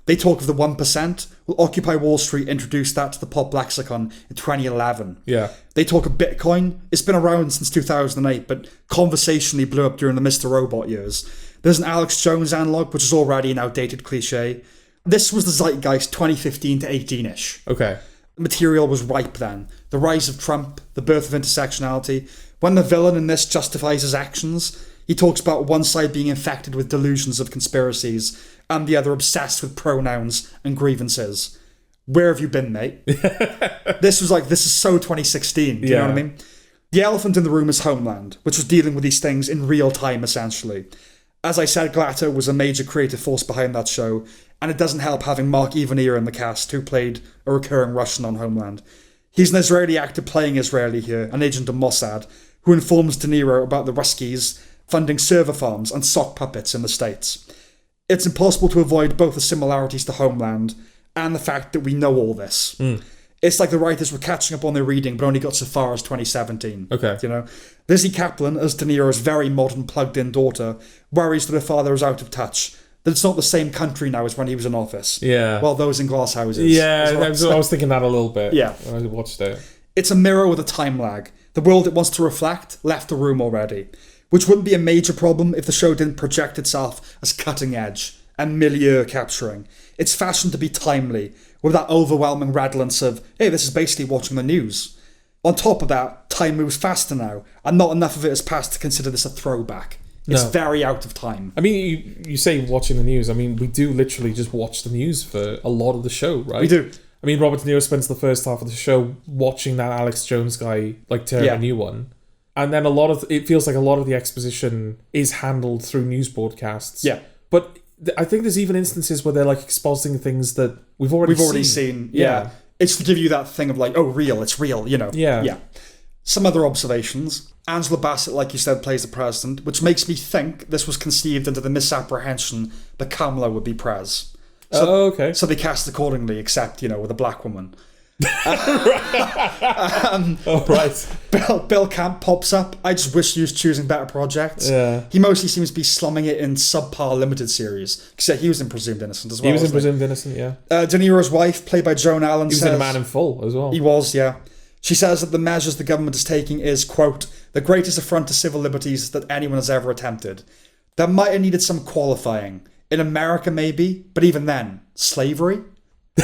They talk of the 1%. Well, Occupy Wall Street introduced that to the pop lexicon in 2011. Yeah. They talk of Bitcoin. It's been around since 2008, but conversationally blew up during the Mr. Robot years. There's an Alex Jones analog, which is already an outdated cliche. This was the zeitgeist 2015 to 18-ish. Okay. The material was ripe then. The rise of Trump, the birth of intersectionality. When the villain in this justifies his actions, he talks about one side being infected with delusions of conspiracies and the other obsessed with pronouns and grievances. Where have you been, mate? This is so 2016. Do you know what I mean? The elephant in the room is Homeland, which was dealing with these things in real time, essentially. As I said, Glatter was a major creative force behind that show, and it doesn't help having Mark Evanier in the cast, who played a recurring Russian on Homeland. He's an Israeli actor playing Israeli here, an agent of Mossad, who informs De Niro about the Ruskies funding server farms and sock puppets in the States. It's impossible to avoid both the similarities to Homeland and the fact that we know all this. It's like the writers were catching up on their reading, but only got so far as 2017. Okay. You know, Lizzie Kaplan, as De Niro's very modern, plugged-in daughter, worries that her father is out of touch. That it's not the same country now as when he was in office. Yeah. Well, those in glass houses. Yeah, I was thinking that a little bit. Yeah. When I watched it. It's a mirror with a time lag. The world it wants to reflect left the room already. Which wouldn't be a major problem if the show didn't project itself as cutting edge and milieu capturing. It's fashioned to be timely, with that overwhelming redolence of, hey, this is basically watching the news. On top of that, time moves faster now, and not enough of it has passed to consider this a throwback. It's very out of time. I mean, you say watching the news. I mean, we do literally just watch the news for a lot of the show, right? We do. I mean, Robert De Niro spends the first half of the show watching that Alex Jones guy, like, turn a new one. And then it feels like a lot of the exposition is handled through news broadcasts. Yeah. But I think there's even instances where they're like exposing things that we've already seen. Yeah. It's to give you that thing of like, oh, real, it's real, you know. Yeah. Some other observations. Angela Bassett, like you said, plays the president, which makes me think this was conceived under the misapprehension that Kamala would be Prez. So, okay. So they cast accordingly, except, with a black woman. Right. Bill Camp pops up. I just wish he was choosing better projects. Yeah. He mostly seems to be slumming it in subpar limited series. Because he was in Presumed Innocent as well. He was in Presumed Innocent, yeah. De Niro's wife, played by Joan Allen, he was in A Man in Full as well. He was, yeah. She says that the measures the government is taking is, quote, the greatest affront to civil liberties that anyone has ever attempted. That might have needed some qualifying. In America, maybe, but even then, slavery?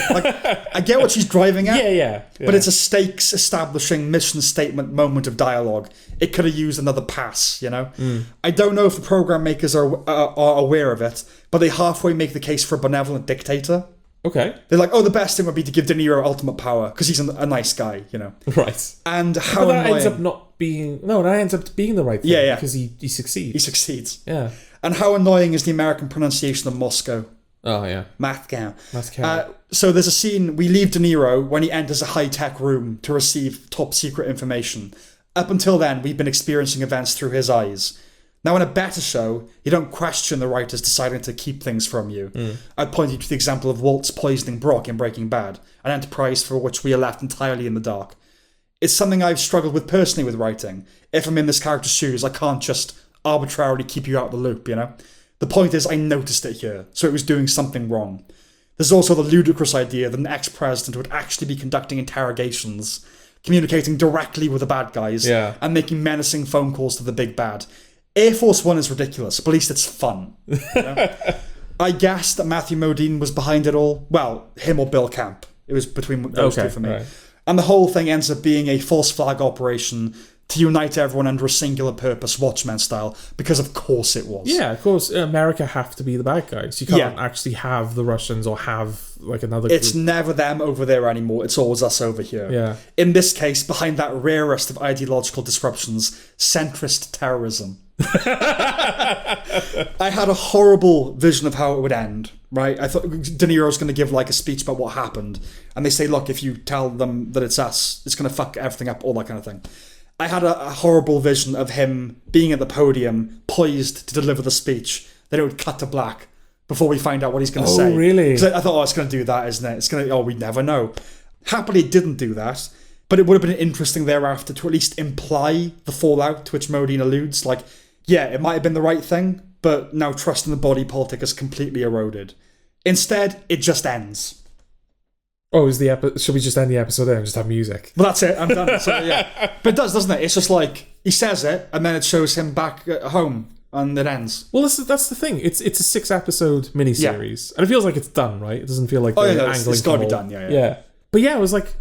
Like, I get what she's driving at. Yeah. But it's a stakes establishing mission statement moment of dialogue. It could have used another pass, I don't know if the program makers are aware of it, but they halfway make the case for a benevolent dictator. Okay. They're like, the best thing would be to give De Niro ultimate power because he's a nice guy, Right. And how that annoying. ends up being the right thing. Yeah. Because he succeeds. He succeeds. Yeah. And how annoying is the American pronunciation of Moscow? Oh, yeah. Moscow. So there's a scene, we leave De Niro when he enters a high-tech room to receive top-secret information. Up until then, we've been experiencing events through his eyes. Now, in a better show, you don't question the writers deciding to keep things from you. I'd point you to the example of Waltz poisoning Brock in Breaking Bad, an enterprise for which we are left entirely in the dark. It's something I've struggled with personally with writing. If I'm in this character's shoes, I can't just arbitrarily keep you out of the loop, The point is, I noticed it here, so it was doing something wrong. There's also the ludicrous idea that an ex-president would actually be conducting interrogations, communicating directly with the bad guys, and making menacing phone calls to the big bad. Air Force One is ridiculous, but at least it's fun. I guessed that Matthew Modine was behind it all. Well, him or Bill Camp. It was between those two for me. Right. And the whole thing ends up being a false flag operation to unite everyone under a singular purpose, Watchmen style, because of course it was. Yeah, of course. America have to be the bad guys. You can't actually have the Russians or have like another group. It's never them over there anymore. It's always us over here. Yeah. In this case, behind that rarest of ideological disruptions, centrist terrorism. I had a horrible vision of how it would end, right? I thought De Niro's going to give like a speech about what happened, and they say, look, if you tell them that it's us, it's going to fuck everything up, all that kind of thing. I had a horrible vision of him being at the podium, poised to deliver the speech. Then it would cut to black before we find out what he's going to say. Oh, really? Because I thought, it's going to do that, isn't it? It's going to, we never know. Happily, it didn't do that. But it would have been interesting thereafter to at least imply the fallout to which Modine alludes. Like, yeah, it might have been the right thing, but now trust in the body politic is completely eroded. Instead, it just ends. Oh, should we just end the episode there and just have music? Well, that's it. I'm done. So, yeah. But it does, doesn't it? It's just like, he says it, and then it shows him back at home, and it ends. Well, that's the thing. It's a 6-episode miniseries. Yeah. And it feels like it's done, right? It doesn't feel like it's got to be done, yeah. But yeah, I was like,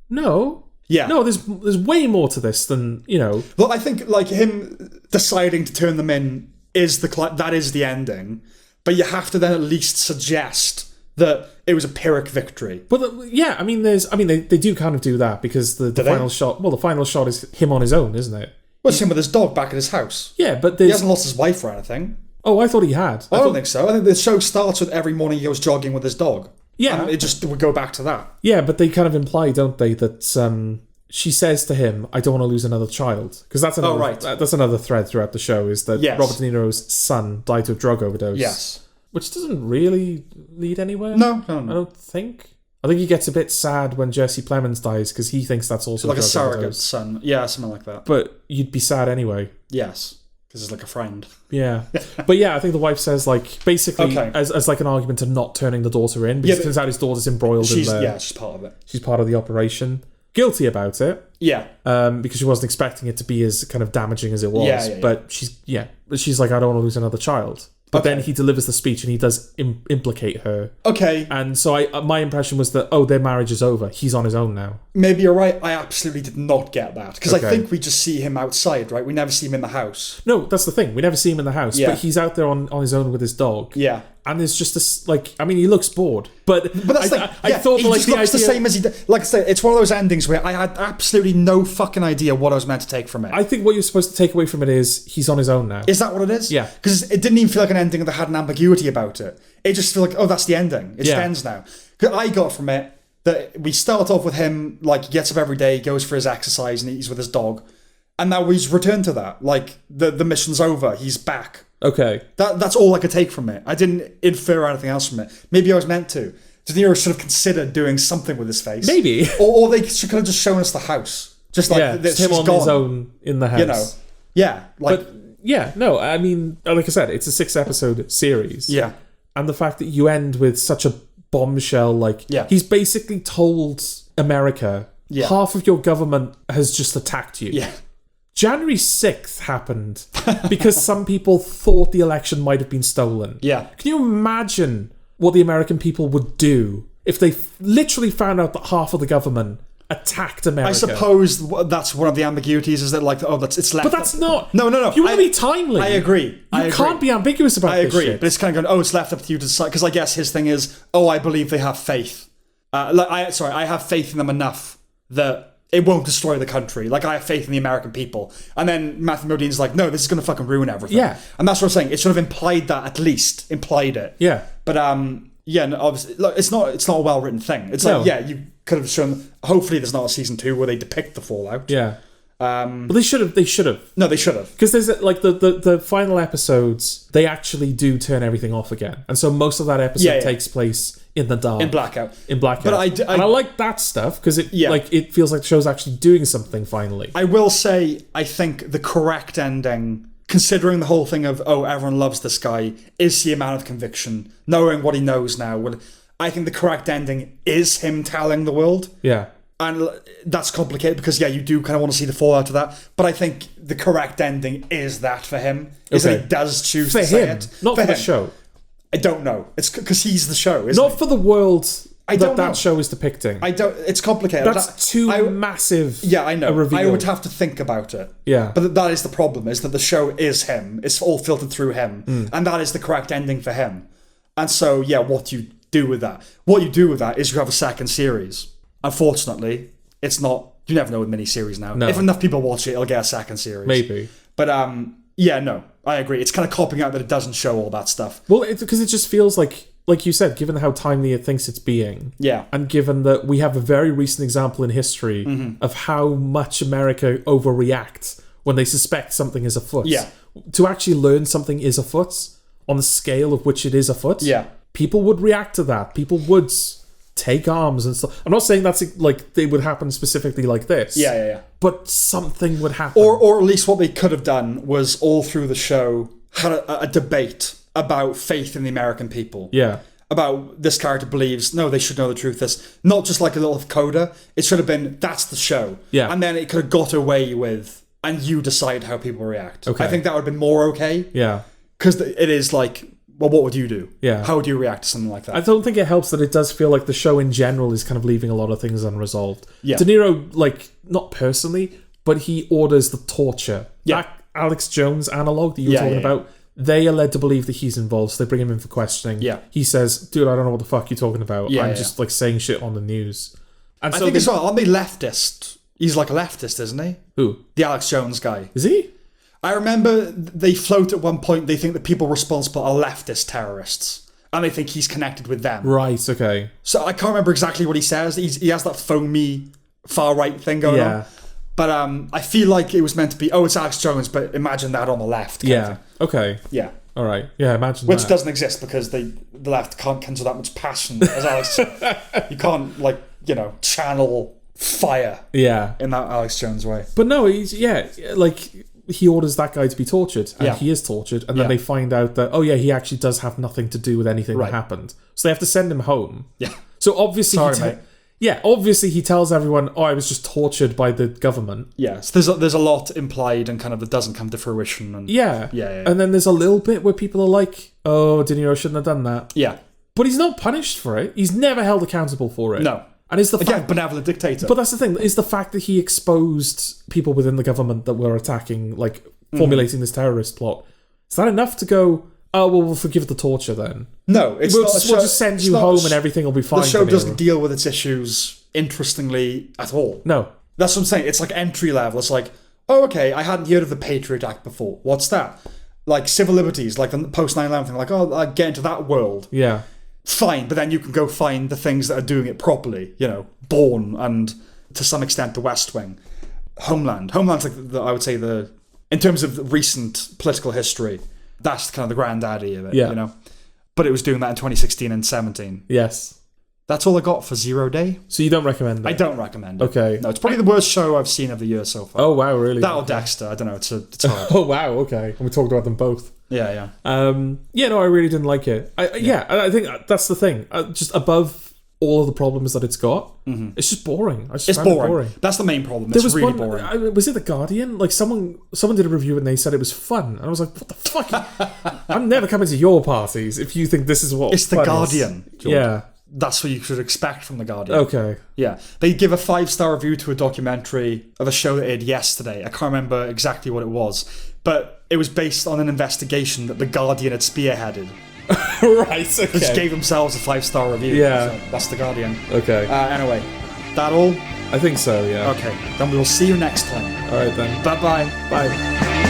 no. Yeah. No, there's way more to this than, Well, I think, like, him deciding to turn them in that is the ending. But you have to then at least suggest that it was a Pyrrhic victory. But they do kind of do that because the final shot. Well, the final shot is him on his own, isn't it? Well, it's him with his dog back at his house. Yeah, but he hasn't lost his wife or anything. Oh, I thought he had. I don't think so. I think the show starts with every morning he goes jogging with his dog. Yeah, and it just would go back to that. Yeah, but they kind of imply, don't they, that she says to him, "I don't want to lose another child," because that's another. That's another thread throughout the show is that Robert De Niro's son died to a drug overdose. Yes. Which doesn't really lead anywhere. No. I don't think. I think he gets a bit sad when Jesse Plemons dies because he thinks that's also like a surrogate son. Yeah, something like that. But you'd be sad anyway. Yes, because it's like a friend. Yeah. But yeah, I think the wife says, like, basically as like an argument to not turning the daughter in because it turns out his daughter's embroiled in there. Yeah, she's part of it. She's part of the operation. Guilty about it. Yeah. Because she wasn't expecting it to be as kind of damaging as it was. Yeah. But she's like, I don't want to lose another child. But then he delivers the speech and he does implicate her. Okay. And so my impression was that, their marriage is over. He's on his own now. Maybe you're right. I absolutely did not get that. Because I think we just see him outside, right? We never see him in the house. No, that's the thing. We never see him in the house. Yeah. But he's out there on his own with his dog. Yeah. And there's just this, he looks bored. But that's I thought he just looks the same as he did. Like I said, it's one of those endings where I had absolutely no fucking idea what I was meant to take from it. I think what you're supposed to take away from it is he's on his own now. Is that what it is? Yeah. Because it didn't even feel like an ending that had an ambiguity about it. It just felt like, that's the ending. It just ends now. I got from it, that we start off with him, like, he gets up every day, goes for his exercise, and he's with his dog. And now he's returned to that. Like, the mission's over. He's back. Okay. That's all I could take from it. I didn't infer anything else from it. Maybe I was meant to. De Niro should have considered doing something with his face. Maybe. Or they could have just shown us the house. Just like, just him on his own in the house. You know. Yeah. Like, but, yeah, no, I mean, like I said, it's a 6-episode series. Yeah. And the fact that you end with such a bombshell, like, he's basically told America, half of your government has just attacked you. Yeah. January 6th happened because some people thought the election might have been stolen. Yeah. Can you imagine what the American people would do if they literally found out that half of the government attacked America? I suppose that's one of the ambiguities, is that, like, it's left. But that's not. No. You want to be timely. I agree. You can't be ambiguous about this shit. But it's kind of going, it's left up to you to decide. Because I guess his thing is, I believe they have faith. I have faith in them enough that it won't destroy the country. Like, I have faith in the American people. And then Matthew Modine's like, no, this is going to fucking ruin everything. Yeah. And that's what I'm saying. It should have implied that, at least. Implied it. Yeah. But, no, obviously, look, it's not a well-written thing. It's like, you could have shown... Hopefully there's not a season 2 where they depict the fallout. Yeah. But they should have. No, they should have. Because there's, like, the final episodes, they actually do turn everything off again. And so most of that episode takes place in the dark. In blackout. But I like that stuff because it feels like the show's actually doing something finally. I will say, I think the correct ending, considering the whole thing of, everyone loves this guy, is the amount of conviction, knowing what he knows now. I think the correct ending is him telling the world. Yeah. And that's complicated because, you do kind of want to see the fallout of that. But I think the correct ending is that for him. Is that he does choose to say it. Not for the show. I don't know. It's because he's the show, isn't Not he? for the world that show is depicting. It's complicated. That's massive. Yeah, I know. A reveal. I would have to think about it. Yeah. But that is the problem, is that the show is him. It's all filtered through him. And that is the correct ending for him. And so, what do you do with that? What you do with that is you have a second series. Unfortunately, it's not... You never know with miniseries now. No. If enough people watch it, it'll get a second series. Maybe. But, no, I agree. It's kind of copping out that it doesn't show all that stuff. Well, because it just feels like you said, given how timely it thinks it's being, and given that we have a very recent example in history of how much America overreacts when they suspect something is afoot. Yeah. To actually learn something is afoot on the scale of which it is afoot. Yeah. People would react to that. People would take arms and stuff. I'm not saying that's like they would happen specifically like this. Yeah. But something would happen. Or at least what they could have done was all through the show had a debate about faith in the American people. Yeah. About this character believes, no, they should know the truth. This not just like a little coda. It should have been, that's the show. Yeah. And then it could have got away with, and you decide how people react. Okay. I think that would have been more okay. Yeah. Because it is like, well, what would you do? Yeah. How would you react to something like that? I don't think it helps that it does feel like the show in general is kind of leaving a lot of things unresolved. Yeah. De Niro, like, not personally, but he orders the torture. Yeah. That Alex Jones analog that you were talking about, they are led to believe that he's involved, so they bring him in for questioning. Yeah. He says, dude, I don't know what the fuck you're talking about. Yeah, I'm just, like, saying shit on the news. And I so think as well, aren't they leftist? He's like a leftist, isn't he? Who? The Alex Jones guy. Is he? I remember they float at one point, they think the people responsible are leftist terrorists. And they think he's connected with them. Right, okay. So I can't remember exactly what he says. He has that foamy far-right thing going on. But I feel like it was meant to be, it's Alex Jones, but imagine that on the left. Yeah, okay. Yeah. All right. Yeah, imagine Which that. doesn't exist because the left can't conjure that much passion as Alex. You can't, channel fire in that Alex Jones way. But no, he orders that guy to be tortured, and he is tortured, and then they find out that, he actually does have nothing to do with anything that happened. So they have to send him home. Yeah. So obviously... mate. Yeah, obviously he tells everyone, I was just tortured by the government. Yeah, so there's a lot implied and kind of that doesn't come to fruition. And Yeah. And then there's a little bit where people are like, De Niro shouldn't have done that. Yeah. But he's not punished for it. He's never held accountable for it. No. And it's the fact, benevolent dictator. But that's the thing, is the fact that he exposed people within the government that were attacking, formulating this terrorist plot. Is that enough to go, we'll forgive the torture then? No, it's we'll not. We'll just send you home and everything will be fine. The show doesn't deal with its issues interestingly at all. No. That's what I'm saying. It's like entry level. It's like, okay, I hadn't heard of the Patriot Act before. What's that? Like civil liberties, like the post 9/11 thing. Like, I get into that world. Yeah. fine, but then you can go find the things that are doing it properly. You know, Bourne and to some extent The West Wing, Homeland. Homeland's like I would say in terms of recent political history, that's kind of the granddaddy of it. Yeah. You know, but it was doing that in 2016 and 17. Yes. That's all I got for Zero Day. So you don't recommend it? I don't recommend it. Okay. No, it's probably the worst show I've seen of the year so far. Oh, wow, really? That or Dexter. I don't know. It's hard. Oh, wow, okay. And we talked about them both. Yeah. Yeah, no, I really didn't like it. I think that's the thing. Just above all of the problems that it's got, it's just boring. It's boring. That's the main problem. It's really boring. Was it The Guardian? Like someone did a review and they said it was fun. And I was like, what the fuck? I'm never coming to your parties if you think this is what it's The Guardian. Jordan. Yeah. That's what you should expect from The Guardian. Okay. Yeah. They give a 5-star review to a documentary of a show that aired yesterday. I can't remember exactly what it was, but it was based on an investigation that The Guardian had spearheaded. Right, okay. Which gave themselves a 5-star review. Yeah. So that's The Guardian. Okay. Anyway, that all? I think so, yeah. Okay. Then we will see you next time. All right, then. Bye-bye. Bye.